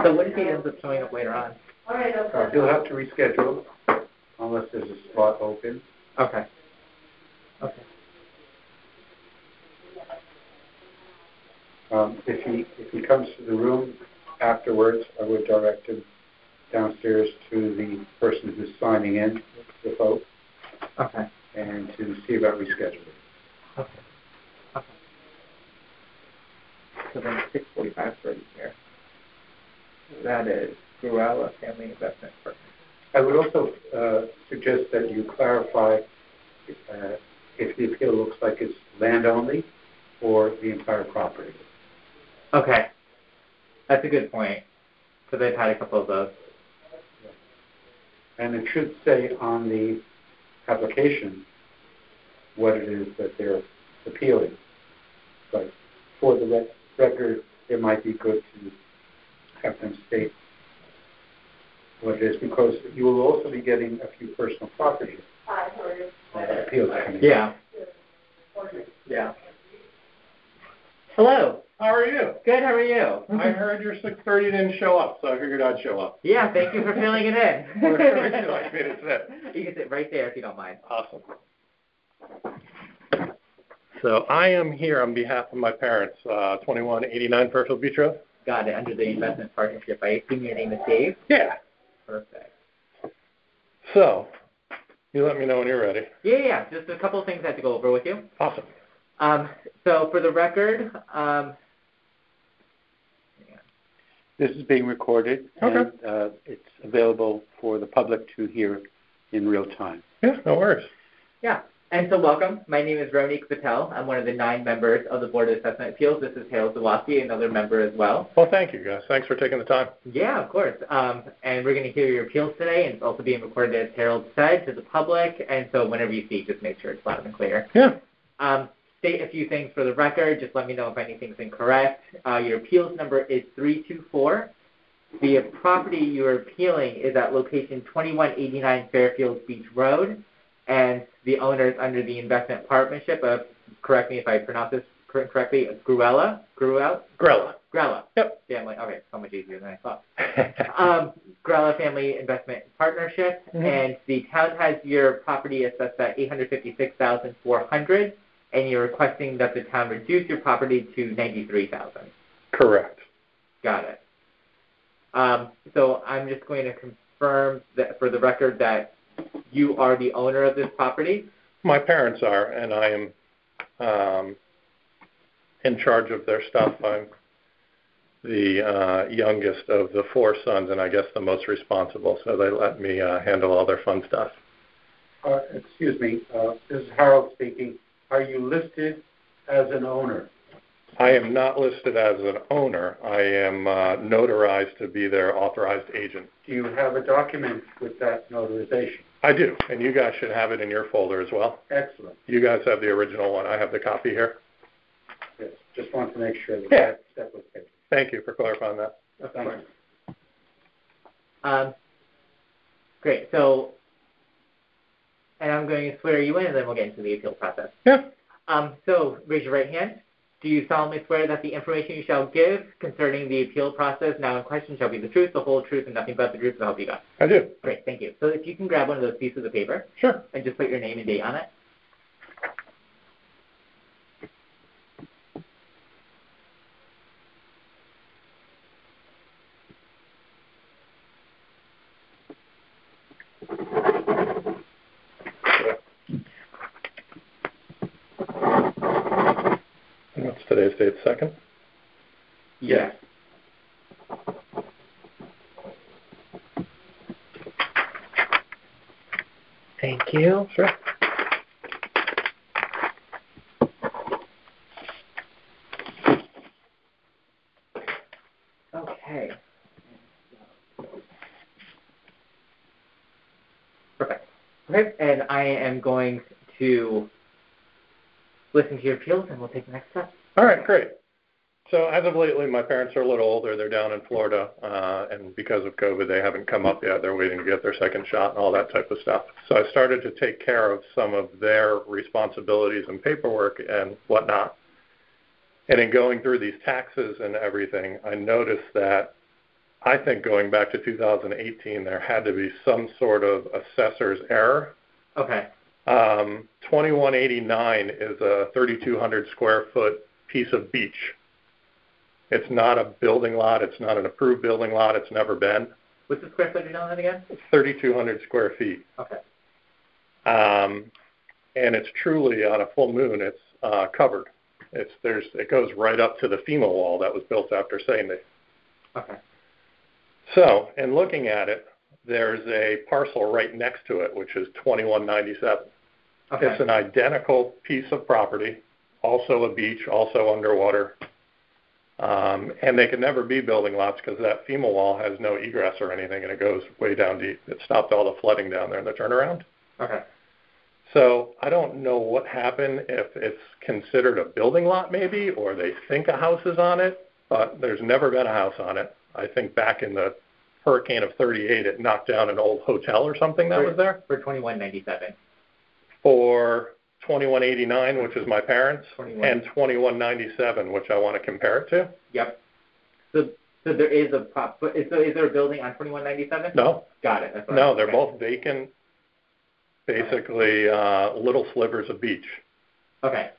So what if he ends up showing up later on? He'll have to reschedule unless there's a spot open. Okay. If he comes to the room afterwards, I would direct him downstairs to the person who's signing in the vote. Okay. And to see about rescheduling. Okay. So then 64530 here. That is Gruella Family Investment Partners. I would also suggest that you clarify if the appeal looks like it's land only or the entire property. Okay. That's a good point, because I've had a couple of those. And it should say on the application what it is that they're appealing. But for the record, it might be good to have them state what it is, because you will also be getting a few personal property appeals coming. Yeah. Yeah. Hello. How are you? Good, how are you? I heard your 6:30 didn't show up, so I figured I'd show up. Yeah, thank you for filling it in. Where would you like me to sit? You can sit right there if you don't mind. Awesome. So I am here on behalf of my parents, 2189 Fairfield Beach Road. Got it, under the investment partnership. I assume your name is Dave? Yeah. Perfect. So, you let me know when you're ready. Yeah, just a couple of things I have to go over with you. Awesome. So for the record, This is being recorded, okay. And it's available for the public to hear in real time. Yeah, no worries. Yeah, and so welcome. My name is Ronique Patel. I'm one of the 9 members of the Board of Assessment Appeals. This is Harold Zawacki, another member as well. Well, thank you, guys. Thanks for taking the time. Yeah, of course. And we're going to hear your appeals today, and it's also being recorded, as Harold said, to the public. And so whenever you speak, just make sure it's loud and clear. Yeah. State a few things for the record. Just let me know if anything's incorrect. Your appeals number is 324. The property you're appealing is at location 2189 Fairfield Beach Road, and the owner is under the investment partnership of, correct me if I pronounce this correctly, Gruella? Grella. Yep. Family. Okay, so much easier than I thought. Grella Family Investment Partnership, and the town has your property assessed at $856,400. And you're requesting that the town reduce your property to $93,000. Correct. Got it. So I'm just going to confirm that for the record that you are the owner of this property. My parents are, and I am in charge of their stuff. I'm the youngest of the 4 sons, and I guess the most responsible. So they let me handle all their fun stuff. Excuse me, this is Harold speaking. Are you listed as an owner? I am not listed as an owner. I am notarized to be their authorized agent. Do you have a document with that notarization? I do, and you guys should have it in your folder as well. Excellent. You guys have the original one. I have the copy here. Yes, just want to make sure that that was taken. Thank you for clarifying that. Thank you. Great. So, and I'm going to swear you in, and then we'll get into the appeal process. Yeah. So, raise your right hand. Do you solemnly swear that the information you shall give concerning the appeal process now in question shall be the truth, the whole truth, and nothing but the truth, so help you God? I do. Great, thank you. So if you can grab one of those pieces of paper. Sure. And just put your name and date on it. What's today's date? 2nd? Yes. Thank you. Sure. Okay. Perfect. Okay, and I am going to listen to your appeals, and we'll take the next step. All right, great. So as of lately, my parents are a little older. They're down in Florida, and because of COVID, they haven't come up yet. They're waiting to get their second shot and all that type of stuff. So I started to take care of some of their responsibilities and paperwork and whatnot. And in going through these taxes and everything, I noticed that I think going back to 2018, there had to be some sort of assessor's error. Okay. 2189 is a 3,200 square foot piece of beach. It's not a building lot. It's not an approved building lot. It's never been. What's the square footage on that again? 3,200 square feet. Okay. And it's truly, on a full moon, it's covered. It goes right up to the FEMA wall that was built after Sandy. Okay. So, in looking at it, there's a parcel right next to it, which is 2197. Okay. It's an identical piece of property, also a beach, also underwater. And they could never be building lots because that FEMA wall has no egress or anything, and it goes way down deep. It stopped all the flooding down there in the turnaround. Okay. So I don't know what happened, if it's considered a building lot maybe, or they think a house is on it, but there's never been a house on it. I think back in the hurricane of 38, it knocked down an old hotel or something that was there. For 2197. For 2189, which is my parents, 21. and 2197, which I want to compare it to. Yep. So there is a is there a building on 2197? No. Got it. That's what No, they're both vacant, basically little slivers of beach. Okay.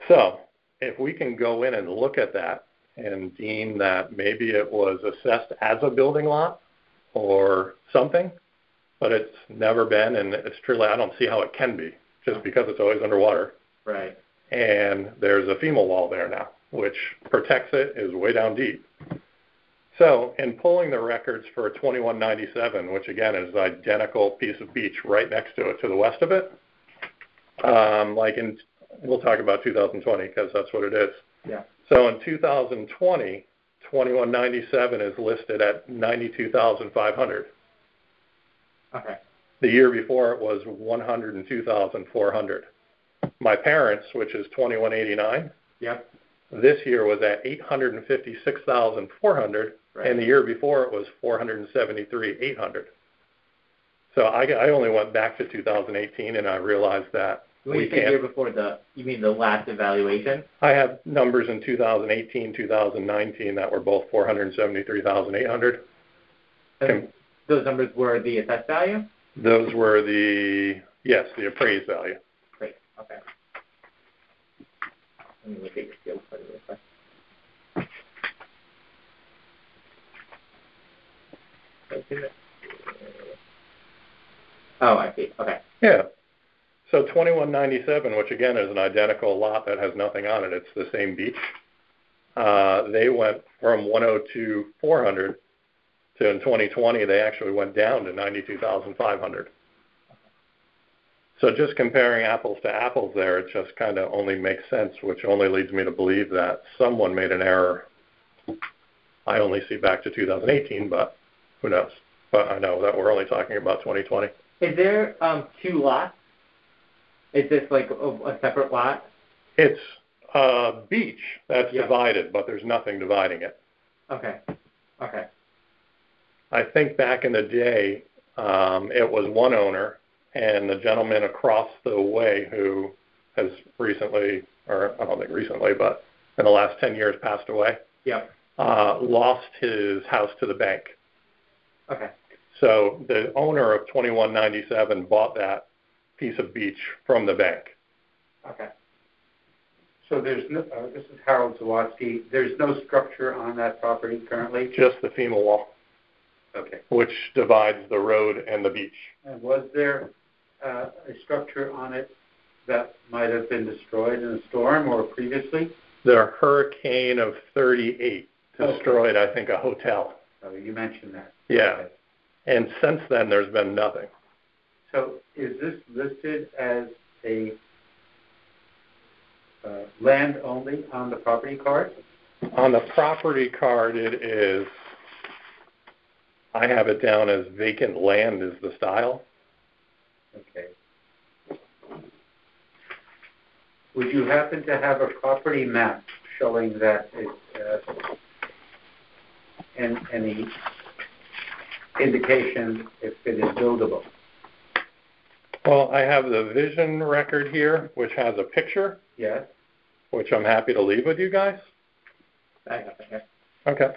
So if we can go in and look at that and deem that maybe it was assessed as a building lot or something, but it's never been, and it's truly, I don't see how it can be, just because it's always underwater. Right. And there's a FEMA wall there now, which protects it, is way down deep. So in pulling the records for 2197, which again is an identical piece of beach right next to it, to the west of it, we'll talk about 2020 because that's what it is. Yeah. So in 2020, 2197 is listed at 92,500. Okay. The year before it was 102,400. My parents, which is 2189, yep, this year was at 856,400, right. And the year before it was 473,800. So I only went back to 2018, and I realized that when you say year before, you mean the last evaluation? I have numbers in 2018, 2019 that were both 473,800. Those numbers were the assessed value? Those were the appraised value. Great. Okay. Let me look at your field study real quick. Oh, I see. Okay. Yeah. So 2197, which again is an identical lot that has nothing on it, it's the same beach. They went from 102,400 to in 2020 they actually went down to 92,500. So just comparing apples to apples there, it just kind of only makes sense, which only leads me to believe that someone made an error. I only see back to 2018, but who knows? But I know that we're only talking about 2020. Is there two lots? Is this like a separate lot? It's a beach that's divided, but there's nothing dividing it. Okay. Okay. I think back in the day, it was one owner, and the gentleman across the way who has recently, or I don't think recently, but in the last 10 years passed away, lost his house to the bank. Okay. So the owner of 2197 bought that piece of beach from the bank. Okay. So there's no, this is Harold Zawatsky. There's no structure on that property currently? Just the FEMA wall. Okay. Which divides the road and the beach. And was there a structure on it that might have been destroyed in a storm or previously? The hurricane of 38 destroyed, I think, a hotel. Oh, you mentioned that. Yeah. Okay. And since then, there's been nothing. So is this listed as a land only on the property card? On the property card, it is, I have it down as vacant land is the style. Okay. Would you happen to have a property map showing that and any indication if it is buildable? Well, I have the vision record here, which has a picture. Yes. Which I'm happy to leave with you guys. I have it here. Okay.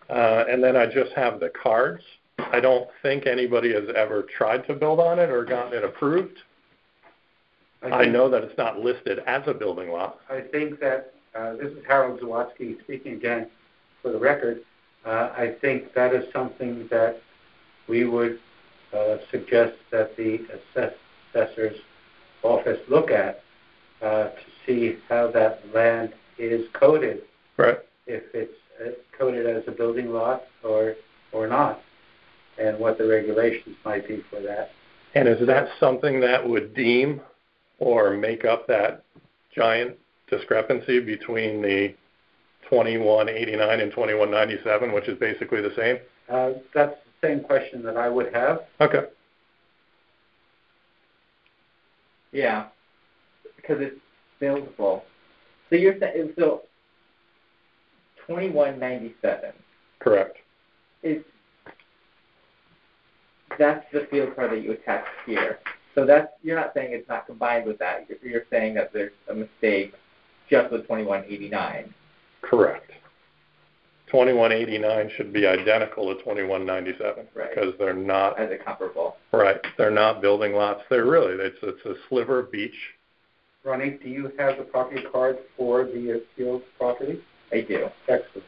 And then I just have the cards. I don't think anybody has ever tried to build on it or gotten it approved. I know that it's not listed as a building lot. I think that, this is Harold Zawatsky speaking again for the record. I think that is something that we would suggest that the assessor's office look at to see how that land is coded. Right. If it's coded as a building lot or not, and what the regulations might be for that. And is that something that would deem or make up that giant discrepancy between the 2189 and 2197, which is basically the same? That's the same question that I would have. Okay. Yeah, because it's buildable. So you're saying, so 2197 Correct. is, that's the field card that you attach here. So you're not saying it's not combined with that. You're saying that there's a mistake just with 2189. Correct. 2189 should be identical to 2197 because they're not as a comparable. Right. They're not building lots. It's a sliver of beach. Ronnie, do you have the property card for the field property? I do. Excellent.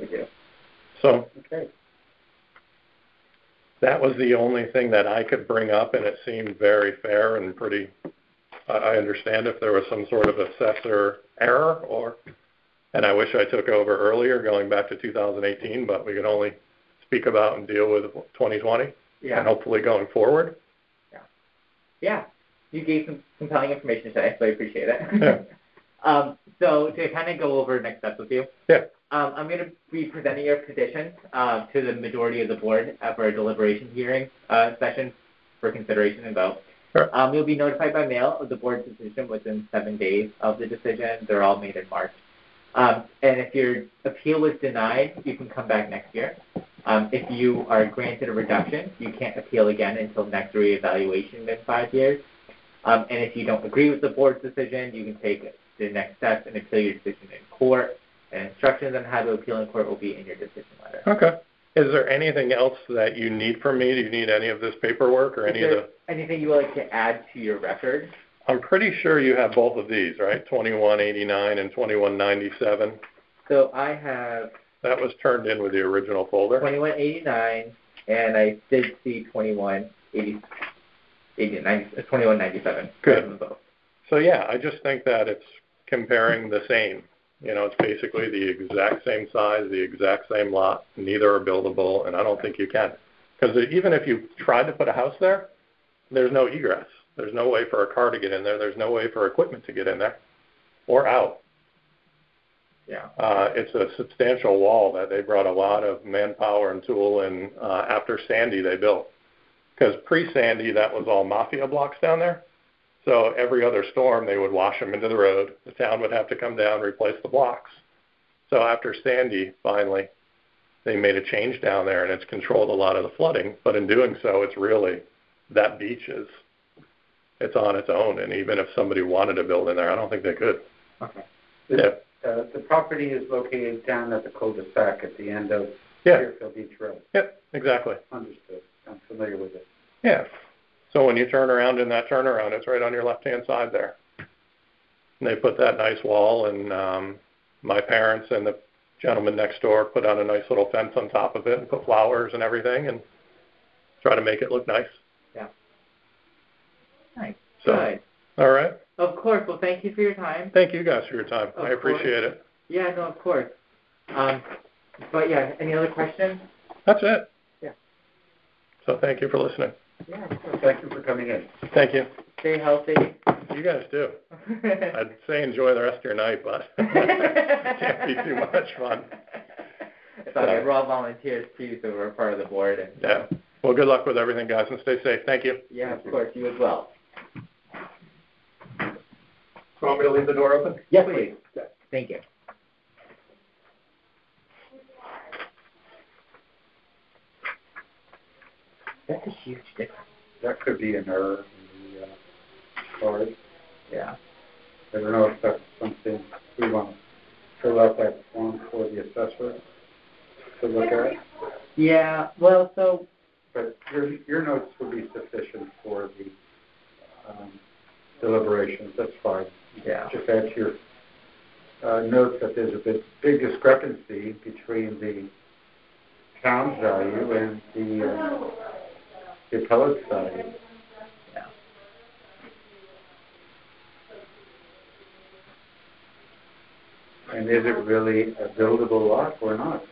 I do. So okay. That was the only thing that I could bring up, and it seemed very fair and pretty. I understand if there was some sort of assessor error, and I wish I took over earlier, going back to 2018, but we could only speak about and deal with 2020, and hopefully going forward. Yeah. You gave some compelling information today, so I appreciate it. Yeah. So to kind of go over next steps with you, I'm going to be presenting your petition to the majority of the board for a deliberation hearing session for consideration and vote. Sure. You'll be notified by mail of the board's decision within 7 days of the decision. They're all made in March. And if your appeal was denied, you can come back next year. If you are granted a reduction, you can't appeal again until next reevaluation in 5 years. And if you don't agree with the board's decision, you can take the next steps and appeal your decision in court. And instructions on how to appeal in court will be in your decision letter. Okay. Is there anything else that you need from me? Do you need any of this paperwork or anything you would like to add to your record? I'm pretty sure you have both of these, right? 2189 and 2197. So I have... That was turned in with the original folder. 2189, and I did see 2197. Good. So yeah, I just think that it's comparing the same. It's basically the exact same size, the exact same lot. Neither are buildable, and I don't think you can. Because even if you tried to put a house there, there's no egress. There's no way for a car to get in there. There's no way for equipment to get in there or out. Yeah. It's a substantial wall that they brought a lot of manpower and tool in after Sandy they built. Because pre-Sandy, that was all mafia blocks down there. So every other storm, they would wash them into the road. The town would have to come down and replace the blocks. So after Sandy, finally, they made a change down there, and it's controlled a lot of the flooding. But in doing so, it's really, that beach it's on its own. And even if somebody wanted to build in there, I don't think they could. Okay. The property is located down at the cul-de-sac at the end of Deerfield Beach Road. Yep, exactly. Understood. I'm familiar with it. Yeah. So when you turn around in that turnaround, it's right on your left-hand side there. And they put that nice wall, and my parents and the gentleman next door put on a nice little fence on top of it and put flowers and everything and try to make it look nice. Yeah. Nice. So, good. All right. Of course. Well, thank you for your time. Thank you guys for your time. I appreciate it. Yeah, no, of course. But yeah, any other questions? That's it. Yeah. So thank you for listening. Yeah. Thank you for coming in. Thank you. Stay healthy. You guys do. I'd say enjoy the rest of your night, but it can't be too much fun. It's okay. We're all volunteers too, so we're part of the board. And yeah. Well, good luck with everything, guys, and stay safe. Thank you. Yeah, of course. You as well. You want me to leave the door open? Yes, please. Thank you. That's a huge difference. That could be an error in the card. Yeah. I don't know if that's something we want to fill out that form for the assessor to look at. Yeah. Well, so. But your notes would be sufficient for the deliberations. That's fine. Yeah. Just add to your note that there's a big discrepancy between the town's value and the appellate's value. Yeah. And is it really a buildable lot or not?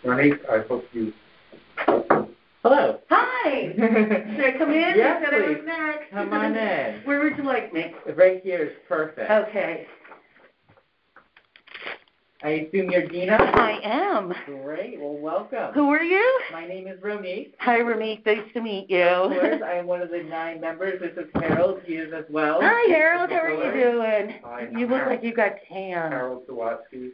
Ronnie, I hope you... Hello. Hi. Should I come in? Yes, Should I please. look next? Come on in. Where would you like me? Right here is perfect. Okay. I assume you're Dina? I am. Great. Well, welcome. Who are you? My name is Ramit. Hi, Ramit. Nice to meet you. Of course, I am one of the 9 members. This is Harold. He is as well. Hi, Harold. How are you doing? Hi, You look like you got tan. Harold Zawatsky.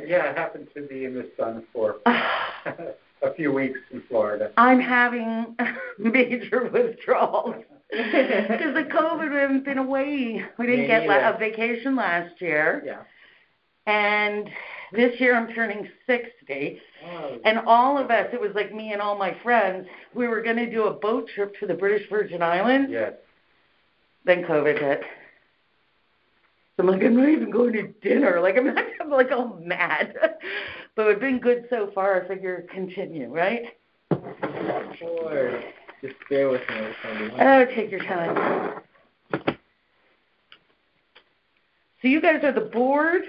Yeah, I happened to be in the sun for a few weeks in Florida. I'm having major withdrawals because of COVID. We haven't been away. We didn't get a vacation last year. Yeah. And this year I'm turning 60. Oh. And all of us, it was like me and all my friends, we were going to do a boat trip to the British Virgin Islands. Yes. Then COVID hit. So I'm like, I'm not even going to dinner. Like, I'm like all mad. But it's been good so far. I figure continue, right? Of course. Just bear with me. Oh, take your time. So you guys are the board?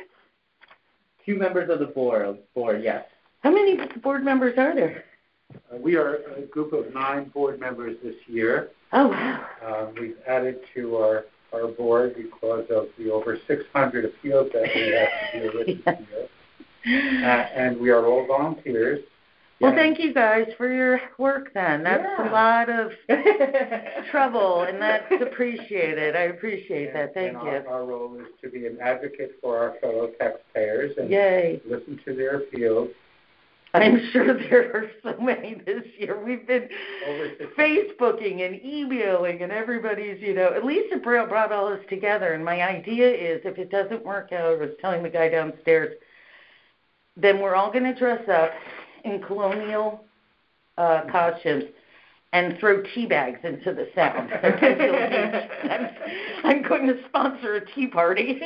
2 members of the board, yes. How many board members are there? We are a group of 9 board members this year. Oh, wow. We've added to our board because of the over 600 appeals that we have to deal with this year. And we are all volunteers. Well, thank you guys for your work then. That's a lot of trouble, and that's appreciated. I appreciate that. Thank you. Our role is to be an advocate for our fellow taxpayers and listen to their appeals. I'm sure there are so many this year. We've been Facebooking and emailing, and everybody's, at least it brought all this together. And my idea is if it doesn't work out, I was telling the guy downstairs, then we're all going to dress up in colonial costumes and throw tea bags into the Sound. I'm going to sponsor a tea party.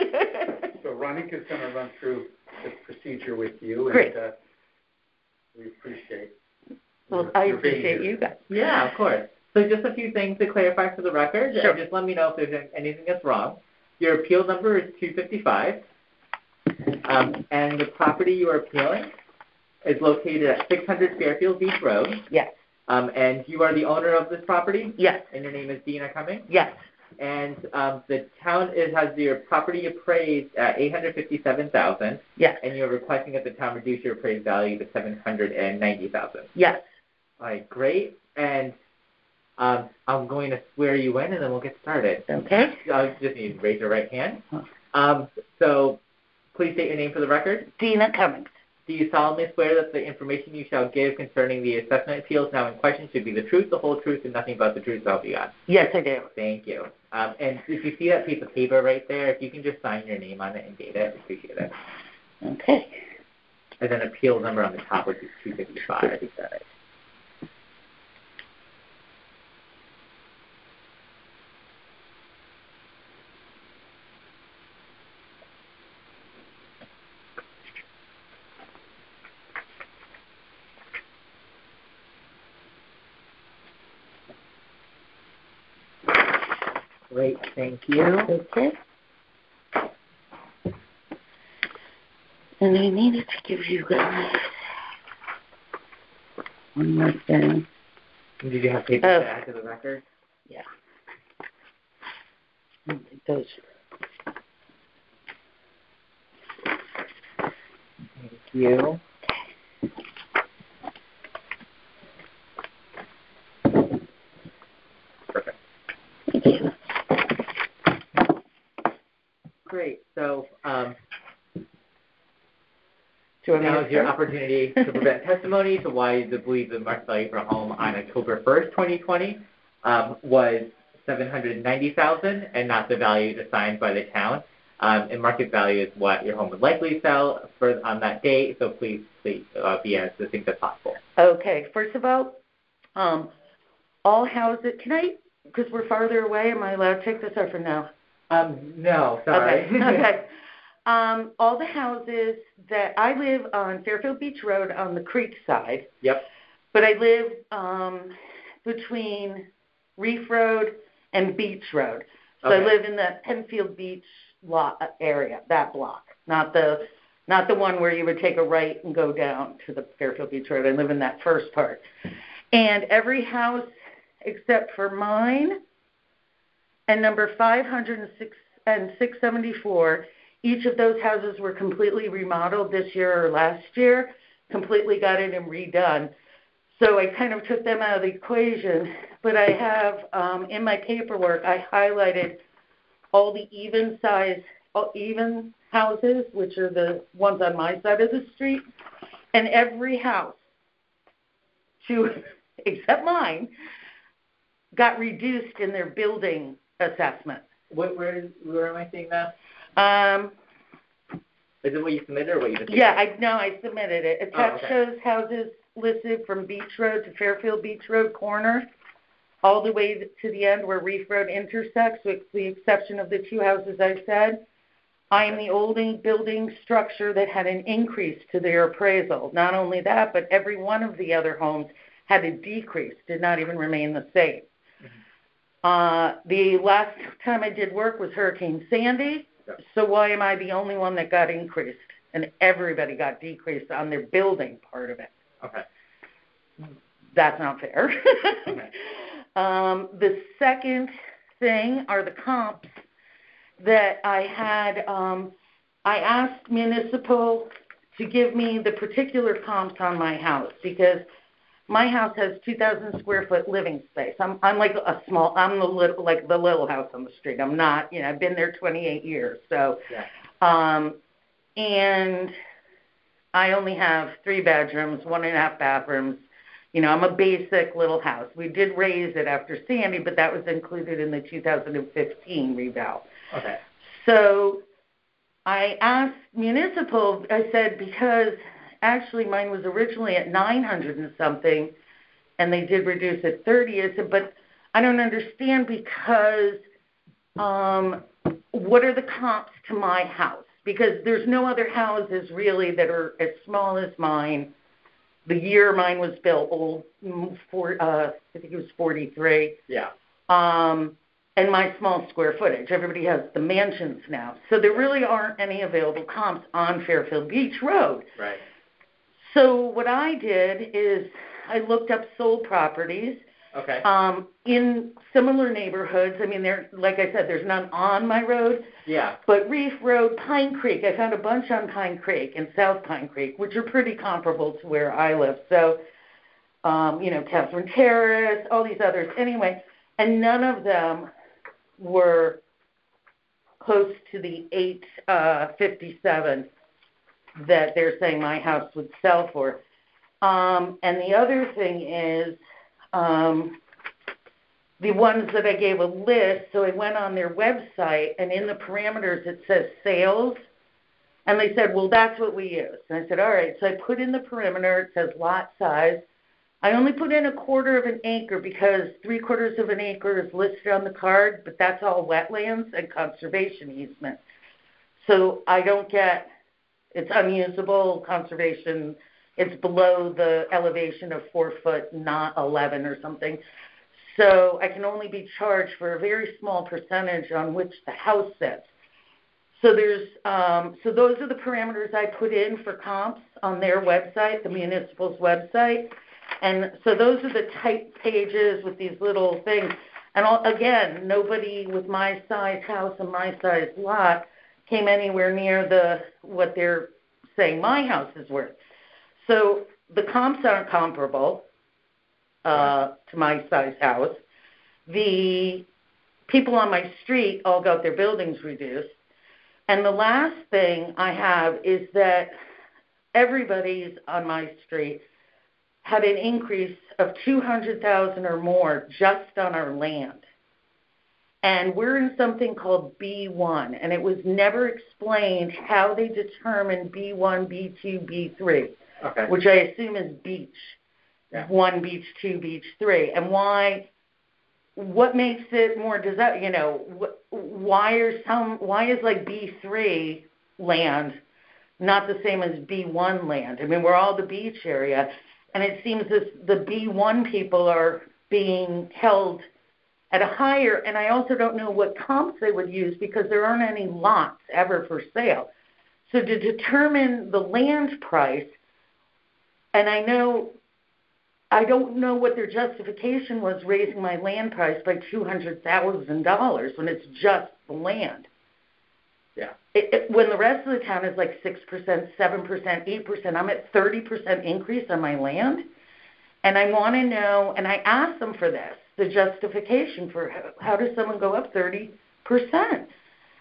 So Ronika's going to run through the procedure with you. Great. And we appreciate I appreciate you guys. Yeah, of course. So just a few things to clarify for the record. Sure. Just let me know if there's anything that's wrong. Your appeal number is 255. And the property you are appealing is located at 600 Fairfield Beach Road. Yes. And you are the owner of this property? Yes. And your name is Dina Cummings? Yes. And the town has your property appraised at $857,000. Yes. And you're requesting that the town reduce your appraised value to $790,000. Yes. All right, great. And I'm going to swear you in, and then we'll get started. Okay. You just need to raise your right hand. So please state your name for the record. Dina Cummings. Do you solemnly swear that the information you shall give concerning the assessment appeals now in question should be the truth, the whole truth, and nothing but the truth, so help you God? Yes, I do. Thank you. And if you see that piece of paper right there, if you can just sign your name on it and date it, I appreciate it. Okay. And then appeal number on the top, which is 255. Great, thank you. Okay. And I needed to give you guys one more thing. Did you have paper to add to the record? Yeah. Those. Thank you. Perfect. Thank you. Great. So now is your opportunity to present testimony to why you believe the market value for a home on October 1st, 2020 was $790,000 and not the value assigned by the town. And market value is what your home would likely sell on that date, so please be as succinct as possible. Okay. First of all, all houses, because we're farther away, am I allowed to take this or for now? No, sorry. Okay. All the houses that I live on Fairfield Beach Road on the creek side. Yep. But I live between Reef Road and Beach Road. So Okay. I live in the Penfield Beach area, that block, not the one where you would take a right and go down to the Fairfield Beach Road. I live in that first part. And every house except for mine and number 506 and 674, each of those houses were completely remodeled this year or last year, completely gutted and redone. So I kind of took them out of the equation, but I have, in my paperwork, I highlighted all the even houses, which are the ones on my side of the street, and every house, except mine, got reduced in their building assessment. Where am I seeing that? Is it what you submitted or what you just Yeah, I submitted it. Attached shows houses listed from Beach Road to Fairfield Beach Road corner, all the way to the end where Reef Road intersects, with the exception of the two houses I said. I am the only building structure that had an increase to their appraisal. Not only that, but every one of the other homes had a decrease, did not even remain the same. The last time I did work was Hurricane Sandy, so why am I the only one that got increased? And everybody got decreased on their building part of it. Okay. That's not fair. Okay. The second thing are the comps that I had. I asked municipal to give me the particular comps on my house because my house has 2,000 square foot living space. I'm like I'm the little house on the street. I'm not, I've been there 28 years. So, yeah. And I only have 3 bedrooms, 1.5 bathrooms. I'm a basic little house. We did raise it after Sandy, but that was included in the 2015 reval. Okay. So I asked municipal, I said, because actually mine was originally at 900 and something, and they did reduce it 30. I said, but I don't understand because what are the comps to my house? Because there's no other houses really that are as small as mine. The year mine was built, I think it was 43. Yeah. And my small square footage. Everybody has the mansions now. So there really aren't any available comps on Fairfield Beach Road. Right. So what I did is I looked up sold properties. Okay. In similar neighborhoods. I mean, like I said, there's none on my road. Yeah. But Reef Road, Pine Creek, I found a bunch on Pine Creek and South Pine Creek, which are pretty comparable to where I live. So, Catherine Terrace, all these others. Anyway, and none of them were close to the 857 that they're saying my house would sell for. And the other thing is, the ones that I gave a list, so I went on their website, and in the parameters it says sales, and they said, well, that's what we use. And I said, all right. So I put in the perimeter, it says lot size. I only put in 1/4 of an acre because 3/4 of an acre is listed on the card, but that's all wetlands and conservation easement. So I don't get, it's unusable conservation. It's below the elevation of 4 foot, not 11 or something. So I can only be charged for a very small percentage on which the house sits. So so those are the parameters I put in for comps on their website, the municipal's website. And so those are the type pages with these little things. And again, nobody with my size house and my size lot came anywhere near what they're saying my house is worth. So the comps aren't comparable to my size house. The people on my street all got their buildings reduced. And the last thing I have is that everybody's on my street had an increase of $200,000 or more just on our land. And we're in something called B1, and it was never explained how they determine B1, B2, B3, which I assume is beach. Yeah. 1, beach 2, beach 3, and what makes it more why is like B3 land not the same as B1 land? I mean, we're all the beach area, and it seems as the B1 people are being held at a higher, and I also don't know what comps they would use because there aren't any lots ever for sale. So to determine the land price, and I don't know what their justification was raising my land price by $200,000 when it's just the land. Yeah. When the rest of the town is like 6%, 7%, 8%, I'm at 30% increase on my land. And I want to know, and I asked them for this, the justification for how does someone go up 30%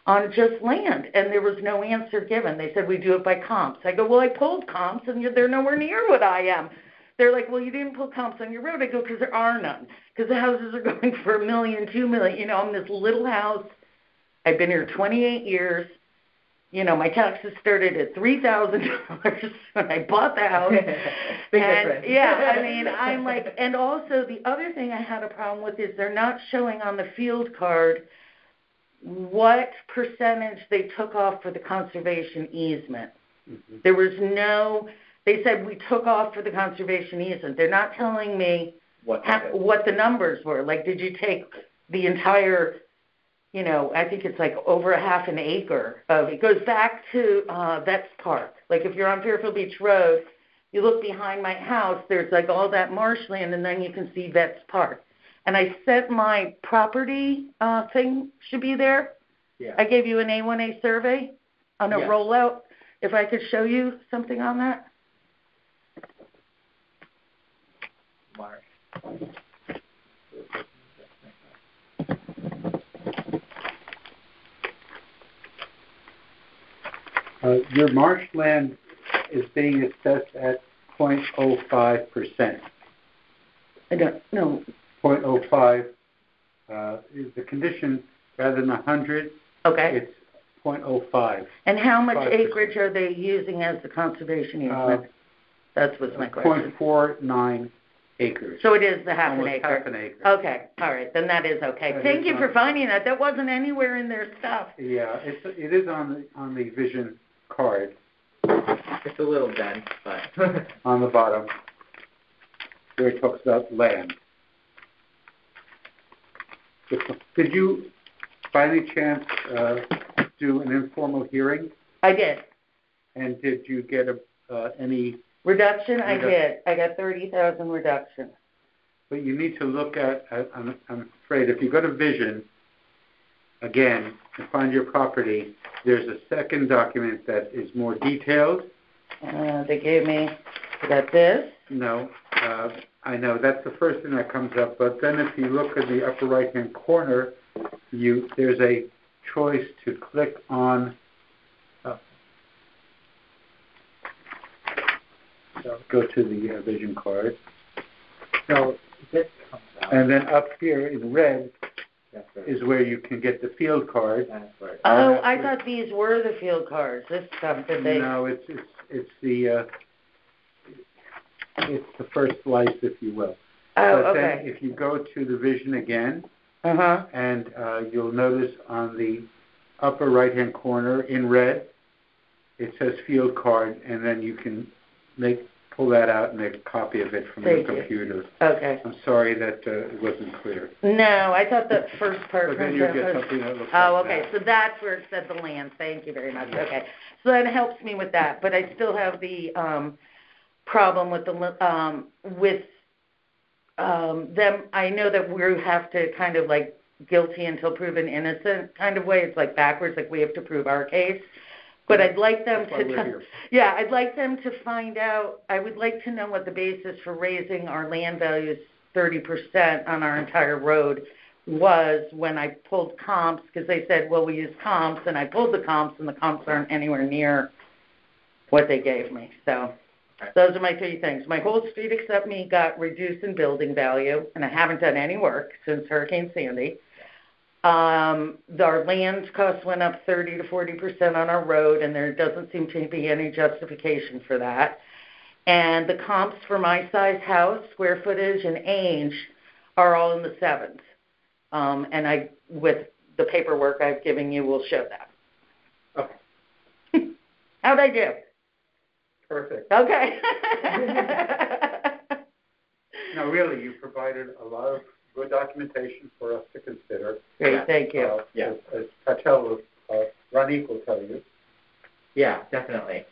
on just land? And there was no answer given. They said, we do it by comps. I go, well, I pulled comps, and they're nowhere near what I am. They're like, well, you didn't pull comps on your road. I go, because there are none. Because the houses are going for $1 million, $2 million. I'm this little house. I've been here 28 years. My taxes started at $3,000 when I bought the house. I'm like, and also the other thing I had a problem with is they're not showing on the field card what percentage they took off for the conservation easement. Mm-hmm. There was they said we took off for the conservation easement. They're not telling me what the numbers were. Like, did you take the entire, I think it's like over a half an acre of it. Goes back to Vets Park. Like, if you're on Fairfield Beach Road, you look behind my house, there's like all that marshland, and then you can see Vets Park. And I sent my property thing should be there. Yeah. I gave you an A1A survey on a rollout. If I could show you something on that. Your marshland is being assessed at 0.05%. I don't know. 0.05 is the condition rather than 100. Okay. It's 0.05. And how much acreage are they using as the conservation easement? That's what's my question. 0.49 acres. So it is the half Almost an acre. Half an acre. Okay. All right. Then that is okay. Thank you for finding that. That wasn't anywhere in their stuff. Yeah, it is on the vision card. It's a little dense, but on the bottom where it talks about land. Did you, by any chance, do an informal hearing? I did. And did you get any reduction? I did. I got 30,000 reduction. But you need to look at I'm afraid, if you go to Vision again and find your property, there's a second document that is more detailed. They gave me, I got this. No, I know that's the first thing that comes up. But then if you look at the upper right-hand corner, there's a choice to click on. So go to the vision card. So this comes out. And then up here in red is where you can get the field card. Oh, I thought these were the field cards. This stuff that they. No, it's the first slice, if you will. Oh, but okay. Then if you go to the vision again, and you'll notice on the upper right-hand corner in red, it says field card, and then you can pull that out and make a copy of it from your computer. Okay. I'm sorry that it wasn't clear. No, I thought the first part. But then you'll get something that looks like okay. That. So that's where it said the land. Thank you very much. Okay. So that helps me with that, but I still have the problem with them. I know that we have to kind of like guilty until proven innocent kind of way. It's like backwards, like we have to prove our case. But I'd like them I'd like them to find out. I would like to know what the basis for raising our land values 30% on our entire road was when I pulled comps, because they said, well, we use comps, and I pulled the comps, and the comps aren't anywhere near what they gave me. So those are my three things. My whole street except me got reduced in building value, and I haven't done any work since Hurricane Sandy. Our land costs went up 30 to 40% on our road, and there doesn't seem to be any justification for that. And the comps for my size house, square footage, and age are all in the sevens. And I, with the paperwork I've given you, will show that. Okay. How'd I do? Perfect. Okay. No, really, you provided a lot of good documentation for us to consider. Great, thank you. As Patel, Ranik will tell you. Yeah, definitely.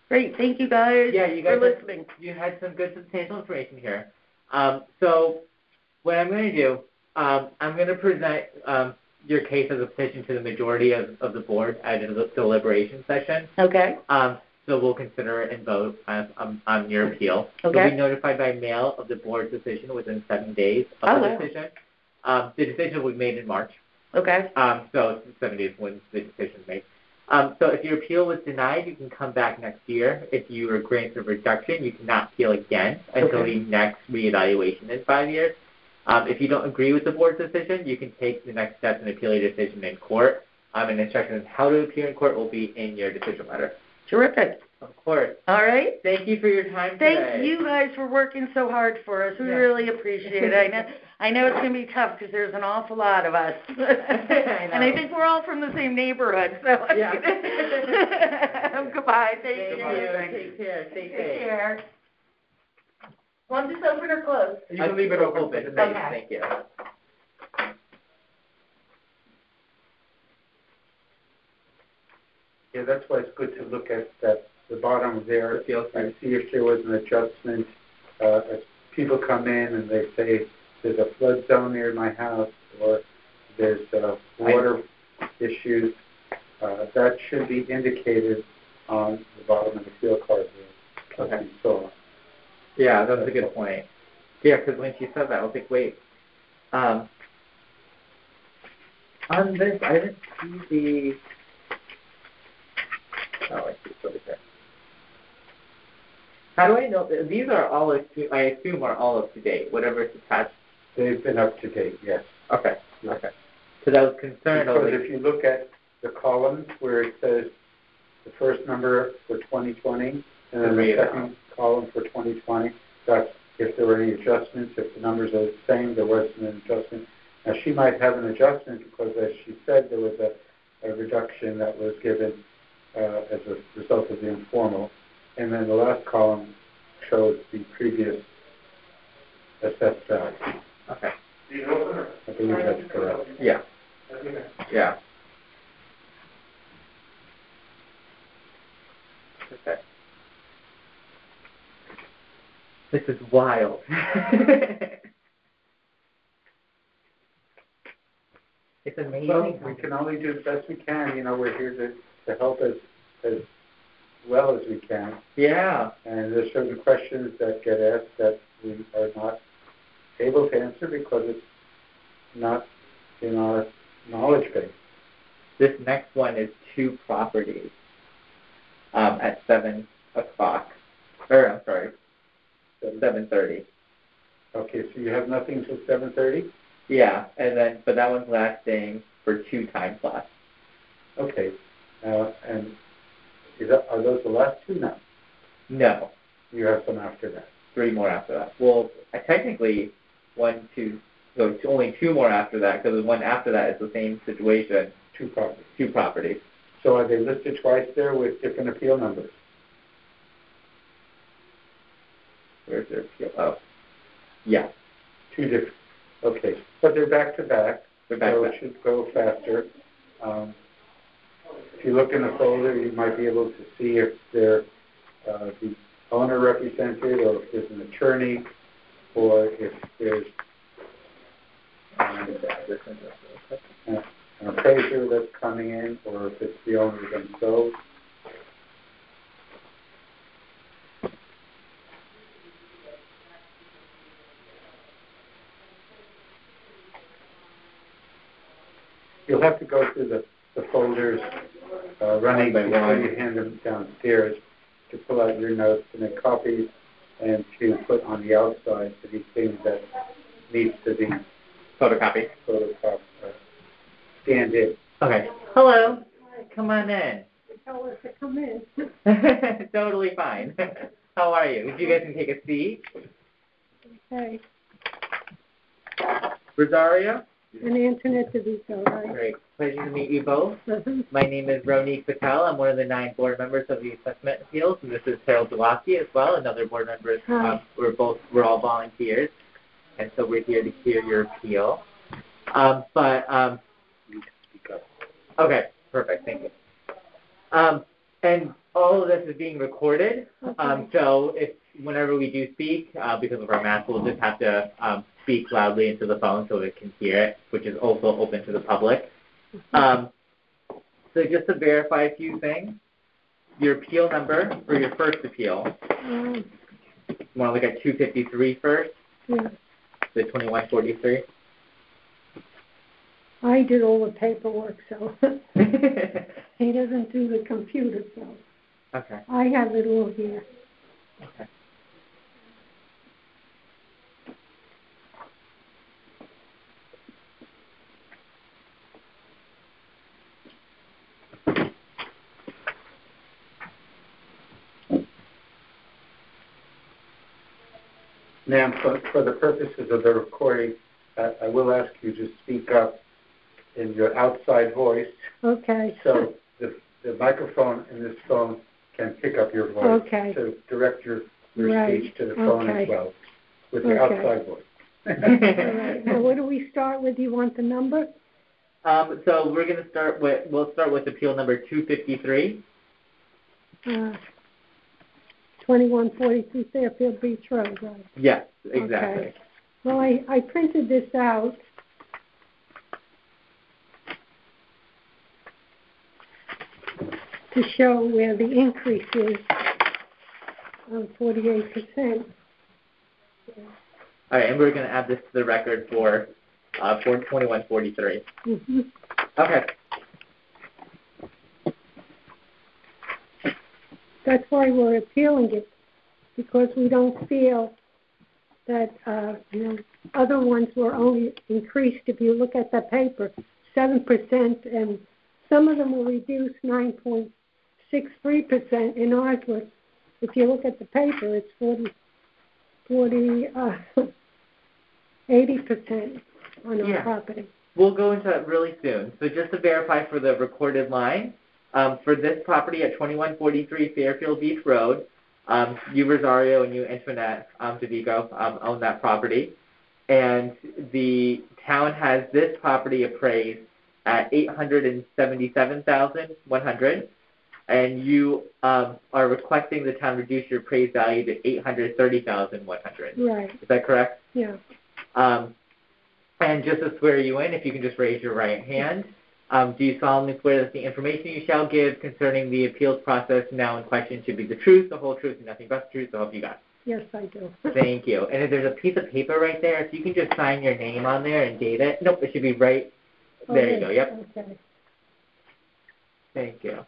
Great, thank you guys. Yeah, you guys for listening. You had some good substantial information here. So what I'm going to do, I'm going to present your case as a petition to the majority of the board at a deliberation session. Okay. So we'll consider it and vote on your appeal. Okay. You'll be notified by mail of the board's decision within 7 days of the decision. The decision will be made in March. Okay. So 7 days when the decision is made. So if your appeal was denied, you can come back next year. If you were granted a reduction, you cannot appeal again until the next reevaluation in 5 years. If you don't agree with the board's decision, you can take the next steps and appeal your decision in court. And instructions on how to appeal in court will be in your decision letter. Terrific. Of course. All right. Thank you for your time today. Thank you guys for working so hard for us. We really appreciate it. I know it's going to be tough because there's an awful lot of us. And I think we're all from the same neighborhood. So yeah. Goodbye. Thank you. Take care. Stay safe. Take care. Want this open or closed? You can leave it open. Okay. Thank you. Yeah, that's why it's good to look at the bottom there and see if there was an adjustment. As people come in and they say, there's a flood zone near my house, or there's water issues, that should be indicated on the bottom of the field card there, as you saw. Yeah, that's a good point. Yeah, because when she said that, I was like, wait. On this, I didn't see the... Oh, I see. It's over there. How do I know? These are all, I assume, are all up to date, whatever is attached. They've been up to date, yes. Okay, okay. Because I was concerned. Because if you look at the columns where it says the first number for 2020 and then the second column for 2020, that's if there were any adjustments. If the numbers are the same, there wasn't an adjustment. Now, she might have an adjustment because, as she said, there was a reduction that was given as a result of the informal. And then the last column shows the previous assessed value. Okay. I believe that's correct. Yeah. Yeah. Okay. This is wild. It's amazing. Well, we can only do the best we can. You know, we're here to help as well as we can. Yeah. And there's certain questions that get asked that we are not able to answer because it's not in our knowledge base. This next one is 2 properties at 7 o'clock. Or, I'm sorry, 7:30. Okay, so you have nothing until 7:30? Yeah, and then, but that one's lasting for 2 time slots. Okay. And are those the last 2 now? No. You have some after that? 3 more after that. Well, technically, 1, 2, so it's only 2 more after that, because the one after that is the same situation. 2 properties. 2 properties. So are they listed twice there with different appeal numbers? Where's their appeal? Oh, yeah. 2 different. Okay, but they're back to back. They're back so to back. It should go faster. If you look in the folder, you might be able to see if they're the owner represented, or if there's an attorney, or if there's an appraiser that's coming in, or if it's the owner themselves. You'll have to go through the folders running before you hand them downstairs to pull out your notes to make copies and to put on the outside anything that needs to be Photocopy. Scanned in. Okay. Hello. Come on in. Tell us to come in. Totally fine. How are you? If you guys can take a seat. Okay. Rosario? And Antoinette DeVito, right? Great. Pleasure to meet you both. My name is Ronique Patel. I'm one of the 9 board members of the Assessment Appeals, and this is Harold Dulowski as well, another board member. We're all volunteers, and so we're here to hear your appeal. Okay, perfect. Thank you. And all of this is being recorded, so if whenever we do speak, because of our mask, we'll just have to speak loudly into the phone so it can hear it, which is also open to the public. So just to verify a few things, your appeal number for your first appeal, you want to look at 253 first? Yeah. The 2143? I did all the paperwork, so he doesn't do the computer, so okay. I have it all here. Okay. Ma'am, for the purposes of the recording, I will ask you to speak up in your outside voice. Okay. So the microphone in this phone can pick up your voice. Okay. So direct your Right. speech to the phone as well, with your outside voice. All right. Now, what do we start with? Do you want the number? So we're going to we'll start with appeal number 253. 2143 Fairfield Beach Road, right? Yes, exactly. Okay. Well, I printed this out. To show where the increase is of 48%. All right, and we're going to add this to the record for 2143. Mm-hmm. Okay. That's why we're appealing it, because we don't feel that other ones were only increased. If you look at the paper, 7%, and some of them were reduced 9.63%. In ours was, if you look at the paper, it's 80% on our property. We'll go into that really soon. So just to verify for the recorded line, for this property at 2143 Fairfield Beach Road, you, Rosario, and you, Antoinette DeVico, own that property. And the town has this property appraised at $877,100. And you are requesting the town reduce your appraised value to $830,100. Right. Is that correct? Yeah. And just to swear you in, if you can just raise your right hand. Do you solemnly swear that the information you shall give concerning the appeals process now in question should be the truth, the whole truth, and nothing but the truth, so help you God? Yes, I do. Thank you. And if there's a piece of paper right there, if you can just sign your name on there and date it. Nope, it should be right. There you go. Yep. Okay. Thank you.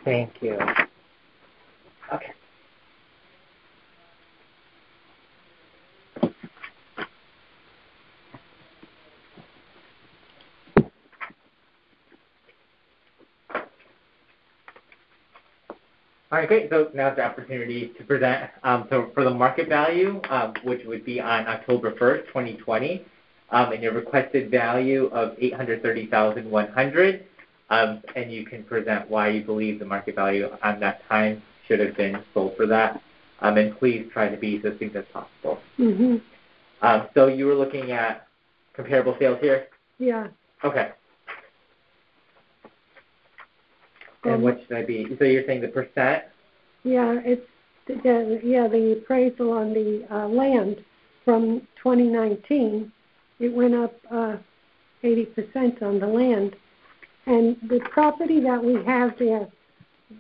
Thank you. Okay. All right, great. So now's the opportunity to present. So for the market value, which would be on October 1st, 2020, and your requested value of $830,100, and you can present why you believe the market value on that time should have been sold for that. And please try to be as succinct as possible. Mm-hmm. So you were looking at comparable sales here? Yeah. Okay. And what should I be? So you're saying the percent? Yeah, the appraisal on the land from 2019, it went up 80% on the land, And the property that we have there,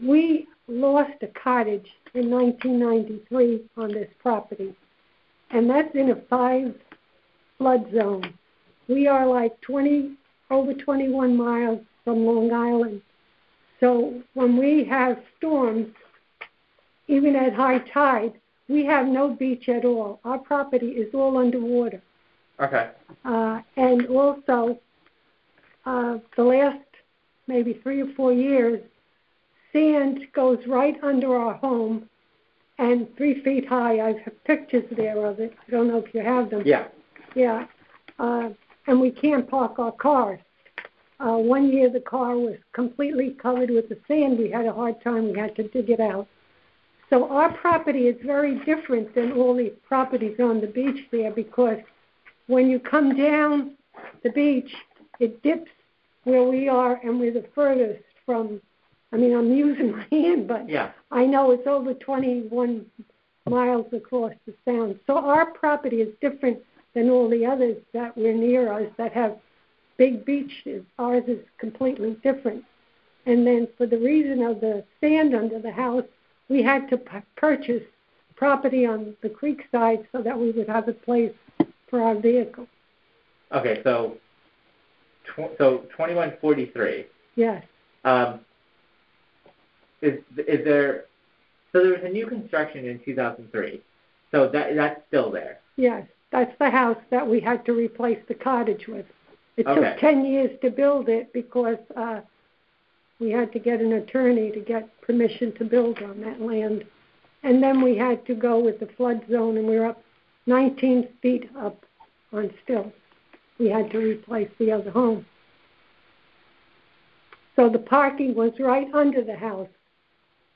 we lost a cottage in 1993 on this property, and that's in a 5 flood zone. We are like over 21 miles from Long Island. So when we have storms, even at high tide, we have no beach at all. Our property is all underwater. Okay. And also, the last maybe 3 or 4 years, sand goes right under our home and 3 feet high. I have pictures there of it. I don't know if you have them. Yeah. Yeah. And we can't park our cars. 1 year the car was completely covered with the sand. We had a hard time. We had to dig it out. So our property is very different than all the properties on the beach there, because when you come down the beach, it dips where we are, and we're the furthest from, I'm using my hand, but yeah. I know it's over 21 miles across the sound. So our property is different than all the others that were near us that have big beaches. Ours is completely different. And then for the reason of the sand under the house, we had to purchase property on the creek side so that we would have a place for our vehicle. Okay, so 2143. Yes. Is there? So there was a new construction in 2003. So that's still there. Yes, that's the house that we had to replace the cottage with. It took 10 years to build it because we had to get an attorney to get permission to build on that land. And then we had to go with the flood zone, and we were up 19 feet up on stilts. We had to replace the other home. So the parking was right under the house.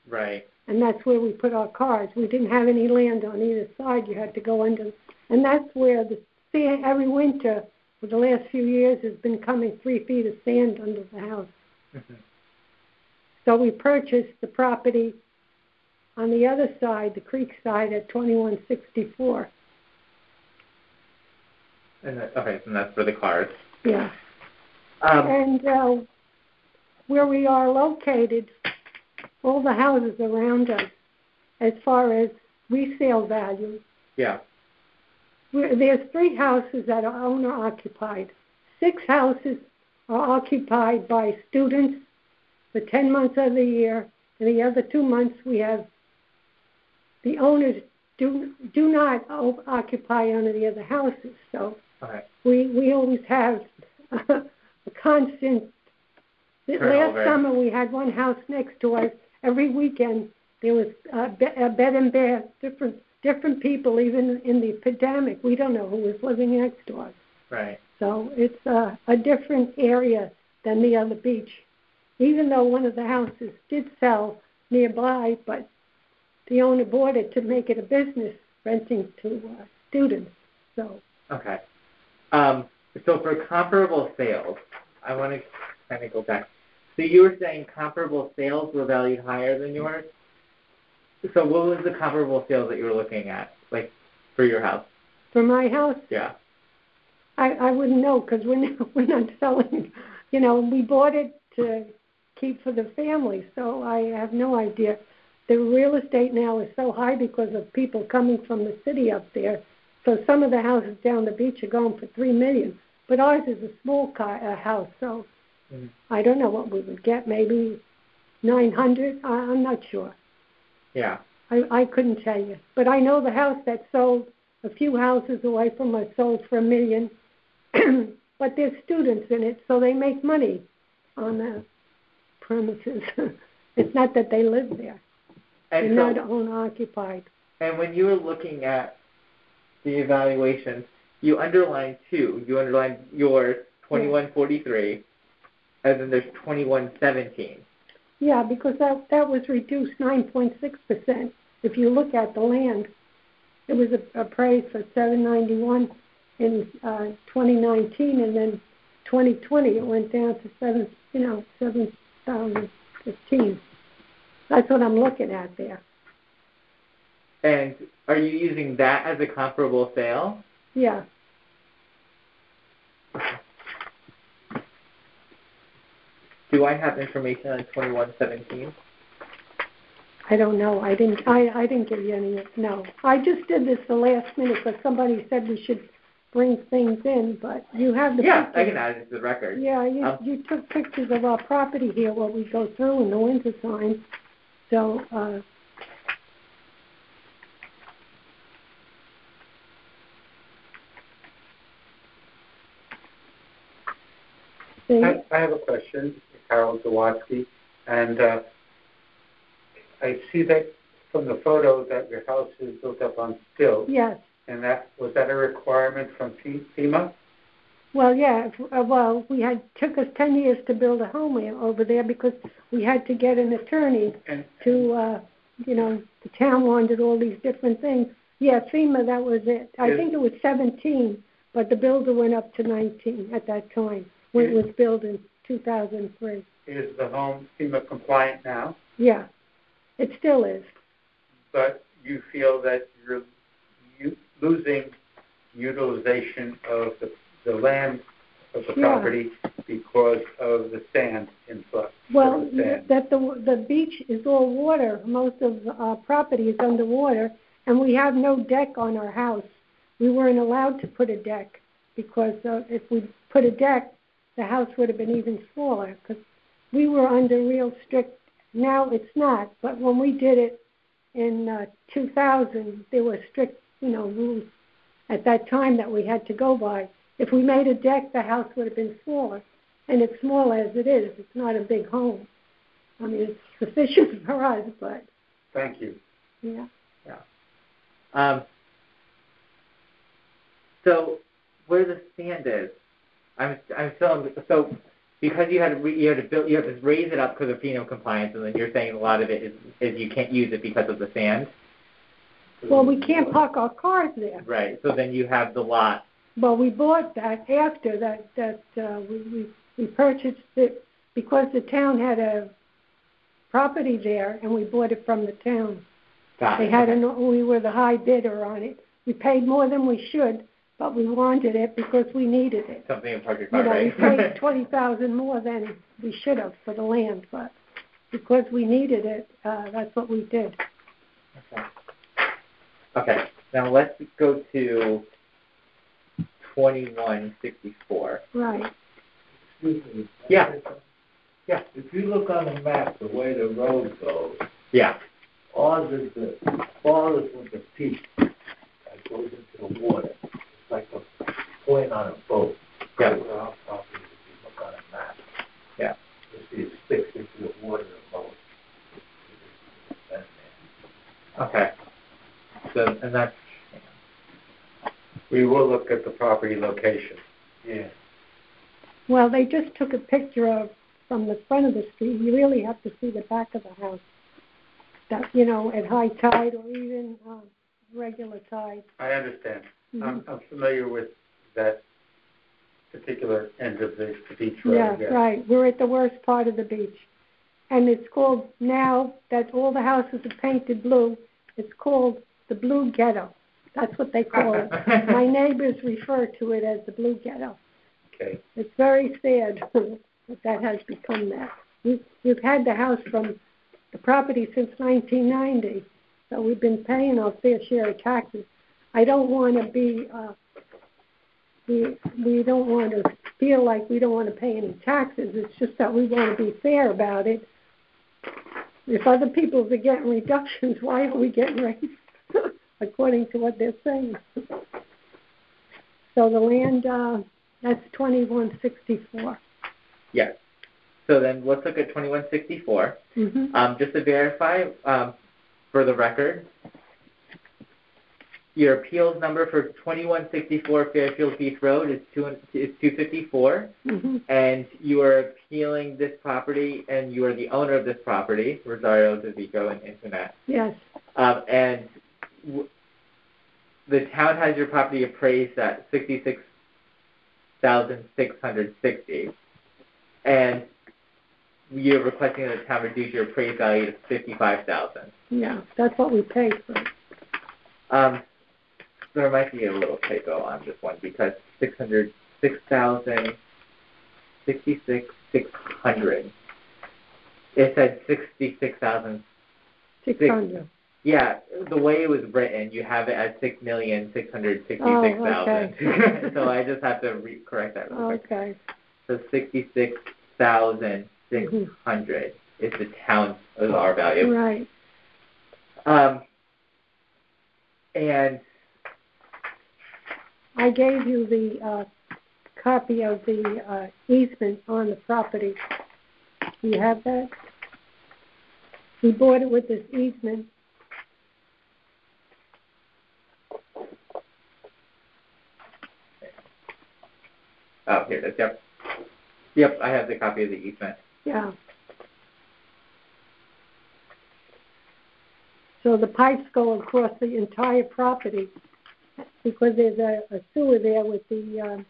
Right. And that's where we put our cars. We didn't have any land on either side. You had to go under. And that's where the sand, every winter for the last few years, has been coming 3 feet of sand under the house. Mm-hmm. So we purchased the property on the other side, the creek side, at 2164. And that's for the cars. Yeah. And where we are located, all the houses around us, as far as resale value. Yeah. There's 3 houses that are owner-occupied. 6 houses are occupied by students for 10 months of the year, and the other 2 months we have the owners do not occupy any of the other houses. So we always have a constant. Last summer we had one house next to us. Every weekend there was a bed and bath, different people, even in the pandemic. We don't know who was living next to us. Right. So it's a different area than the other beach. Even though one of the houses did sell nearby, but the owner bought it to make it a business, renting to students. So. Okay. So for comparable sales, I want to kind of go back. So you were saying comparable sales were valued higher than yours? So what was the comparable sales that you were looking at, like, for your house? For my house? Yeah. I wouldn't know because we're not selling. We bought it to keep for the family, so I have no idea. The real estate now is so high because of people coming from the city up there. So some of the houses down the beach are going for $3 million, but ours is a small house, so I don't know what we would get. Maybe 900. I'm not sure. Yeah. I couldn't tell you, but I know the house that sold a few houses away from us sold for $1 million, but there's students in it, so they make money on the premises. It's not that they live there. They're not owner-occupied. And when you were looking at the evaluations, you underlined 2. You underlined yours, 2143, and then there's 2117. Yeah, because that was reduced 9.6%. If you look at the land, it was appraised for $791 in 2019, and then 2020 it went down to $7,015. That's what I'm looking at there. And are you using that as a comparable sale? Yeah. Do I have information on 2117? I don't know. I didn't give you any. No, I just did this the last minute because somebody said we should bring things in. But you have the Yeah, pictures. I can add it to the record. Yeah, you took pictures of our property here, what we go through in the wintertime. So. I have a question, Harold Zawatsky, and I see that from the photo that your house is built up on stilts. Yes. And was that a requirement from FEMA? Well, yeah. Well, took us 10 years to build a home over there because we had to get an attorney the town wanted all these different things. Yeah, FEMA, that was it. I think it was 17, but the builder went up to 19 at that time when it was built in 2003. Is the home FEMA compliant now? Yeah, it still is. But you feel that you're losing utilization of the land of the property because of the sand influx? Well, that the beach is all water. Most of our property is underwater, and we have no deck on our house. We weren't allowed to put a deck because if we put a deck, the house would have been even smaller because we were under real strict. Now it's not, but when we did it in 2000, there were strict, rules at that time that we had to go by. If we made a deck, the house would have been smaller, and it's small as it is. It's not a big home. I mean, it's sufficient for us, but. Thank you. Yeah. Yeah. So where the sand is, I'm still so because you had to raise it up because of FEMA compliance, and then you're saying a lot of it is you can't use it because of the sand. Well, we can't park our cars there. Right. So then you have the lot. Well, we bought that after that. We purchased it because the town had a property there, and we bought it from the town. We were the high bidder on it. We paid more than we should, but we wanted it because we needed it. Something in park your car, right? We paid $20,000 more than we should have for the land, but because we needed it, that's what we did. Okay. Now let's go to 2164. Right. Excuse me. Yeah. Yeah. If you look on the map, the way the road goes. Yeah. Ours is the farthest with the peak that goes into the water. It's like a point on a boat. Yeah. Where our property, if you look on a map. Yeah. You see it sticks into the water of the boat. Okay. So, and that's. We will look at the property location. Yeah. Well, they just took a picture from the front of the street. You really have to see the back of the house. That, at high tide or even regular tide. I understand. Mm-hmm. I'm familiar with that particular end of the beach road. Yeah, yes. Right. We're at the worst part of the beach. And it's called, now that all the houses are painted blue, it's called the Blue Ghetto. That's what they call it. My neighbors refer to it as the Blue Ghetto. Okay. It's very sad that has become that. We've had the house from the property since 1990, so we've been paying our fair share of taxes. I don't want to be, we don't want to feel like we don't want to pay any taxes. It's just that we want to be fair about it. If other people are getting reductions, why are we getting raised? According to what they're saying. So the land, that's 2164. Yes. So then let's look at 2164. Mm-hmm. Just to verify, for the record, your appeals number for 2164 Fairfield Beach Road is 254, mm-hmm. and you are appealing this property, and you are the owner of this property, Rosario DeVico and Internet. Yes. And the town has your property appraised at $66,660, and you're requesting that the town reduce your appraised value to $55,000. Yeah, that's what we paid for. There might be a little typo on this one because 600 It said 66,000. 600. Yeah, the way it was written, you have it as 6,666,000. Oh, okay. So I just have to correct that real quick. Okay. So 66,600 is the town's R value. Right. And I gave you the copy of the easement on the property. Do you have that? We bought it with this easement. Oh, here it is. Yep. Yep, I have the copy of the easement. Yeah. So the pipes go across the entire property because there's a sewer there with the,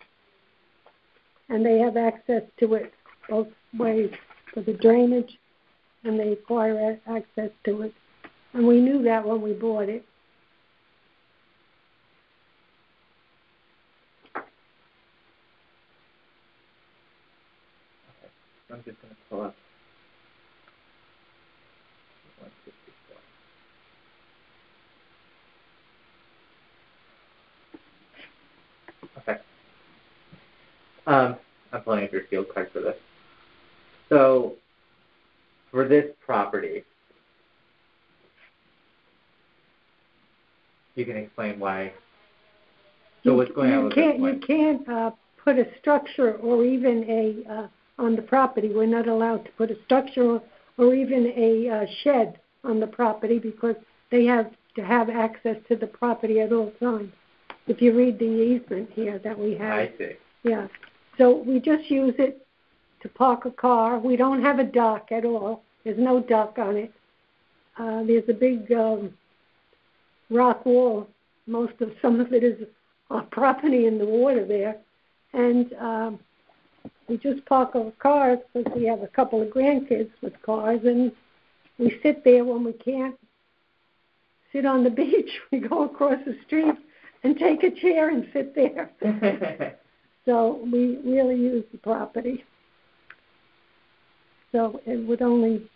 and they have access to it both ways for the drainage, and they acquire access to it. And we knew that when we bought it. I'm just going to pull up. Okay. I'm pulling up your field card for this. So, for this property, you can explain why. So what's going on with this one? You can't put a structure or even a on the property. We're not allowed to put a structure or even a shed on the property because they have to have access to the property at all times. If you read the easement here that we have. I see. Yeah. So we just use it to park a car. We don't have a dock at all. There's no dock on it. There's a big rock wall. Some of it is our property in the water there. And we just park our cars because we have a couple of grandkids with cars, and we sit there when we can't sit on the beach. We go across the street and take a chair and sit there. So we really use the property. So it would only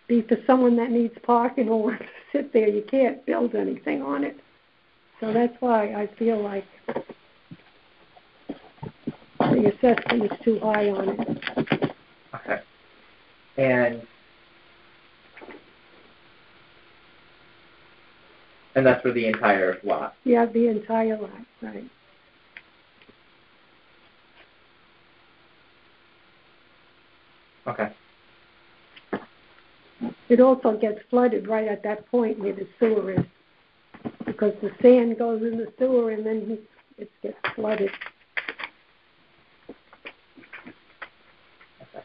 be for someone that needs parking or wants to sit there. You can't build anything on it. So that's why I feel like the assessment is too high on it. Okay. And that's for the entire lot? Yeah, the entire lot, right. Okay. It also gets flooded right at that point where the sewer is because the sand goes in the sewer and then it gets flooded. Okay.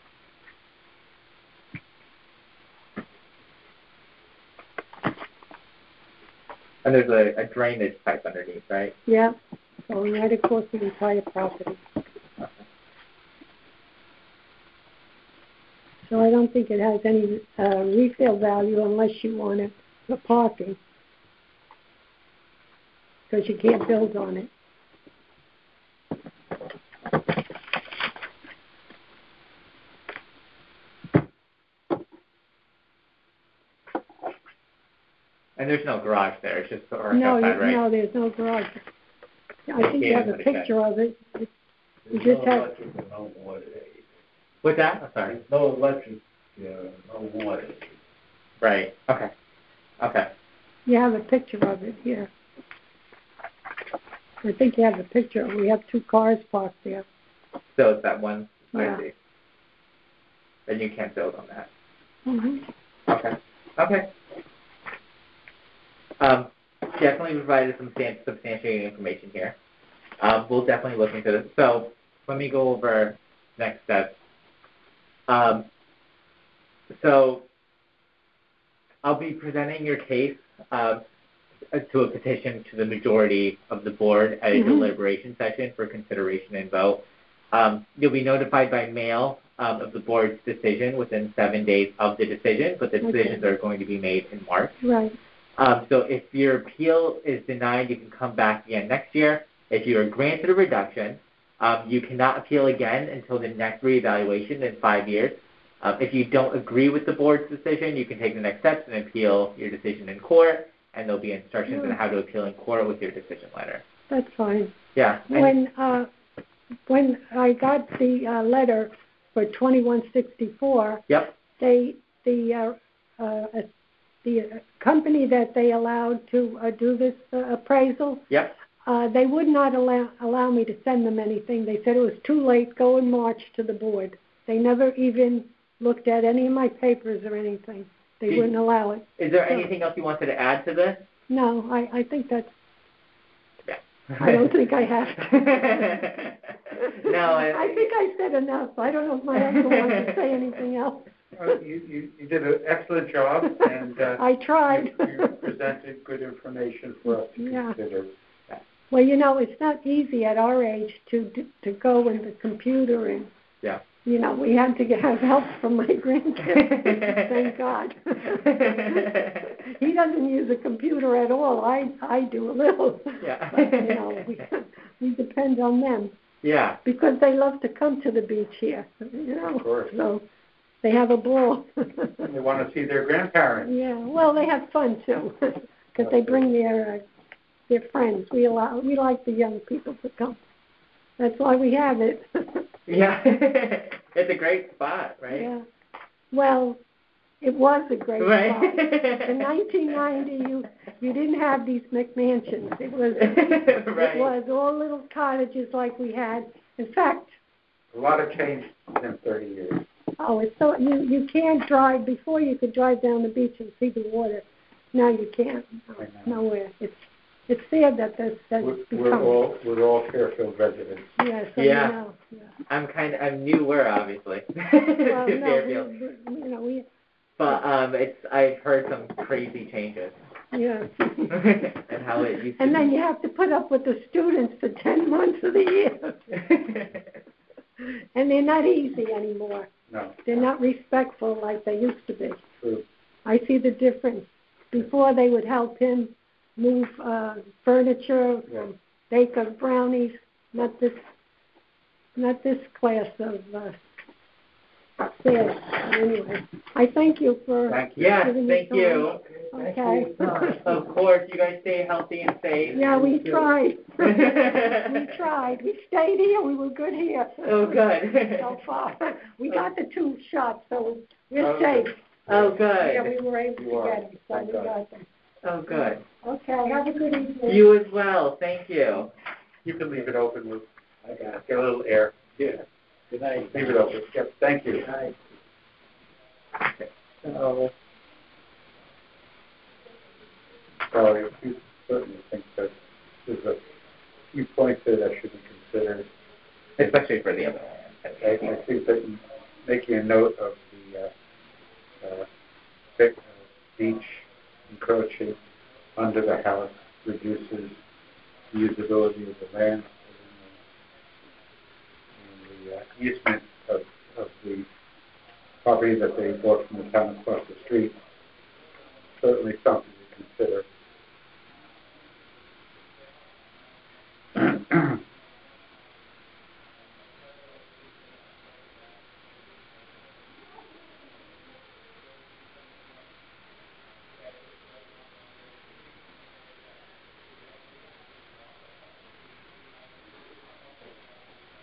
And there's a drainage pipe underneath, right? Yeah, going right across the entire property. Okay. So I don't think it has any resale value unless you want it for parking, because you can't build on it. And there's no garage there. It's just the arch No, outside, right? no, there's no garage. I think you have a picture of it. You just have. No water. What's that? I'm sorry. No electric, no water. Right. Okay. Okay. You have a picture of it here. I think you have a picture. We have 2 cars parked there. So it's that one. Yeah. I see. Then you can't build on that. Mm-hmm. Okay. Okay. Definitely provided some substantiating information here. We'll definitely look into this. So let me go over next steps. So I'll be presenting your case to a petition to the majority of the board at a deliberation session for consideration and vote. You'll be notified by mail of the board's decision within 7 days of the decision, but the decisions are going to be made in March. Right. So if your appeal is denied, you can come back again next year. If you are granted a reduction, you cannot appeal again until the next reevaluation in 5 years. If you don't agree with the board's decision, you can take the next steps and appeal your decision in court, and there'll be instructions on how to appeal in court with your decision letter. That's fine. Yeah. When I got the letter for 2164, yep. The company that they allowed to do this appraisal, yep. They would not allow me to send them anything. They said it was too late. Go in March to the board. They never even looked at any of my papers or anything. They wouldn't allow it. Is there anything else you wanted to add to this? No, I think that's. Yeah. I don't think I have to. No, I think I said enough. I don't know if my husband wants to say anything else. You did an excellent job, and I tried. You presented good information for us to consider. Well, it's not easy at our age to go in the computer and. Yeah. We had to have help from my grandkid. Thank God. He doesn't use a computer at all. I do a little. Yeah. But, we depend on them. Yeah. Because they love to come to the beach here. Of course. So they have a ball. They want to see their grandparents. Yeah. Well, they have fun too, because they bring their friends. We like the young people to come. That's why we have it. Yeah, it's a great spot, right? Yeah. Well, it was a great spot. In 1990, you didn't have these McMansions. It was right. It was all little cottages like we had. In fact, a lot of change in 30 years. Oh, it's so you can't drive. Before you could drive down the beach and see the water. Now you can't. Nowhere. It's sad that we're all Fairfield residents. Yes, yeah. I'm newer, obviously. Well, no, but I've heard some crazy changes. Yeah. And how it used to. And then you have to put up with the students for 10 months of the year. And they're not easy anymore. No. They're not respectful like they used to be. True. I see the difference. Before they would help him move furniture, bake us brownies. Not this class of staff. Anyway, I thank you for. Thank you. Yes, giving thank me you. Okay. Of course, you guys stay healthy and safe. Yeah, we tried. We tried. We stayed here. We were good here. Oh, good. So far, we got the 2 shots, so we're safe. Oh, good. Yeah, we were able to get them, so we got them. Oh, good. Okay, have a good evening. You as well. Thank you. You can leave it open with get a little air. Yeah. Good night. Leave it open. Yep. Thank you. Good night. So you certainly think that there's a few points there that should be considered, especially for the other one. I think that making a note of the beach encroaching under the house reduces the usability of the land and the easement of the property that they bought from the town across the street. Certainly something to consider.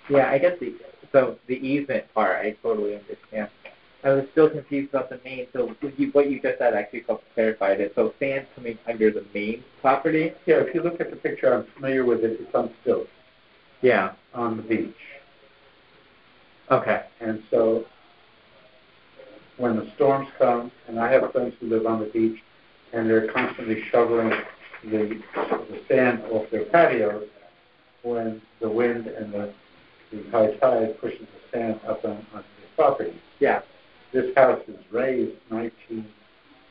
Yeah, I guess the easement part, I totally understand. I was still confused about the main, so what you just said actually clarified it. So sand coming under the main property? Yeah, if you look at the picture, I'm familiar with it, it's on stilts. Yeah. On the beach. Okay. And so when the storms come, and I have friends who live on the beach, and they're constantly shoveling the sand off their patios, when the wind and the high tide pushes the sand up onto the property. Yeah. This house is raised 19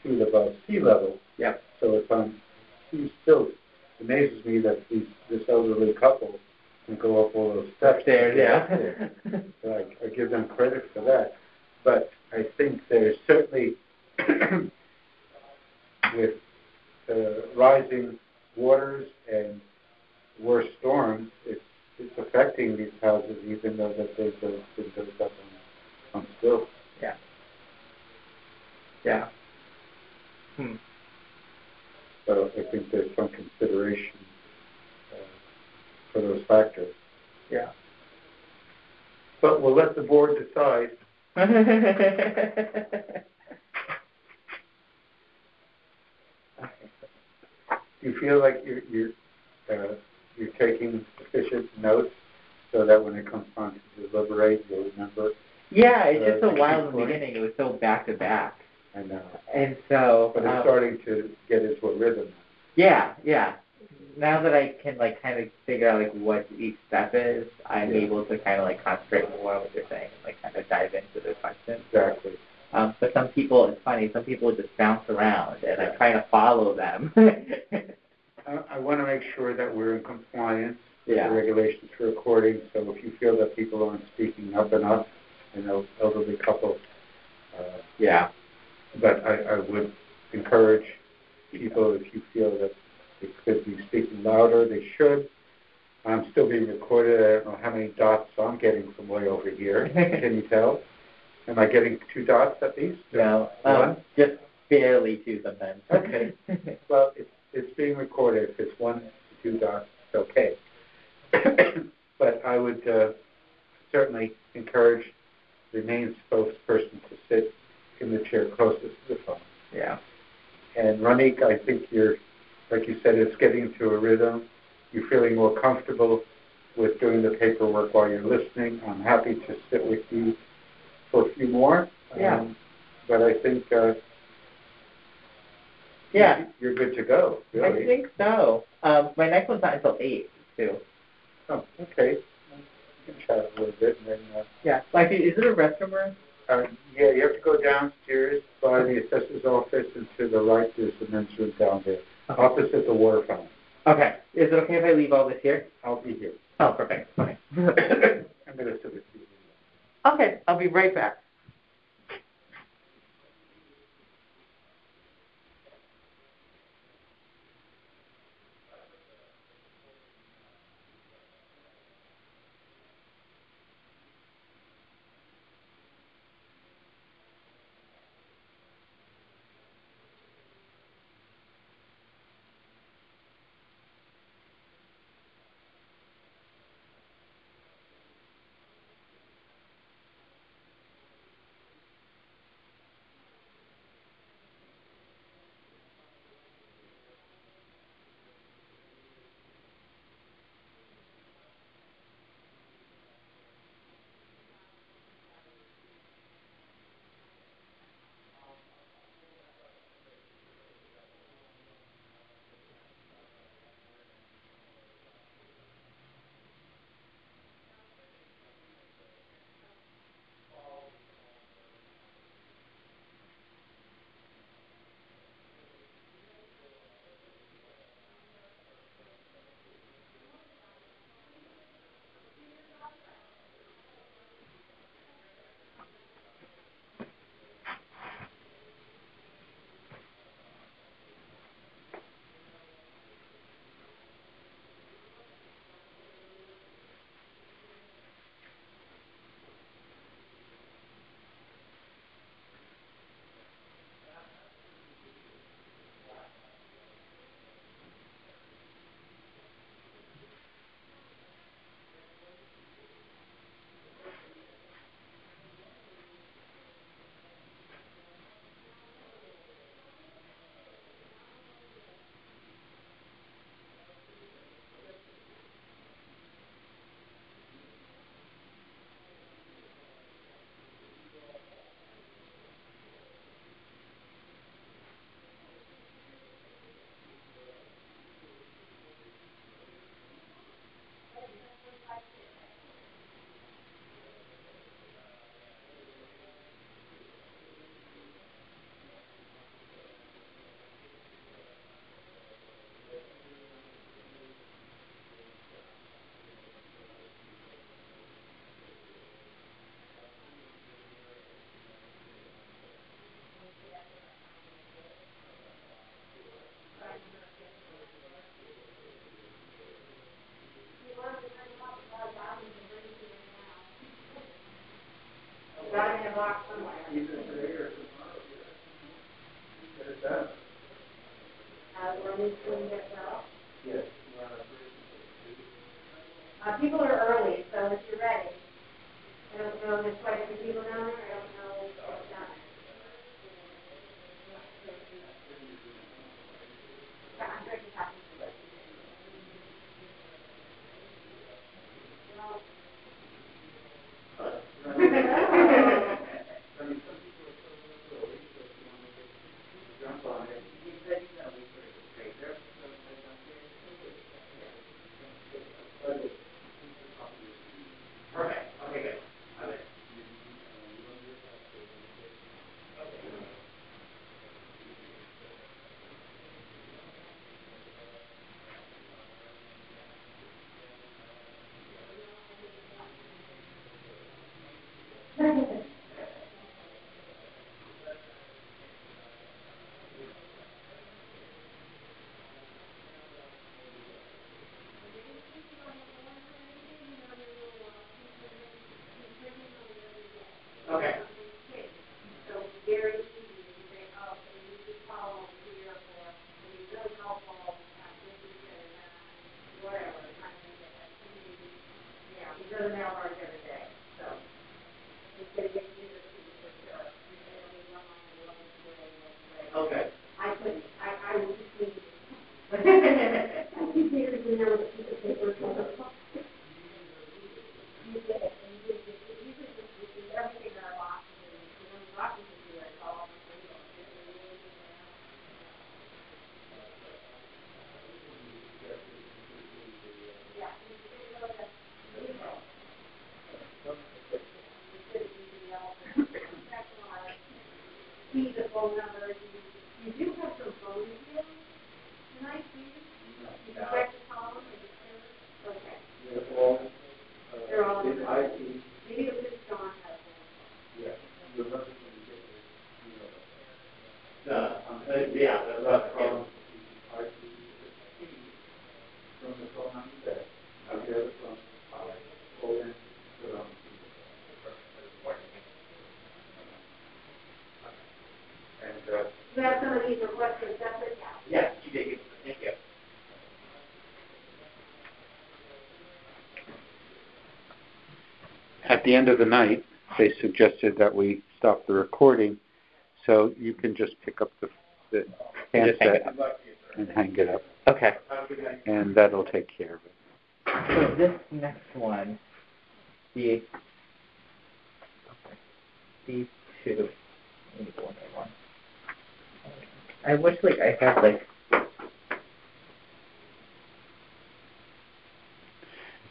feet above sea level. Yeah. So it's on two stilts. It amazes me that this elderly couple can go up all those steps. There, yeah. So I give them credit for that. But I think there's certainly, with rising waters and worse storms, it's affecting these houses, even though that they've been built up on stilts. Yeah. Yeah. So I think there's some consideration for those factors. Yeah. But we'll let the board decide. Do you feel like you're taking sufficient notes so that when it comes time to deliberate, you'll remember? Yeah, it's just a while in the beginning. It was so back to back. I know. And so. But it's starting to get into a rhythm. Yeah. Now that I can kind of figure out what each step is, I'm able to kind of concentrate more on what you're saying and kind of dive into the questions. Exactly. But some people, it's funny, some people just bounce around, and I'm trying to follow them. I want to make sure that we're in compliance with the regulations for recording. So if you feel that people aren't speaking up enough, elderly couple. But I would encourage people, if you feel that they could be speaking louder, they should. I'm still being recorded. I don't know how many dots I'm getting from way over here. Can you tell? Am I getting 2 dots at least? No, just barely 2 sometimes. Okay. Well, it's being recorded. If it's 1 to 2 dots, it's okay. But I would certainly encourage the main spokesperson to sit in the chair closest to the phone. Yeah. And Ranik, I think you're, like you said, it's getting into a rhythm. You're feeling more comfortable with doing the paperwork while you're listening. I'm happy to sit with you for a few more. Yeah. But I think you're good to go, really. I think so. My next one's not until 8, too. Oh, okay. You can chat a little bit. And then, Actually, is it a restroom room? Yeah, you have to go downstairs by the assessor's office, and to the right there's the men's room down there, opposite the water fountain. Okay. Is it okay if I leave all this here? I'll be here. Oh, perfect. Okay. I'm going to sit with you. Okay, I'll be right back. Yes. People are early, so if you're ready. I don't know, there's quite a few people down there. I don't know what's down there. Yeah, I'm very happy with it. Okay. So very easy to say, oh, so you just follow here or it's really helpful this is good and that, whatever, kind of make it as easy. Yeah, we go to the mailbox every day, so it's going to get easier to see for sure. Okay. I couldn't. I was just thinking. I keep hearing in there with a piece of paper. You get it. And you do everything in our boxes. And when we walk into it, it's all on the table. Yeah. See the phone number. You do have some phone details tonight, do you? You can check the column and the server? Okay. They're all in the maybe it was just John has one. Yeah. Yeah, that's from the phone number there. I get it from Poland, from and You have some of these requested separate now? Yes, you did. Thank you. At the end of the night, they suggested that we stop the recording, so you can just pick up the handset and hang it up. Okay. And that'll take care of it. So this next one, these two. I wish I had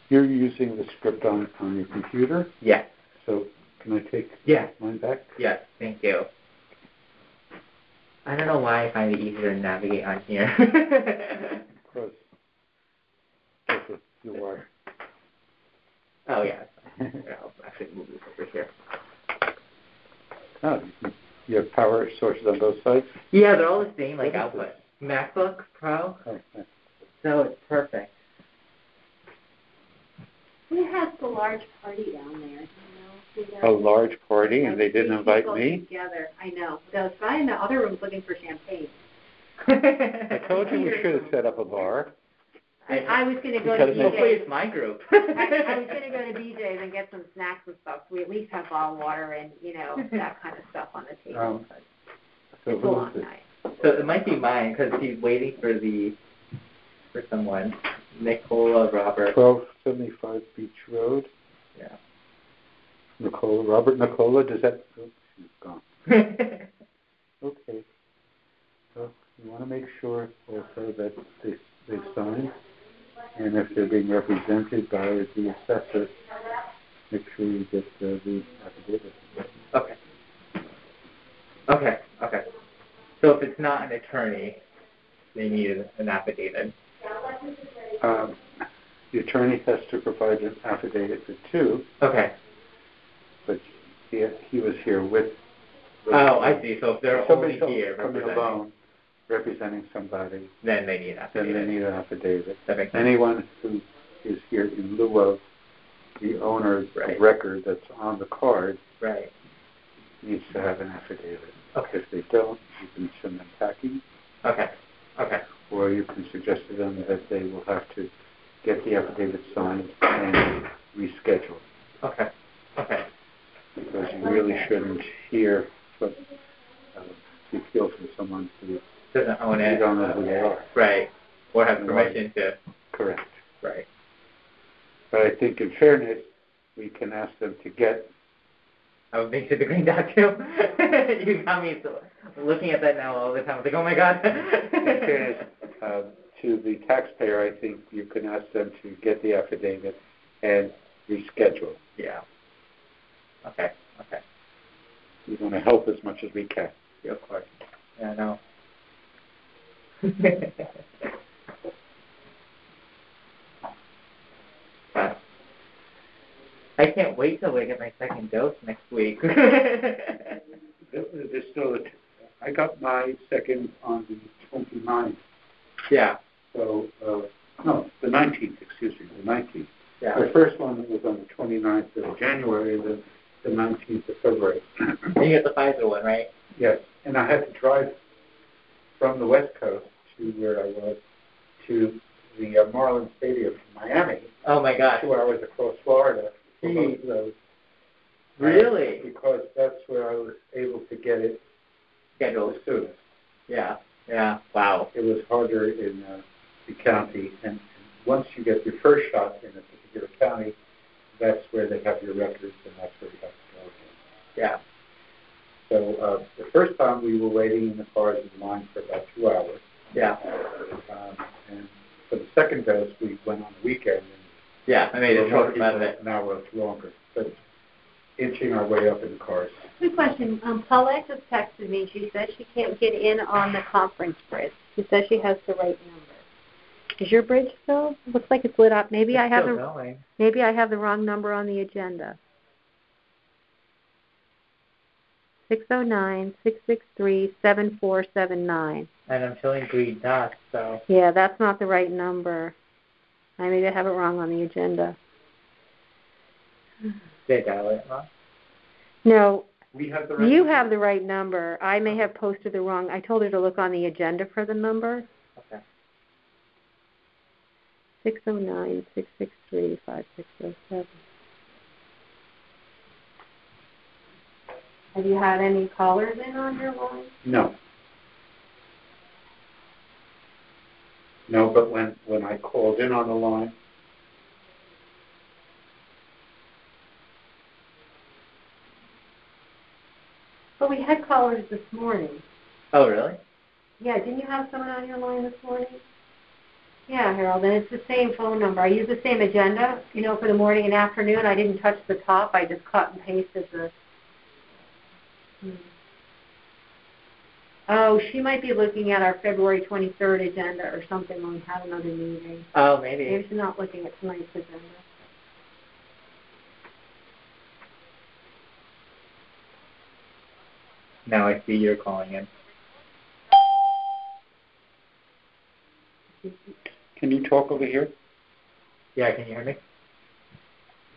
You're using the script on your computer? Yeah. So can I take mine back? Yes, thank you. I don't know why I find it easier to navigate on here. Because you are. Oh, yeah. I'll actually move this over here. Oh, you have power sources on both sides? Yeah, they're all the same, output. MacBook Pro. Oh, nice. So it's perfect. Who has the large party down there? A large party, and they didn't invite me? Together. I know. I was in the other room looking for champagne. I told you we should have set up a bar. I was going to go to BJ's. Hopefully it's my group. I was going to go to BJ's and get some snacks and stuff. So we at least have bottled water and, that kind of stuff on the table. So it's a long night. So it might be mine because he's waiting for someone. Nicola Robert. 1275 Beach Road. Yeah. Robert Nicola, does that... Oops, he's gone. Okay. So you want to make sure also that they sign, and if they're being represented by the assessor, make sure you get the affidavit. Okay. So if it's not an attorney, they need an affidavit. The attorney has to provide an affidavit for two. Okay. But he was here with. Oh, I see. So if they're only here coming alone, representing somebody, then they need an affidavit. Then they need an affidavit. That makes sense. Anyone who is here in lieu of the owner of record that's on the card, needs to have an affidavit. Okay. If they don't, you can send them packing. Okay. Okay. Or you can suggest to them that they will have to get the affidavit signed and reschedule. Okay. Okay. Because you really shouldn't hear from, appeal from someone who doesn't own it. You don't know who they are. Right. Or have permission to. Correct. Right. But I think in fairness, we can ask them to get. I would make sure the green dot too. You got me looking at that now all the time. I was like, oh my God. In fairness, to the taxpayer, I think you can ask them to get the affidavit and reschedule. Yeah. Okay. Okay. We want to help as much as we can. Yeah, of course. Yeah, I know. I can't wait till I get my second dose next week. There's still I got my second on the 29th. Yeah. So, no, the 19th, excuse me, the 19th. Yeah. The first one was on the 29th of January, and then the 19th of February. You get the Pfizer one, right? Yes, and I had to drive from the West Coast to where I was to the Marlins Stadium in Miami. Oh my gosh. 2 hours across Florida for both of those. Really? Because that's where I was able to get it scheduled the soonest. Yeah. Yeah. Wow. It was harder in the county, and once you get your first shot in a particular county, that's where they have your records, and that's where you have to go again. Yeah. So the first time we were waiting in the cars in line for about 2 hours. Yeah. And for the second dose, we went on the weekend. And yeah, I made a short amount of it. An hour longer, but inching our way up in the cars. Good question. Paulette just texted me. She said she can't get in on the conference bridge. She says she has the right number. Is your bridge still? Looks like it's lit up. Maybe I have the wrong number on the agenda. 609-663-7479. And I'm showing green dots, so. Yeah, that's not the right number. I maybe have it wrong on the agenda. Did I dial it wrong? No. We have the right you number? have the right number. I may have posted the wrong. I told her to look on the agenda for the number. Okay. 609-663-5607. Have you had any callers in on your line? No. No, but when I called in on the line, but we had callers this morning. Oh, really? Yeah, didn't you have someone on your line this morning? Yeah, Harold, and it's the same phone number. I use the same agenda, for the morning and afternoon. I didn't touch the top. I just cut and pasted the... Oh, she might be looking at our February 23rd agenda or something when we had another meeting. Oh, maybe. Maybe she's not looking at tonight's agenda. Now I see you're calling in. Can you talk over here? Yeah, can you hear me?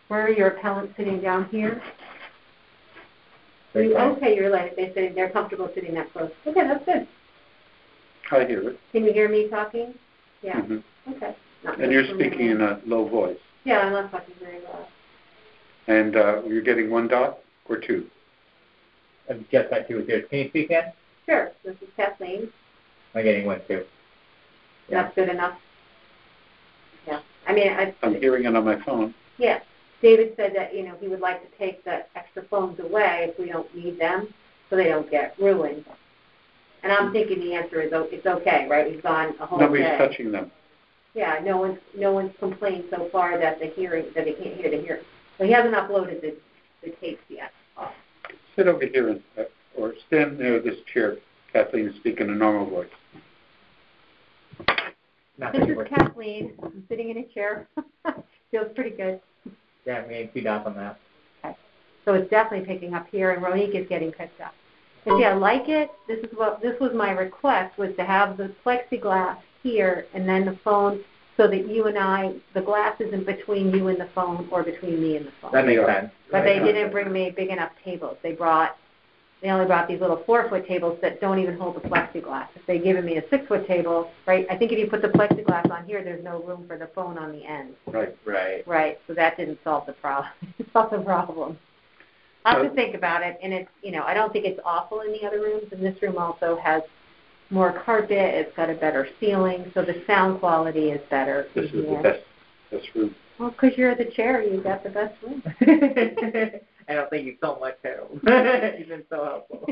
Where are your appellants sitting down here? Okay. You're like they're comfortable sitting that close. Okay, that's good. I hear it. Can you hear me talking? Yeah. Mm-hmm. Okay. And you're speaking in a low voice. Yeah, I'm not talking very loud. And you're getting 1 dot or 2? I've just got 2 with yours. Can you speak in? Sure. This is Kathleen. I'm getting 1 too. Yeah. That's good enough. Yeah. I mean, I'm hearing it on my phone. Yeah. David said that, he would like to take the extra phones away if we don't need them so they don't get ruined. And I'm thinking the answer is it's okay, right? We've gone a whole Nobody's day. touching them. Yeah, no one's complained so far that they can't hear the hearing. So he hasn't uploaded the tapes yet. Oh. Sit over here or stand near this chair, Kathleen, and speak in a normal voice. This is Kathleen. I'm sitting in a chair. Feels pretty good. Yeah, I made 2 dots on that. Okay. So it's definitely picking up here, and Ronique is getting picked up. And I like it. This was my request, was to have the plexiglass here and then the phone so that you and the glass isn't between you and the phone or between me and the phone. That makes sense. But they didn't bring me big enough tables. They brought they only brought these little 4-foot tables that don't even hold the plexiglass. If they'd given me a 6-foot table, right, I think if you put the plexiglass on here, there's no room for the phone on the end. Right. Right, so that didn't solve the problem. Solve the problem. I'll have to think about it, and it's, I don't think it's awful in the other rooms, and this room also has more carpet, it's got a better ceiling, so the sound quality is better. This is the best room. Well, because you're the chair, you got the best room. I don't think you so much, Harold. You've been so helpful.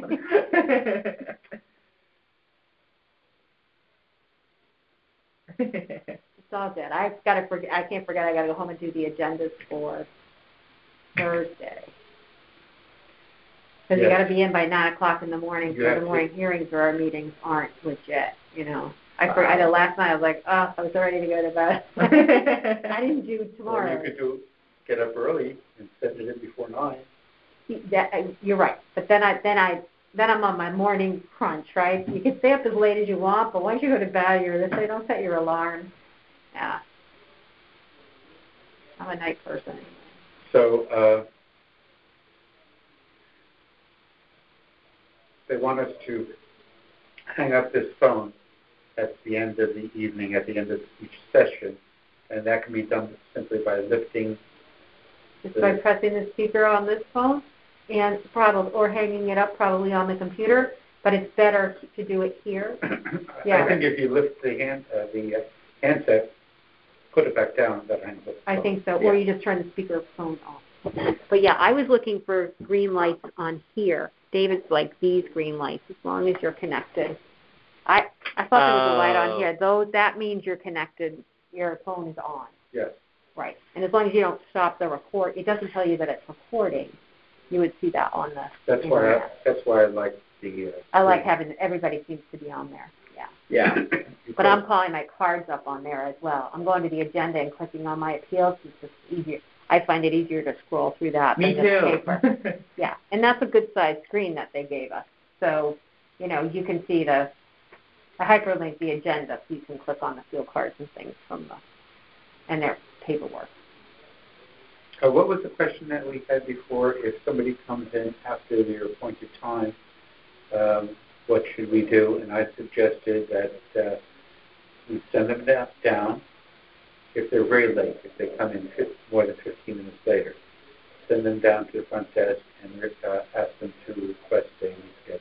It's all good. I can't forget. I got to go home and do the agendas for Thursday. Because you got to be in by 9:00 in the morning. So the morning hearings or our meetings aren't legit. I did last night. I was like, I was ready to go to bed. I didn't do tomorrow. Well, you could get up early and send it in before 9. You're right. But then I'm on my morning crunch, right? You can stay up as late as you want, but once you go to bed, they say don't set your alarm. Yeah. I'm a night person. So they want us to hang up this phone at the end of the evening, at the end of each session, and that can be done simply by lifting. Just by pressing the speaker on this phone, and or hanging it up probably on the computer. But it's better to do it here. Yeah. I think if you lift the handset, put it back down, that hangs up. I think so, or you just turn the speaker phone off. But yeah, I was looking for green lights on here. David's like these green lights, as long as you're connected. I thought there was a light on here. Though that means you're connected, your phone is on. Yes. Right. And as long as you don't stop the record, it doesn't tell you that it's recording. You would see that on the. That's why I like the. I like having everybody seems to be on there. Yeah. Yeah. But I'm calling my cards up on there as well. I'm going to the agenda and clicking on my appeals. It's just easier. I find it easier to scroll through that than the paper. Yeah, and that's a good sized screen that they gave us. So, you can see I hyperlink the agenda, so you can click on the field cards and things and their paperwork. What was the question that we had before? If somebody comes in after their appointed time, what should we do? And I suggested that we send them down. If they're very late, if they come in more than 15 minutes later, send them down to the front desk and ask them to request a reschedule.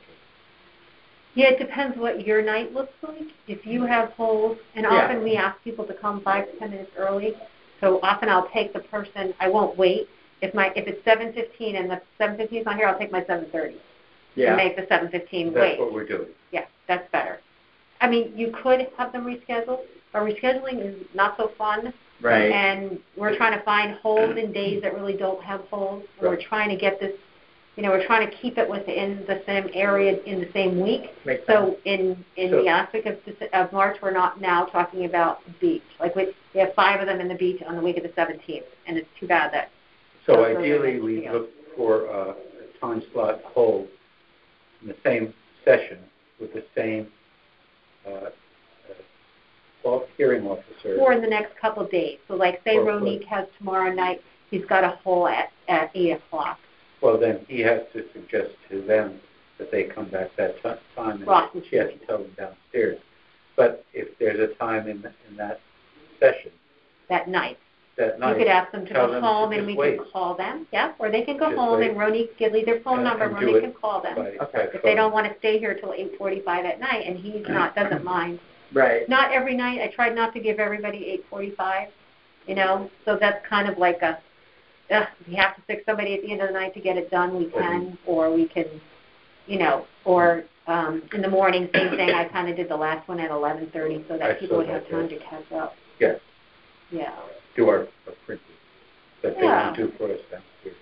Yeah, it depends what your night looks like. If you have holds, and often we ask people to come 5 to 10 minutes early, so often I'll take the person, I won't wait. If it's 7:15 and the 7:15 is not here, I'll take my 7:30 and make the 7:15 wait. That's what we're doing. Yeah, that's better. I mean, you could have them rescheduled, but rescheduling is not so fun. Right. And we're trying to find holds in days that really don't have holds. And we're trying to get this, we're trying to keep it within the same area in the same week. Makes so sense. in the aspect of March, we're not now talking about the beach. Like we have 5 of them in the beach on the week of the 17th, and it's too bad that. So ideally, we look for a time slot hold in the same session with the same hearing officer. Or in the next couple of days. So like say Ronique has tomorrow night, he's got a hole at 8 o'clock. Well, then he has to suggest to them that they come back that time, and she has to tell them downstairs. But if there's a time in that session. That night. You could ask them to go home and we can call them. Yeah, or they can go home and Ronique can leave their phone number. Ronique can call them. If they don't want to stay here till 8:45 at night, and he's doesn't mind. Right. Not every night. I tried not to give everybody 8:45. So that's kind of like if we have to stick somebody at the end of the night to get it done, we can, or we can, or in the morning, same thing. I kind of did the last one at 11:30 so that people would have time to catch up. Yes. Yeah. Do our printing that they want to do for us downstairs.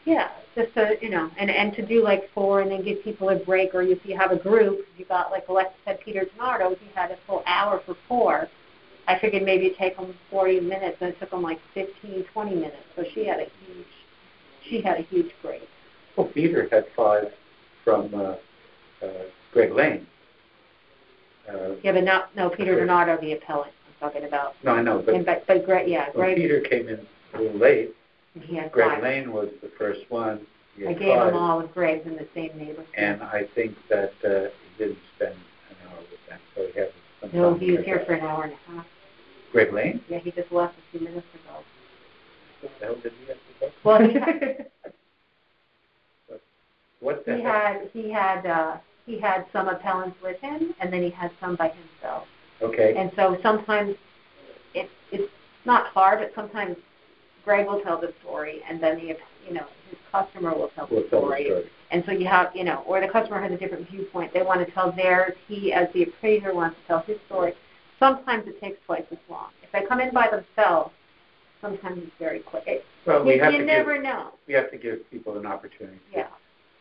Yeah, just to, and to do like 4 and then give people a break, or if you have a group, if you got like Alexa said, Peter Donardo, he had a full hour for 4. I figured maybe it'd take them 40 minutes, and it took them like 15, 20 minutes. So she had a huge break. Well, Peter had 5 from Greg Lane. But no, Peter Donardo, the appellant. Talking about. No, I know, but Greg, Greg. Peter came in a little late. He had Greg 5. Lane was the first one. I gave them all with Greg's in the same neighborhood. And I think that he didn't spend an hour with them, so he had some No, time he to was catch here up. for an hour and a half. Greg Lane? Yeah, he just left a few minutes ago. What the hell did he have to go? Well, What the he heck? he had some appellants with him, and then he had some by himself. Okay. And so sometimes it's not hard, but sometimes Greg will tell the story, and then his customer will tell the story. And so you have, or the customer has a different viewpoint. They want to tell theirs. He, as the appraiser, wants to tell his story. Sometimes it takes twice as long. If they come in by themselves, sometimes it's very quick. You never know. We have to give people an opportunity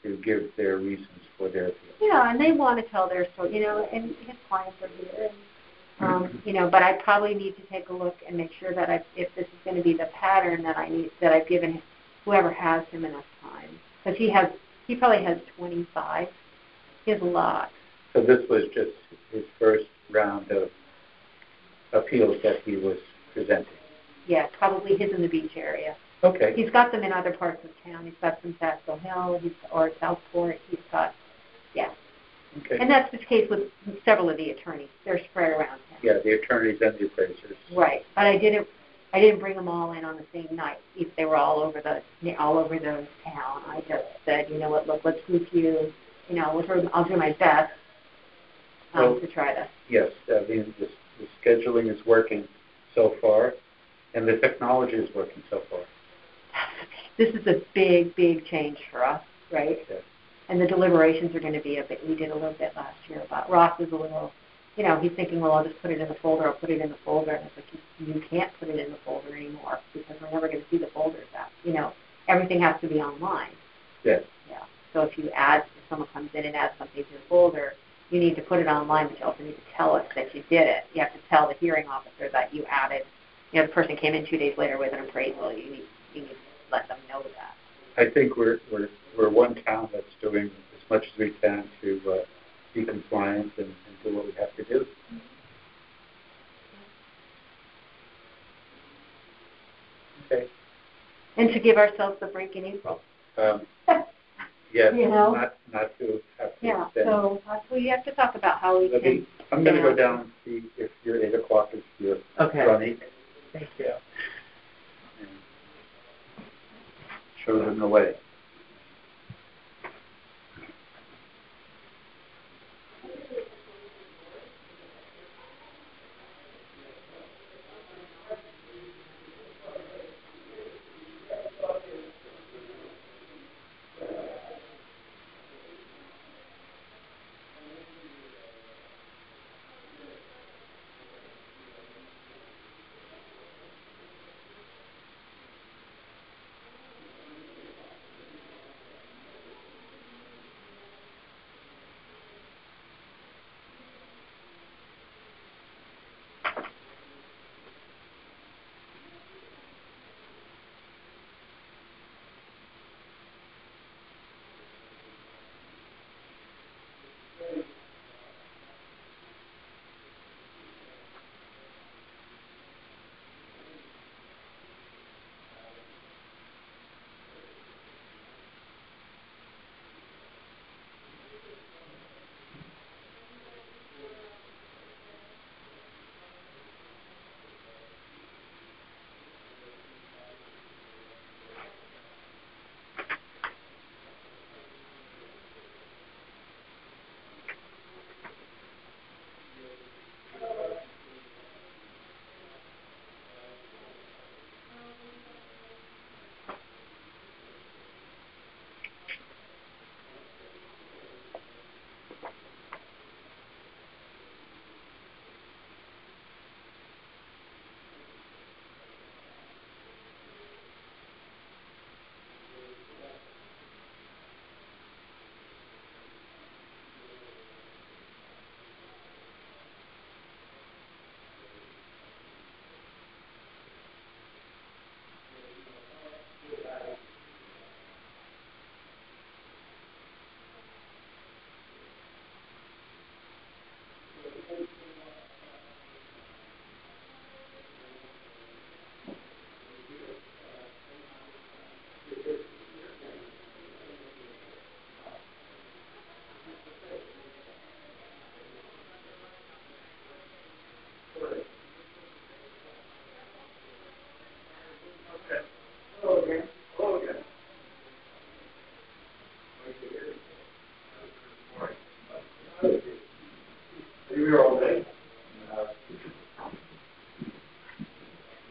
to give their reasons for their appeal. Yeah, and they want to tell their story, and his clients are here. And, but I probably need to take a look and make sure that if this is going to be the pattern that I've given whoever has him enough time. Because he probably has 25. He has a lot. So this was just his first round of appeals that he was presenting. Yeah, probably his in the beach area. Okay. He's got them in other parts of town. He's got some Saxo Hill, or Southport. He's got, Okay. And that's the case with several of the attorneys. They're spread around town. Yeah, the attorneys and the appraisers. Right, but I didn't bring them all in on the same night. If they were all over the town, I just said, you know what, look, let's group you. I'll do my best to try to. Yes, I mean the scheduling is working so far, and the technology is working so far. This is a big, big change for us, right? Yes. And the deliberations are going to be a bit. We did a little bit last year about Ross is a little. He's thinking, well, I'll just put it in the folder. I'll put it in the folder. And it's like, you can't put it in the folder anymore because we're never going to see the folders out. Everything has to be online. Yes. Yeah. So if someone comes in and adds something to the folder, you need to put it online, but you also need to tell us that you did it. You have to tell the hearing officer that you added. The person came in 2 days later with an appraisal. You need to let them know that. I think we're one town that's doing as much as we can to be compliant and do what we have to do. Okay. And to give ourselves the break in April. Yes, not to have to extend. So we have to talk about how we can. I'm going to go down and see if your 8 o'clock is here. Okay. Running. Thank you. And show them the way.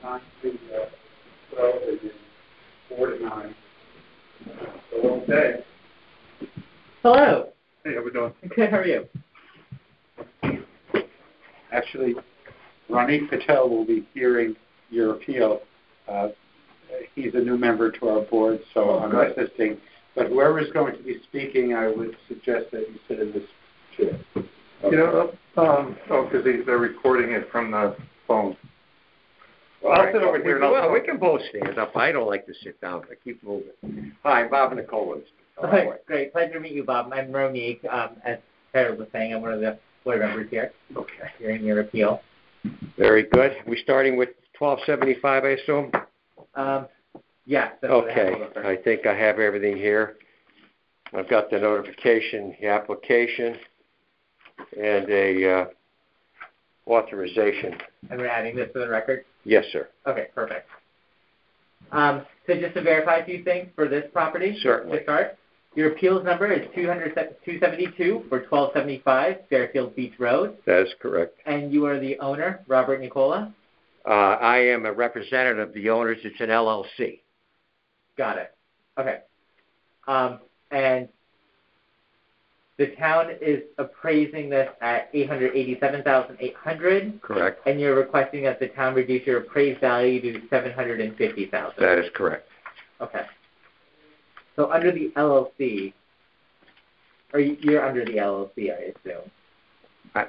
9 to 12, and then 4 to 9. So, okay. Hello. Hey, how we doing? Good, how are you? Actually, Ronnie Patel will be hearing your appeal. He's a new member to our board, so I'm assisting. But whoever is going to be speaking, I would suggest that you sit in this chair. Okay. Because they're recording it from the phone. Well, I'll sit over here. Well, we can both stand up. I don't like to sit down. I keep moving. Hi, Bob Nicolins. Hi, great. Pleasure to meet you, Bob. I'm Monique. As Harold was saying, I'm one of the board members here. Okay. Hearing your appeal. Very good. We're starting with 1275, I assume? Yes. Okay. I think I have everything here. I've got the notification, the application, and a authorization. And we're adding this to the record? Yes, sir. Okay, perfect. So just to verify a few things for this property. Certainly. To start, your appeals number is 272 for 1275 Fairfield Beach Road. That is correct. And you are the owner, Robert Nicola? I am a representative of the owners. It's an LLC. Got it. Okay. And the town is appraising this at $887,800. Correct. And you're requesting that the town reduce your appraised value to $750,000. That is correct. Okay. So under the LLC, or you're under the LLC, I assume.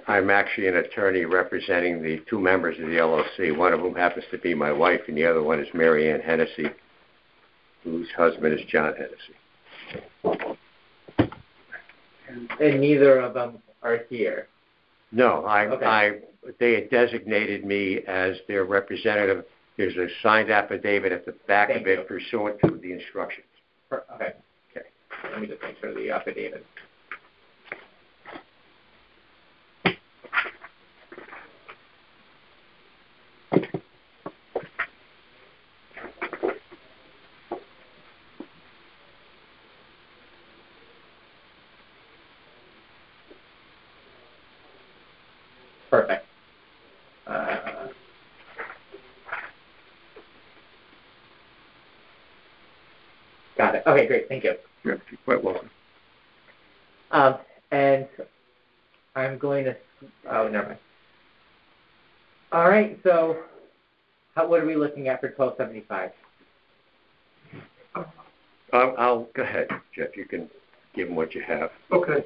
I'm actually an attorney representing the two members of the LLC. One of whom happens to be my wife, and the other one is Mary Ann Hennessy, whose husband is John Hennessy. And neither of them are here. No, they had designated me as their representative. There's a signed affidavit at the back of it pursuant to the instructions. Okay. Okay. Let me just make sure the affidavit. Perfect. Got it. Okay, great. Thank you. You're quite welcome. And I'm going to. Oh, never mind. All right. So, what are we looking at for 1275? I'll go ahead, Jeff. You can give them what you have. Okay.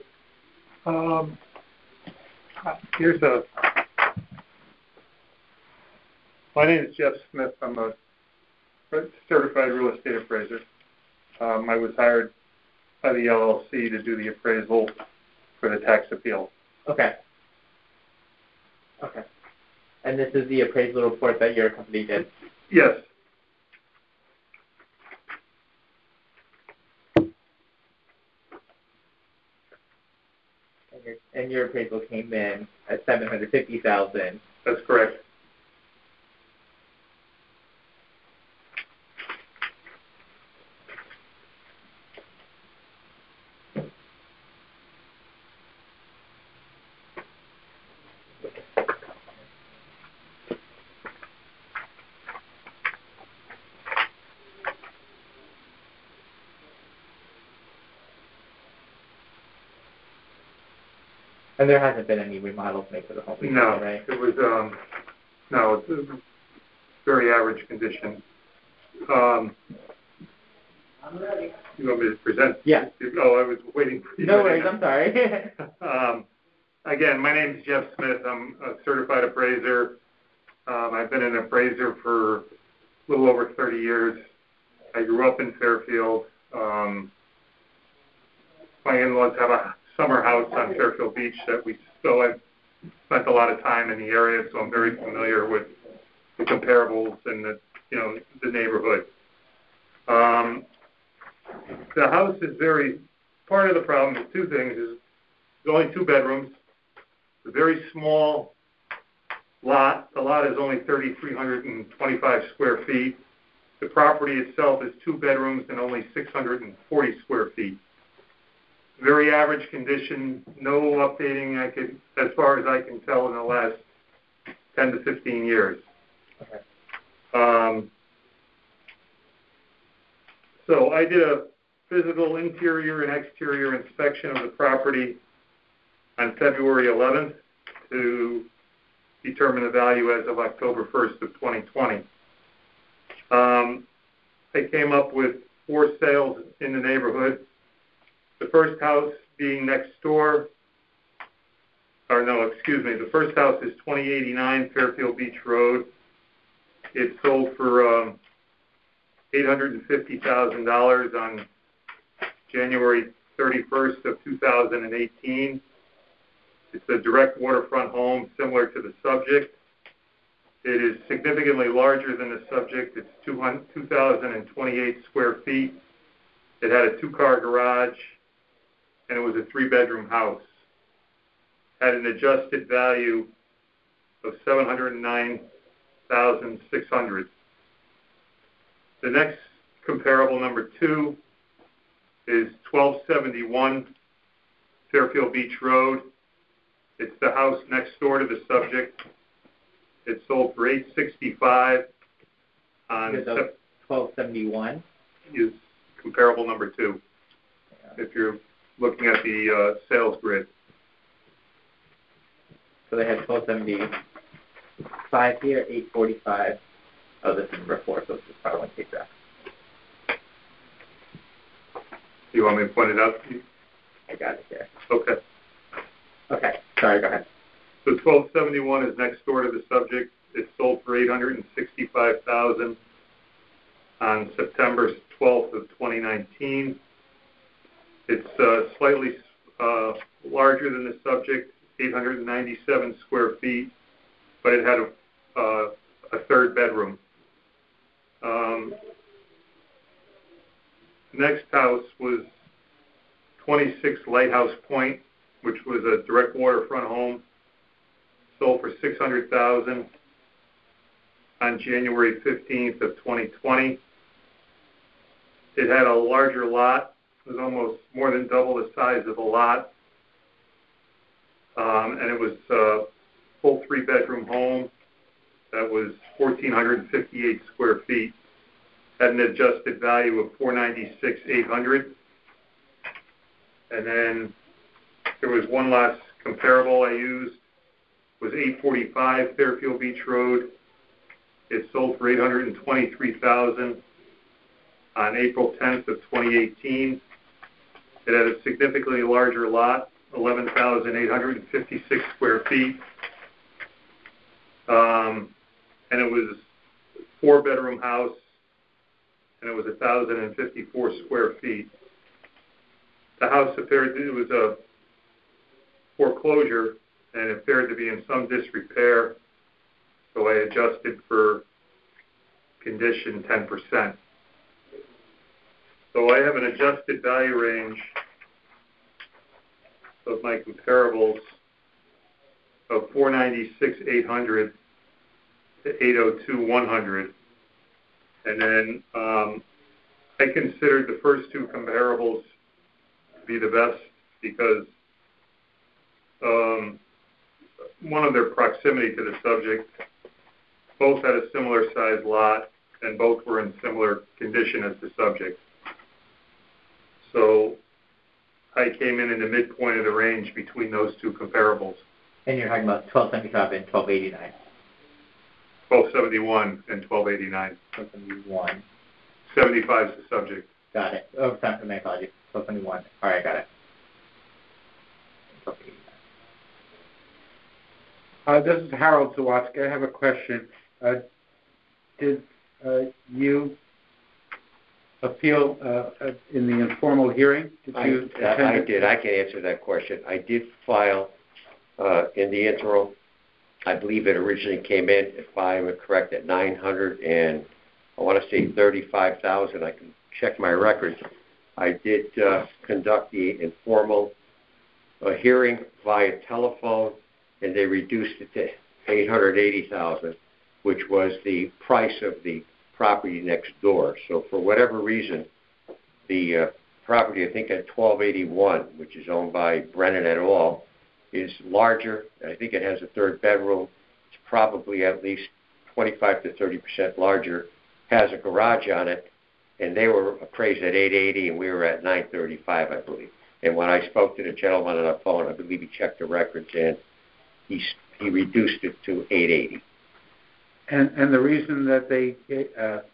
My name is Jeff Smith. I'm a certified real estate appraiser. I was hired by the LLC to do the appraisal for the tax appeal. Okay. Okay. And this is the appraisal report that your company did? Yes. And your appraisal came in at $750,000. That's correct. And there hasn't been any remodels made to the home recently, No, right? it was it's a very average condition. I'm ready. You want me to present? Yeah. Oh, I was waiting for you. No worries, I'm sorry. Again, my name is Jeff Smith. I'm a certified appraiser. I've been an appraiser for a little over 30 years. I grew up in Fairfield. My in-laws have a summer house on Fairfield Beach that I've spent a lot of time in the area, so I'm very familiar with the comparables and the neighborhood. The house is part of the problem is two things. There's only 2 bedrooms. It's a very small lot. The lot is only 3,325 square feet. The property itself is 2 bedrooms and only 640 square feet. Very average condition, no updating as far as I can tell in the last 10 to 15 years. Okay. So I did a physical interior and exterior inspection of the property on February 11th to determine the value as of October 1st of 2020. I came up with 4 sales in the neighborhood. The first house being next door, the first house is 2089 Fairfield Beach Road. It sold for $850,000 on January 31st of 2018. It's a direct waterfront home similar to the subject. It is significantly larger than the subject. It's 2,028 square feet. It had a 2-car garage, and it was a 3-bedroom house. Had an adjusted value of $709,600. The next comparable, number 2, is 1271 Fairfield Beach Road. It's the house next door to the subject. It sold for $865 on 1271 is comparable number 2. If you're looking at the sales grid. So they had 1275 here, 845. Oh, this is number 4, so this is probably one take back. Do you want me to point it out to you? I got it here. Okay. Okay. Sorry, go ahead. So 1271 is next door to the subject. It sold for $865,000 on September 12th of 2019. It's slightly larger than the subject, 897 square feet, but it had a 3rd bedroom. Next house was 26 Lighthouse Point, which was a direct waterfront home. Sold for $600,000 on January 15th of 2020. It had a larger lot. It was almost more than double the size of the lot. And it was a full 3-bedroom home that was 1,458 square feet. Had an adjusted value of $496,800. And then there was one last comparable I used. Was 845 Fairfield Beach Road. It sold for $823,000 on April 10th of 2018. It had a significantly larger lot, 11,856 square feet. And it was a 4-bedroom house, and it was 1,054 square feet. The house appeared, it was a foreclosure, and it appeared to be in some disrepair, so I adjusted for condition 10%. So I have an adjusted value range of my comparables of $496,800 to $802,100. And then I considered the first 2 comparables to be the best because one of their proximity to the subject, both had a similar size lot, and both were in similar condition as the subject. So I came in the midpoint of the range between those 2 comparables. And you're talking about 1275 and 1289. 1271 and 1289. 1271. 75 is the subject. Got it. Oh, sorry, my apologies. 1271. All right, got it. 1289. This is Harold Zawatsky. I have a question. Did you appeal in the informal hearing? I did. I can answer that question. I did file in the interim. I believe it originally came in, if I am correct, at $900 and I want to say $35,000. I can check my records. I did conduct the informal hearing via telephone, and they reduced it to $880,000, which was the price of the property next door. So for whatever reason, the property, I think at 1281, which is owned by Brennan et al., is larger. I think it has a 3rd bedroom. It's probably at least 25 to 30% larger, has a garage on it, and they were appraised at 880, and we were at 935, I believe. And when I spoke to the gentleman on the phone, I believe he checked the records, and he reduced it to 880. And the reason that they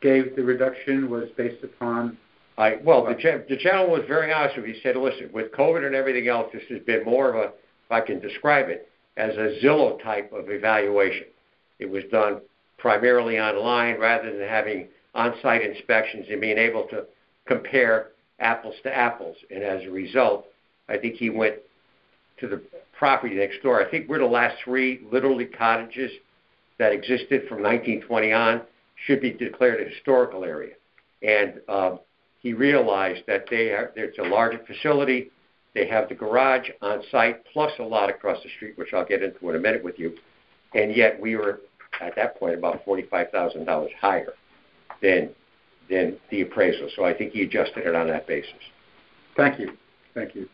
gave the reduction was based upon? The gentleman was very honest with me. He said, listen, with COVID and everything else, this has been more of a, if I can describe it, as a Zillow type of evaluation. It was done primarily online rather than having on-site inspections and being able to compare apples to apples. And as a result, I think he went to the property next door. I think we're the last three literally cottages that existed from 1920 on should be declared a historical area. And he realized that it's a larger facility. They have the garage on site plus a lot across the street, which I'll get into in a minute with you. And yet we were at that point about $45,000 higher than the appraisal. So I think he adjusted it on that basis. Thank you. Thank you.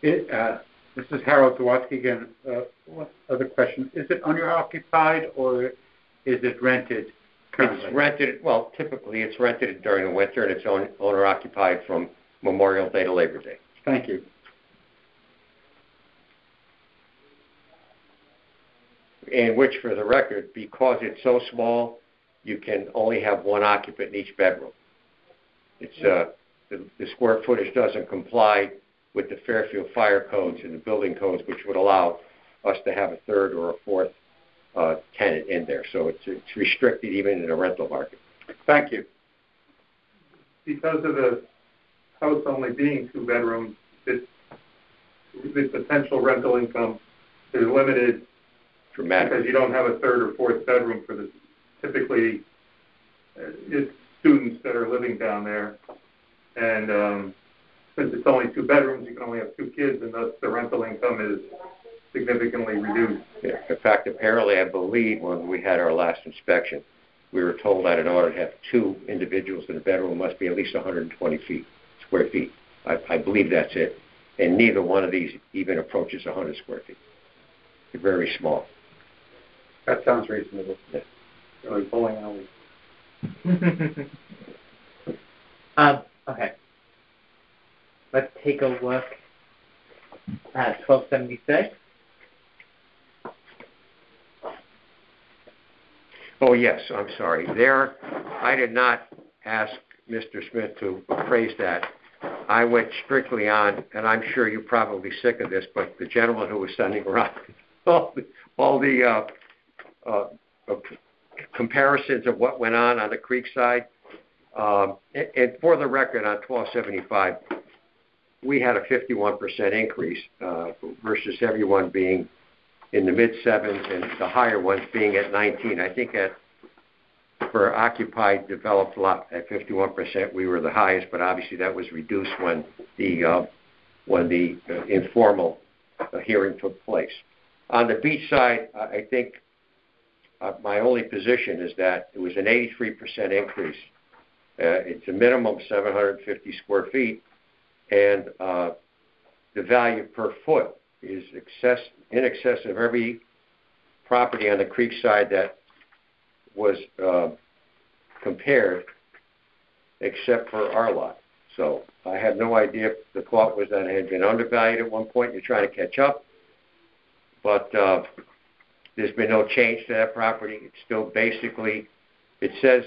This is Harold Zawatsky again. One other question. Is it owner-occupied or is it rented currently? It's rented. Well, typically it's rented during the winter, and it's owner-occupied from Memorial Day to Labor Day. Thank you. And which, for the record, because it's so small, you can only have one occupant in each bedroom. It's the square footage doesn't comply with the Fairfield fire codes and the building codes, which would allow us to have a third or a fourth tenant in there. So it's restricted even in a rental market. Thank you. Because of the house only being 2 bedrooms, the potential rental income is limited dramatically because you don't have a third or fourth bedroom for the typically it's students that are living down there, and since it's only 2 bedrooms, you can only have 2 kids, and thus the rental income is significantly reduced. Yeah. In fact, apparently, I believe when we had our last inspection, we were told that in order to have 2 individuals in a bedroom, it must be at least 120 square feet. I believe that's it. And neither one of these even approaches 100 square feet. They're very small. That sounds reasonable. Yeah. Really bowling alley. Okay. Let's take a look at 1276. Oh, yes, I'm sorry. There, I did not ask Mr. Smith to appraise that. I went strictly on, and I'm sure you're probably sick of this, but the gentleman who was sending around all the comparisons of what went on the creek side. And for the record, on 1275, we had a 51% increase versus everyone being in the mid-7s and the higher ones being at 19. I think for occupied developed lot at 51%, we were the highest, but obviously that was reduced when the informal hearing took place. On the beach side, I think my only position is that it was an 83% increase. It's a minimum of 750 square feet. And the value per foot is in excess of every property on the creek side that was compared, except for our lot. So I have no idea if the thought was that it had been undervalued at one point. You're trying to catch up, but there's been no change to that property. It's still basically, it says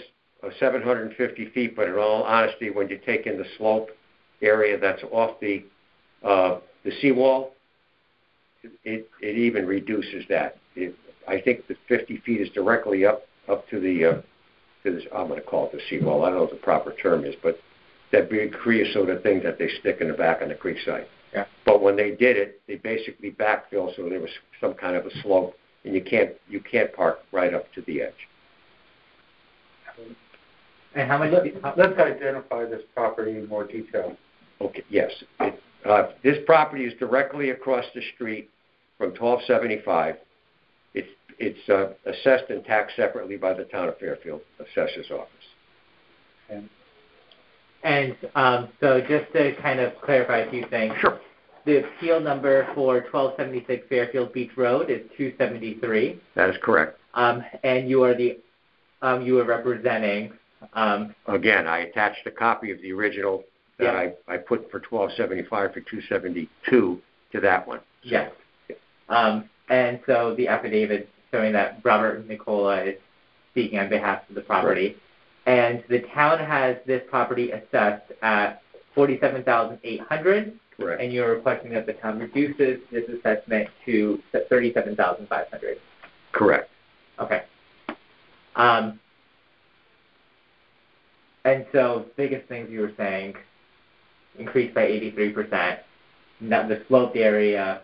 750 feet, but in all honesty, when you take in the slope area that's off the seawall, it even reduces that. I think the 50 feet is directly up to the I'm going to call it the seawall. I don't know what the proper term is, but that big creosote thing that they stick in the back on the creek side. Yeah. But when they did it, they basically backfill, so there was some kind of a slope, and you can't park right up to the edge. And how much? Let's identify this property in more detail. Okay. Yes. This property is directly across the street from 1275. It's assessed and taxed separately by the town of Fairfield Assessor's Office. And so just to kind of clarify a few things. Sure. The appeal number for 1276 Fairfield Beach Road is 273. That is correct. And you are you are representing. Again, I attached a copy of the original that I put for 1275 for 272 to that one. So. Yes. And so the affidavit showing that Robert Nicola is speaking on behalf of the property. Right. And the town has this property assessed at $47,800. Correct. And you're requesting that the town reduces this assessment to $37,500. Correct. Okay. And so biggest things you were saying, increased by 83%. Now the sloped area,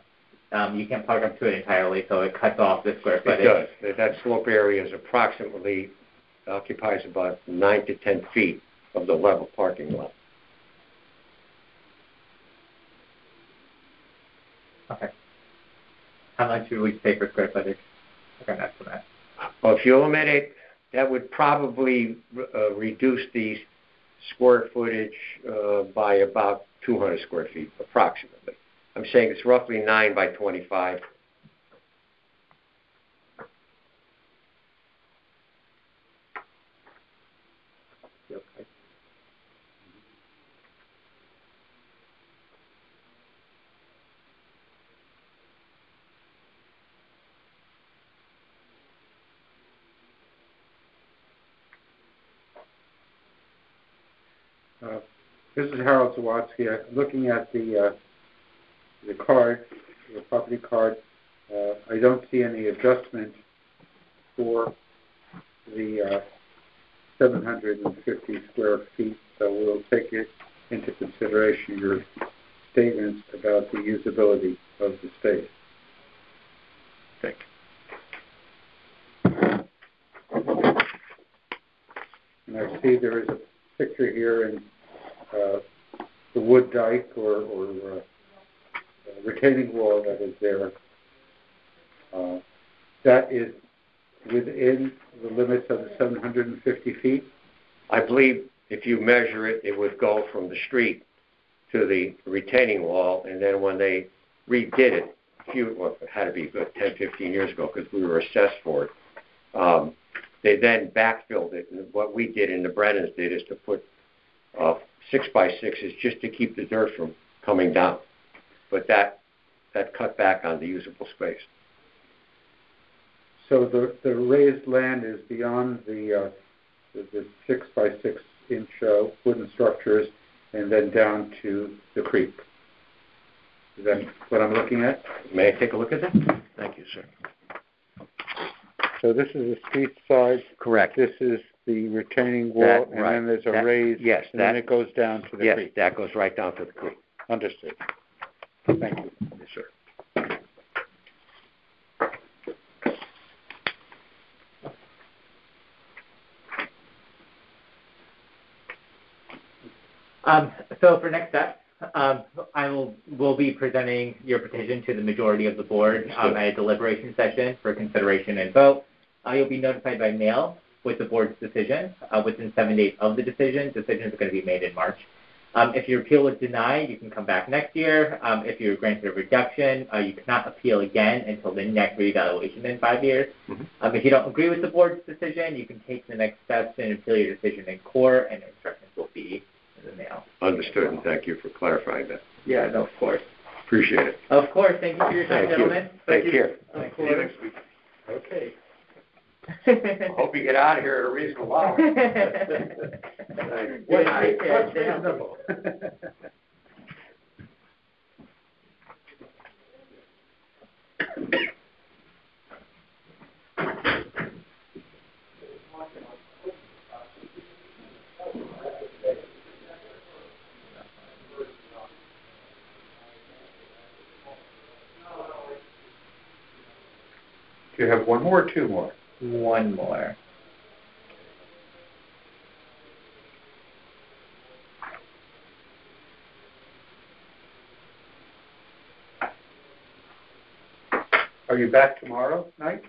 you can't park up to it entirely, so it cuts off the square footage. It does. That slope area is approximately occupies about 9 to 10 feet of the level parking lot. Okay. How much would you pay for square footage? Okay, that's for that. Well, if you eliminate, that would probably reduce the square footage by about 200 square feet, approximately. I'm saying it's roughly 9 by 25. Okay. This is Harold Zawatsky. Looking at the card, the property card, I don't see any adjustment for the 750 square feet, so we'll take it into consideration, your statements about the usability of the space. Thank you. And I see there is a picture here in the wood dike or retaining wall that is there. That is within the limits of the 750 feet? I believe if you measure it, it would go from the street to the retaining wall, and then when they redid it, it had to be about 10, 15 years ago because we were assessed for it. They then backfilled it, and what we did and the Brennans did is to put 6x6s just to keep the dirt from coming down. But that cut back on the usable space. So the raised land is beyond the 6x6 inch wooden structures and then down to the creek. Is that what I'm looking at? May I take a look at that? Thank you, sir. So this is the street side. Correct. This is the retaining wall, and then there's a raised, yes, and then it goes down to the creek. Yes, that goes right down to the creek. Understood. Thank you. Yes, sir. So for next steps, we'll be presenting your petition to the majority of the board at a deliberation session for consideration and vote. You'll be notified by mail with the board's decision within 7 days of the decision. Decisions are going to be made in March. If your appeal is denied, you can come back next year. If you're granted a reduction, you cannot appeal again until the next reevaluation in 5 years. Mm-hmm. If you don't agree with the board's decision, you can take the next steps and appeal your decision in court, and instructions will be in the mail. Understood, and thank you for clarifying that. Yeah, no, of course. Appreciate it. Of course. Thank you for your time, gentlemen. Take care. Of See you next week. Okay. I hope you get out of here at a reasonable hour. What's reasonable? Do you have one more or two more? One more. Are you back tomorrow night?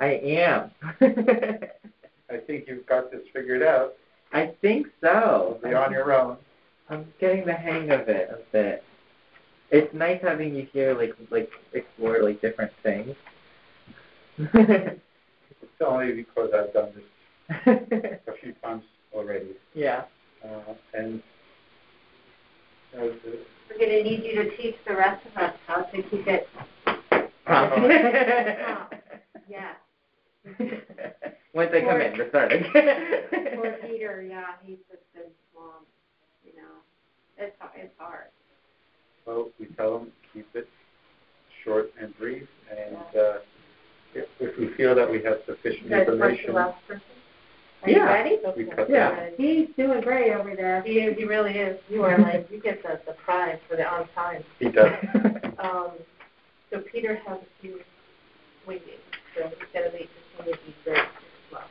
I am. I think you've got this figured out. I think so. You'll be on your own. I'm getting the hang of it a bit. It's nice having you here, like explore like different things. It's only because I've done this a few times already. Yeah. And we're going to need you to teach the rest of us how to keep it. Yeah. Once they come in, they're starting. Poor Peter, yeah, he's just been swamped. You know, it's hard. well, we tell them keep it short and brief, and if we feel that we have sufficient information. Are you ready? Yeah. He's doing great over there. He really is. You are like, you get the prize for the on time. He does. So Peter has a few waiting, so he's going to make this one very as well.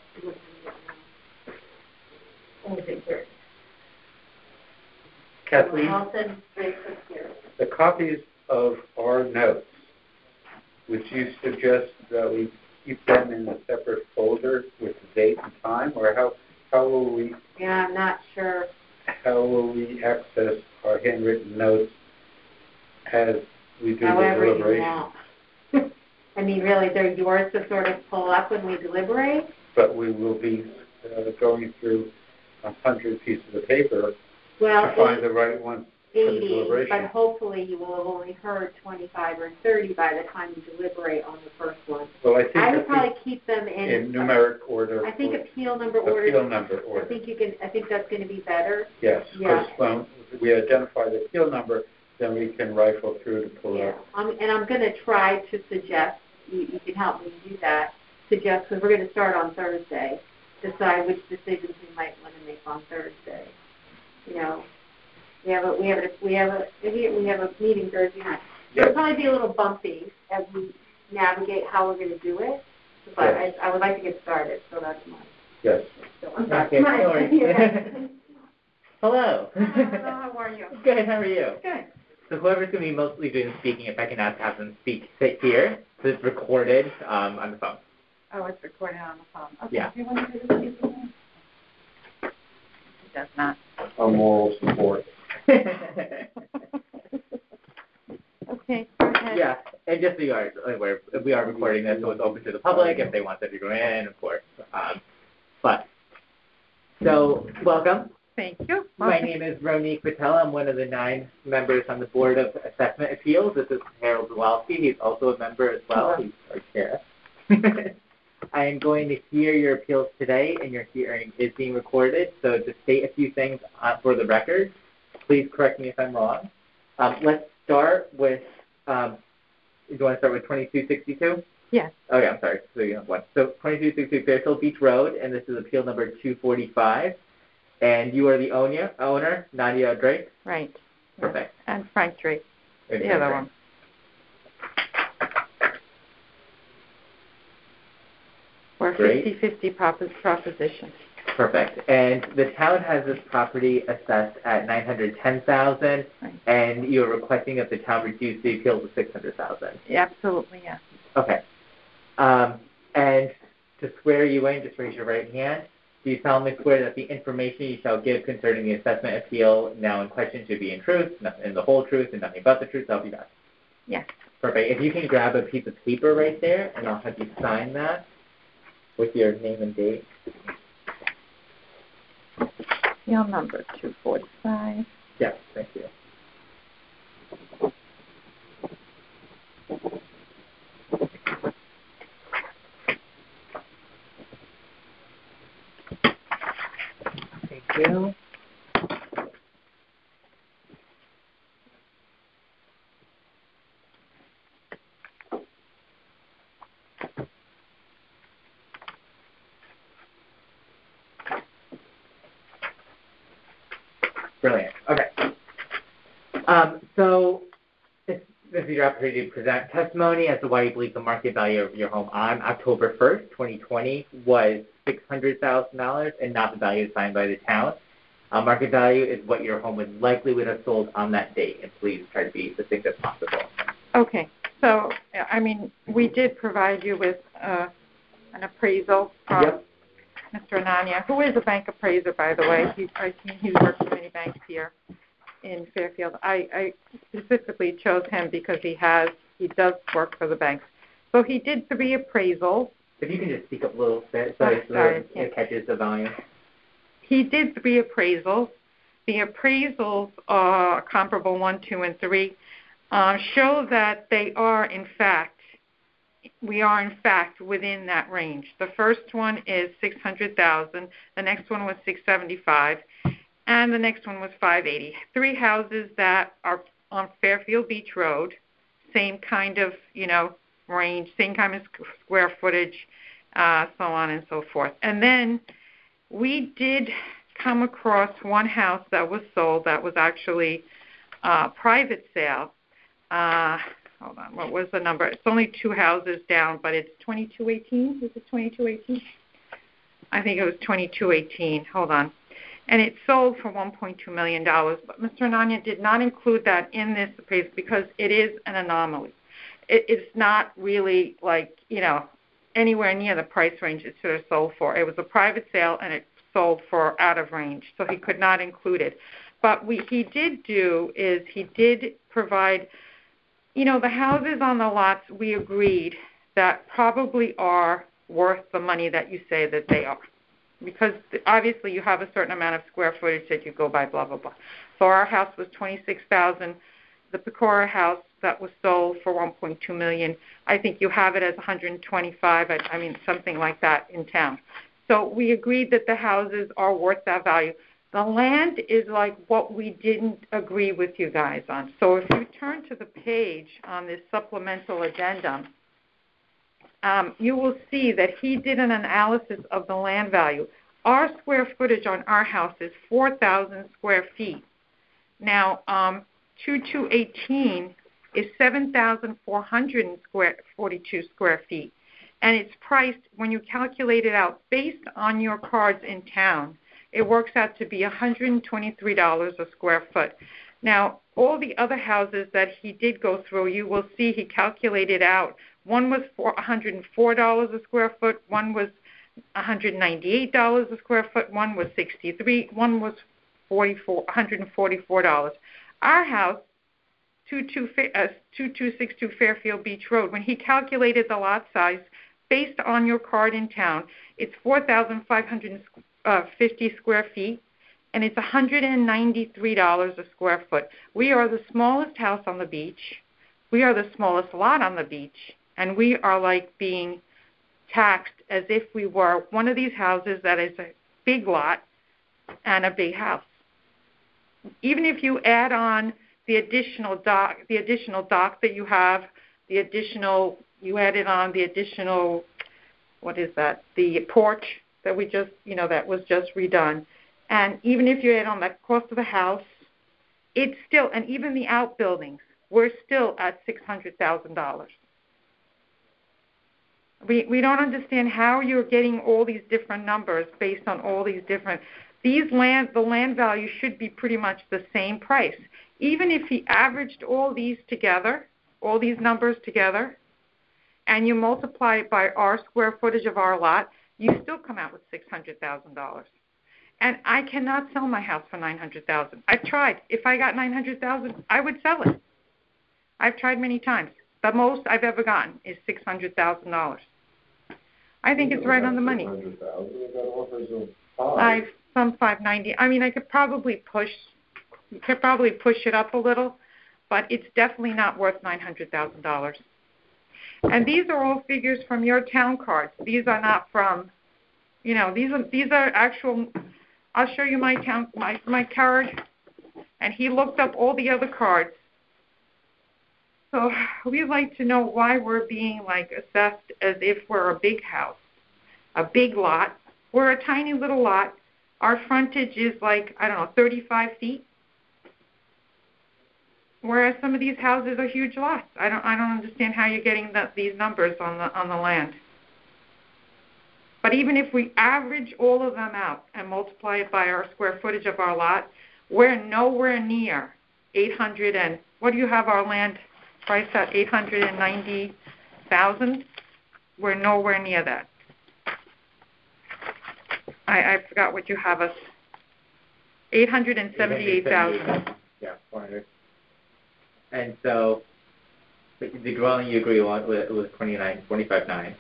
Kathleen, Nelson, here. the copies of our notes, would you suggest that we keep them in a separate folder with the date and time, or how will we? Yeah, I'm not sure. How will we access our handwritten notes as we do However the deliberation? You want. I mean, really, they're yours to sort of pull up when we deliberate. But we will be going through 100 pieces of paper to find the right one for the 80, deliberation. but hopefully you will have only heard 25 or 30 by the time you deliberate on the first one. Well, I think I would probably keep them in numeric order. I think appeal number order. Appeal number order. I think that's going to be better. Yes, Yeah. because when we identify the appeal number, then we can rifle through to pull Yeah. out. And I'm going to try to suggest, you can help me do that, because we're going to start on Thursday, decide which decisions we might want to make on Thursday. You know, we have a meeting Thursday night. Yes. It'll probably be a little bumpy as we navigate how we're going to do it, but Yes. I would like to get started, so that's mine. Yes. So I'm sorry. Okay, no worries. Hello. How are you? Good, how are you? Good. So whoever's going to be mostly doing speaking, if I can ask to have them sit here, so it's recorded on the phone. Oh, it's recorded on the phone. Okay. Yeah. Do you want to do the speaking? It does not. Our moral support. Okay, go ahead. Yeah, and just so you are aware, we are recording this, so it's open to the public if they want to go in, of course. So, welcome. Thank you. My name is Ronique Patel. I'm one of the 9 members on the Board of Assessment Appeals. This is Harold Zawalski. He's also a member as well. He's our chair. I am going to hear your appeals today, and your hearing is being recorded. So to state a few things for the record, please correct me if I'm wrong. Let's start with, do you want to start with 2262? Yes. Okay, I'm sorry. So you have one. So 2262 Fairfield Beach Road, and this is appeal number 245. And you are the owner, Nadia Drake? Right. Perfect. And Frank Drake, And the other one. We're 50-50 proposition. Perfect. And the town has this property assessed at $910,000, and you're requesting that the town reduce the appeal to $600,000. Yeah, absolutely, yeah. Okay. And to swear you in, just raise your right hand. Do you solemnly swear that the information you shall give concerning the assessment appeal now in question should be in truth, in the whole truth, and nothing but the truth? That'll be that. Yes. Perfect. If you can grab a piece of paper right there, and I'll have you sign that with your name and date. Appeal number 245. Yes, thank you. Thank you. Brilliant. Okay. So this is your opportunity to present testimony as to why you believe the market value of your home on October 1st, 2020 was $600,000 and not the value assigned by the town. Market value is what your home would have sold on that date, and please try to be succinct as possible. Okay. So, I mean, we did provide you with an appraisal from Mr. Anania, who is a bank appraiser, by the way. He's worked for many banks here. in Fairfield. I specifically chose him because he does work for the banks. So he did 3 appraisals. If you can just speak up a little bit so it catches the volume. He did 3 appraisals. The appraisals are comparable 1, 2, and 3. Show that we are in fact within that range. The first one is $600,000. The next one was $675,000, and the next one was $580,000. 3 houses that are on Fairfield Beach Road, same kind of range, same kind of square footage, so on and so forth. And then we did come across one house that was sold that was actually private sale. Hold on, what was the number? It's only 2 houses down, but it's 2218. Is it 2218? I think it was 2218. Hold on. And it sold for $1.2 million. But Mr. Ananya did not include that in this appraisal because it is an anomaly. It's not really anywhere near the price range it should have sold for. It was a private sale, and it sold for out of range, so he could not include it. But he did provide, the houses on the lots, we agreed that probably are worth the money that you say that they are. Because obviously you have a certain amount of square footage that you go by, blah, blah, blah. So our house was $26,000. The Pecora house that was sold for $1.2 million, I think you have it as $125,000, something like that in town. So we agreed that the houses are worth that value. The land is like what we didn't agree with you guys on. So if you turn to the page on this supplemental addendum, you will see that he did an analysis of the land value. Our square footage on our house is 4,000 square feet. Now, 2218 is 7,442 square feet. And it's priced, when you calculate it out, based on your cards in town, it works out to be $123 a square foot. Now, all the other houses that he did go through, you will see he calculated out. One was $104 a square foot, one was $198 a square foot, one was $63, one was $144. Our house, 2262 Fairfield Beach Road, when he calculated the lot size based on your card in town, it's 4,550 square feet, and it's $193 a square foot. We are the smallest house on the beach. We are the smallest lot on the beach, and we are like being taxed as if we were one of these houses that is a big lot and a big house. Even if you add on the additional dock that you have, you added on the additional, the porch that we just, that was just redone. And even if you add on the cost of the house, it's still, and even the outbuildings, we're still at $600,000. We don't understand how you're getting all these different numbers based on all these different, the land value should be pretty much the same price. Even if he averaged all these together, all these numbers together, and you multiply it by our square footage of our lot, you still come out with $600,000. And I cannot sell my house for $900,000. I've tried. If I got $900,000, I would sell it. I've tried many times. The most I've ever gotten is $600,000. I think it's right on the money. Some 590. I could probably push it up a little, but it's definitely not worth $900,000. And these are all figures from your town cards. These are not from, these are actual. I'll show you my card, and he looked up all the other cards. So we'd like to know why we're being assessed as if we're a big house, a big lot. We're a tiny little lot. Our frontage is 35 feet. Whereas some of these houses are huge lots. I don't understand how you're getting these numbers on the land. But even if we average all of them out and multiply it by our square footage of our lot, we're nowhere near 800 and what do you have our land priced at? 890,000. We're nowhere near that. I forgot what you have us. 878,000. Yeah. And so the dwelling you agree on was 25.9,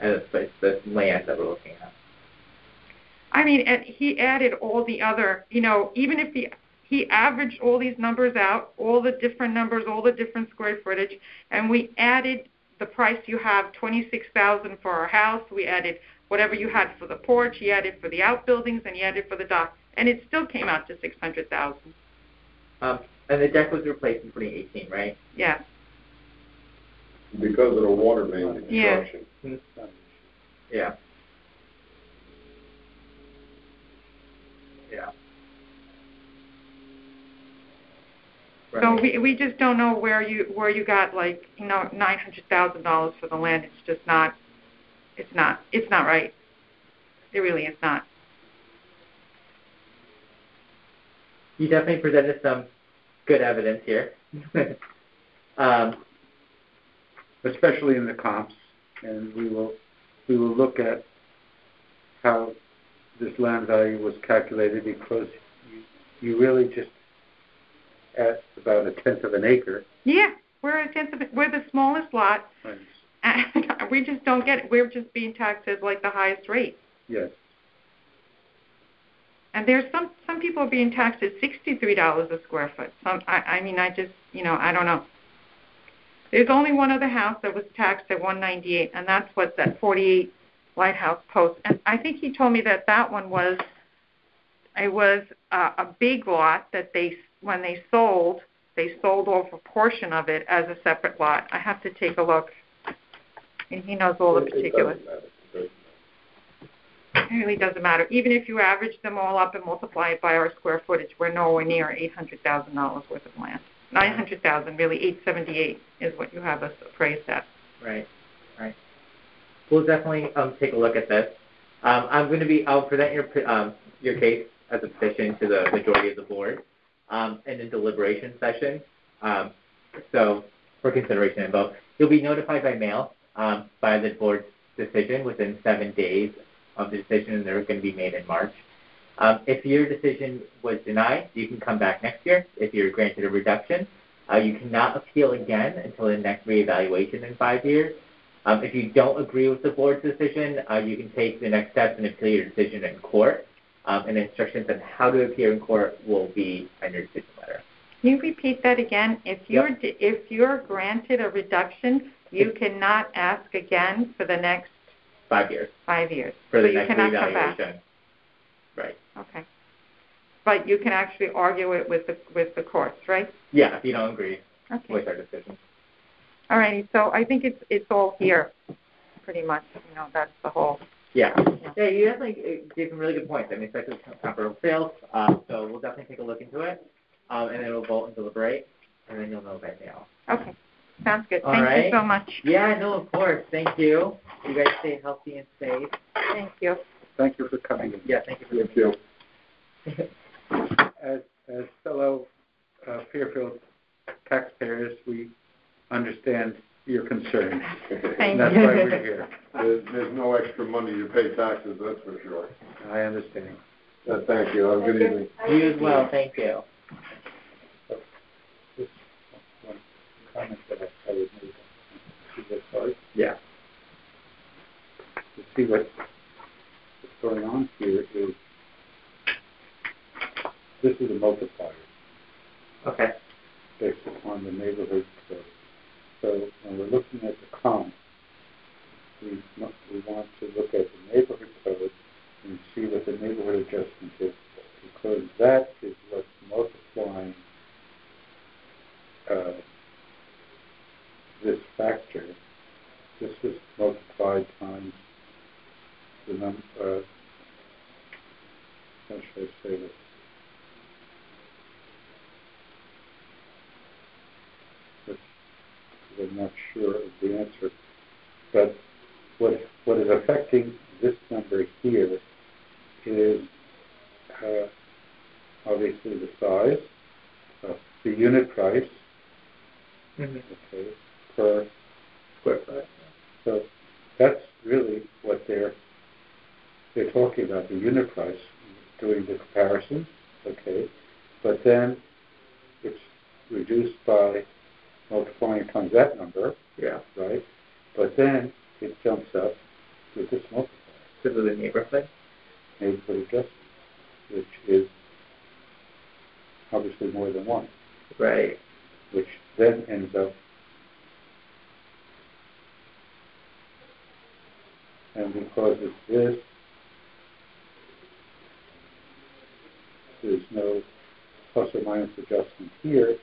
and it's the land that we're looking at. I mean, and he added all the other, even if he averaged all these numbers out, all the different numbers, all the different square footage, and we added the price you have, $26,000 for our house. We added whatever you had for the porch. He added for the outbuildings, and he added for the dock, and it still came out to $600,000. And the deck was replaced in 2018, right? Yeah. Because of the water main construction. Yeah. Yeah. Right. So we just don't know where you got $900,000 for the land. It's just not. It's not right. It really is not. You definitely presented some good evidence here. Especially in the comps, and we will look at how this land value was calculated, because you really just at about 1/10 of an acre. Yeah, we're the smallest lot, and we just don't get it. We're just being taxed at the highest rate. Yes. And there's some people are being taxed at $63 a square foot. I don't know. There's only one other house that was taxed at $198, and that's that 48 Lighthouse Post. And I think he told me that one was a big lot that when they sold off a portion of it as a separate lot. I have to take a look, and he knows all the particulars. It really doesn't matter. Even if you average them all up and multiply it by our square footage, we're nowhere near $800,000 worth of land. 900,000, really, 878 is what you have us appraised at. Right. We'll definitely take a look at this. I'll present your case as a petition to the majority of the board in a deliberation session. So for consideration and vote, you'll be notified by mail by the board's decision within 7 days of the decision, and they're going to be made in March. If your decision was denied, you can come back next year. If you're granted a reduction, you cannot appeal again until the next reevaluation in 5 years. If you don't agree with the board's decision, you can take the next steps and appeal your decision in court. And instructions on how to appear in court will be on your decision letter. Can you repeat that again? If you're granted a reduction, you cannot ask again for the next 5 years. 5 years. For the so next reevaluation. Right. Okay. But you can actually argue it with the courts, right? Yeah, if you don't agree with our decision. All righty. So I think it's all here, pretty much. That's the whole. Yeah, you definitely gave some really good points. I mean, especially with comparable sales. So we'll definitely take a look into it, and then we'll vote and deliberate, and then you'll know by mail. Okay. Sounds good. All Thank right. you so much. Yeah, no, of course. Thank you. You guys stay healthy and safe. Thank you. Thank you for coming in. Yeah, thank you for As fellow Fairfield taxpayers, we understand your concerns. Thank That's you. why we're here. There's no extra money to pay taxes, that's for sure. I understand. Thank you. Have a good evening. You as well. Thank you. Just one comment that I would make on this part. Yeah. To see what's going on here is this is a multiplier. Okay. Based upon the neighborhood code. So when we're looking at the comp, we want to look at the neighborhood code and see what the neighborhood adjustment is, because that is what's multiplying this factor. This was multiplied times the number, how should I say this? I'm not sure of the answer, but what is affecting this number here is obviously the size, the unit price, okay, per square foot. So that's really what they're talking about, the unit price, doing the comparison, okay, but then it's reduced by multiplying times that number. Yeah. Right? But then it jumps up with this multiplier. Because of the neighborhood? Neighborhood adjustment, which is obviously more than 1. Right. Which then ends up, and because it's this, there's no plus or minus adjustment here,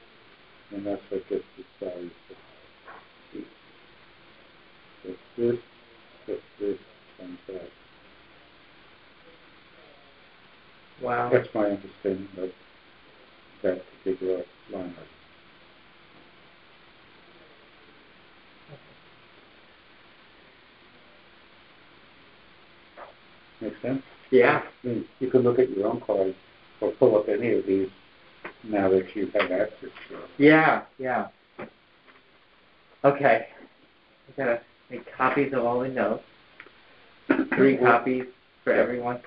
and that's what gets this value. That's this, times that. Wow. That's my understanding of that particular line item. Make sense? Yeah. I mean, you can look at your own cards or pull up any of these now that you've had access to them. Yeah, yeah. Okay. I gotta make copies of all the notes. 3 copies for everyone.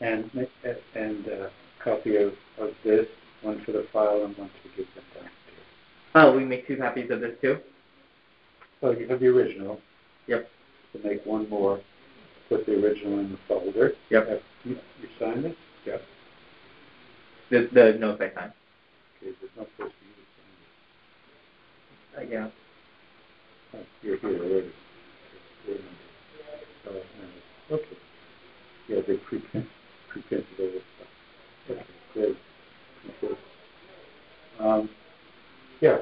And a copy of this, one for the file and one to give them back. Oh, we make 2 copies of this too? Oh, you have the original. Yep. To make one more, put the original in the folder. Yep. You signed it? Yep. The notes I signed. Okay, there's no place for you to sign it. Yeah. Oh, you're here already. Okay. Yeah, they pre-printed all this stuff. Okay, great. Okay. Yeah,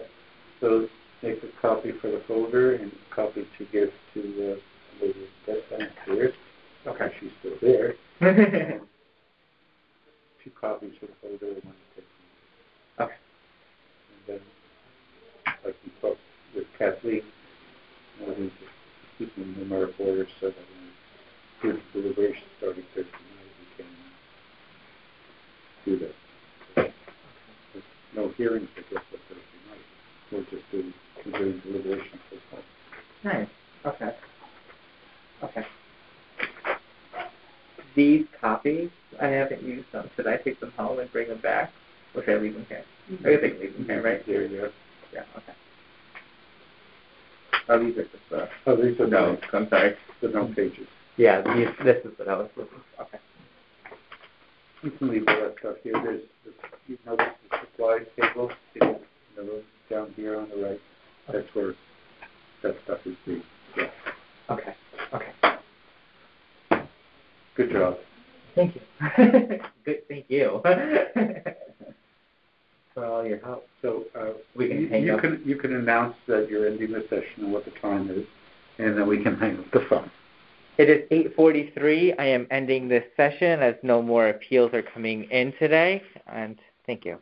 so make a copy for the folder and a copy to give to the lady that's downstairs. Okay. She's still there. 2 copies for the folder and 1 to take. Okay. And then, like we talked with Kathleen, we just keep them in numeric order so that when the deliberation starting Thursday night, we can do that. There's no hearings, I guess, for Thursday night. We'll just do continuing deliberation for the Nice. Okay. Okay. These copies, I haven't used them. Should I take them home and bring them back? Or should I leave them here? I guess I can leave them here, right? There, yeah. Yeah, okay. Oh, these are just these are notes. I'm sorry. The note pages. Yeah, this is what I was looking for. Okay. You can leave all that stuff here. There's you notice the supplies table down here on the right. That's where that stuff is being. Yeah. Okay. Okay. Good job. Thank you. Good. Thank you for all your help. So we can hang up. You can announce that you're ending the session and what the time is, and then we can hang up the phone. It is 8:43. I am ending this session as no more appeals are coming in today, and thank you.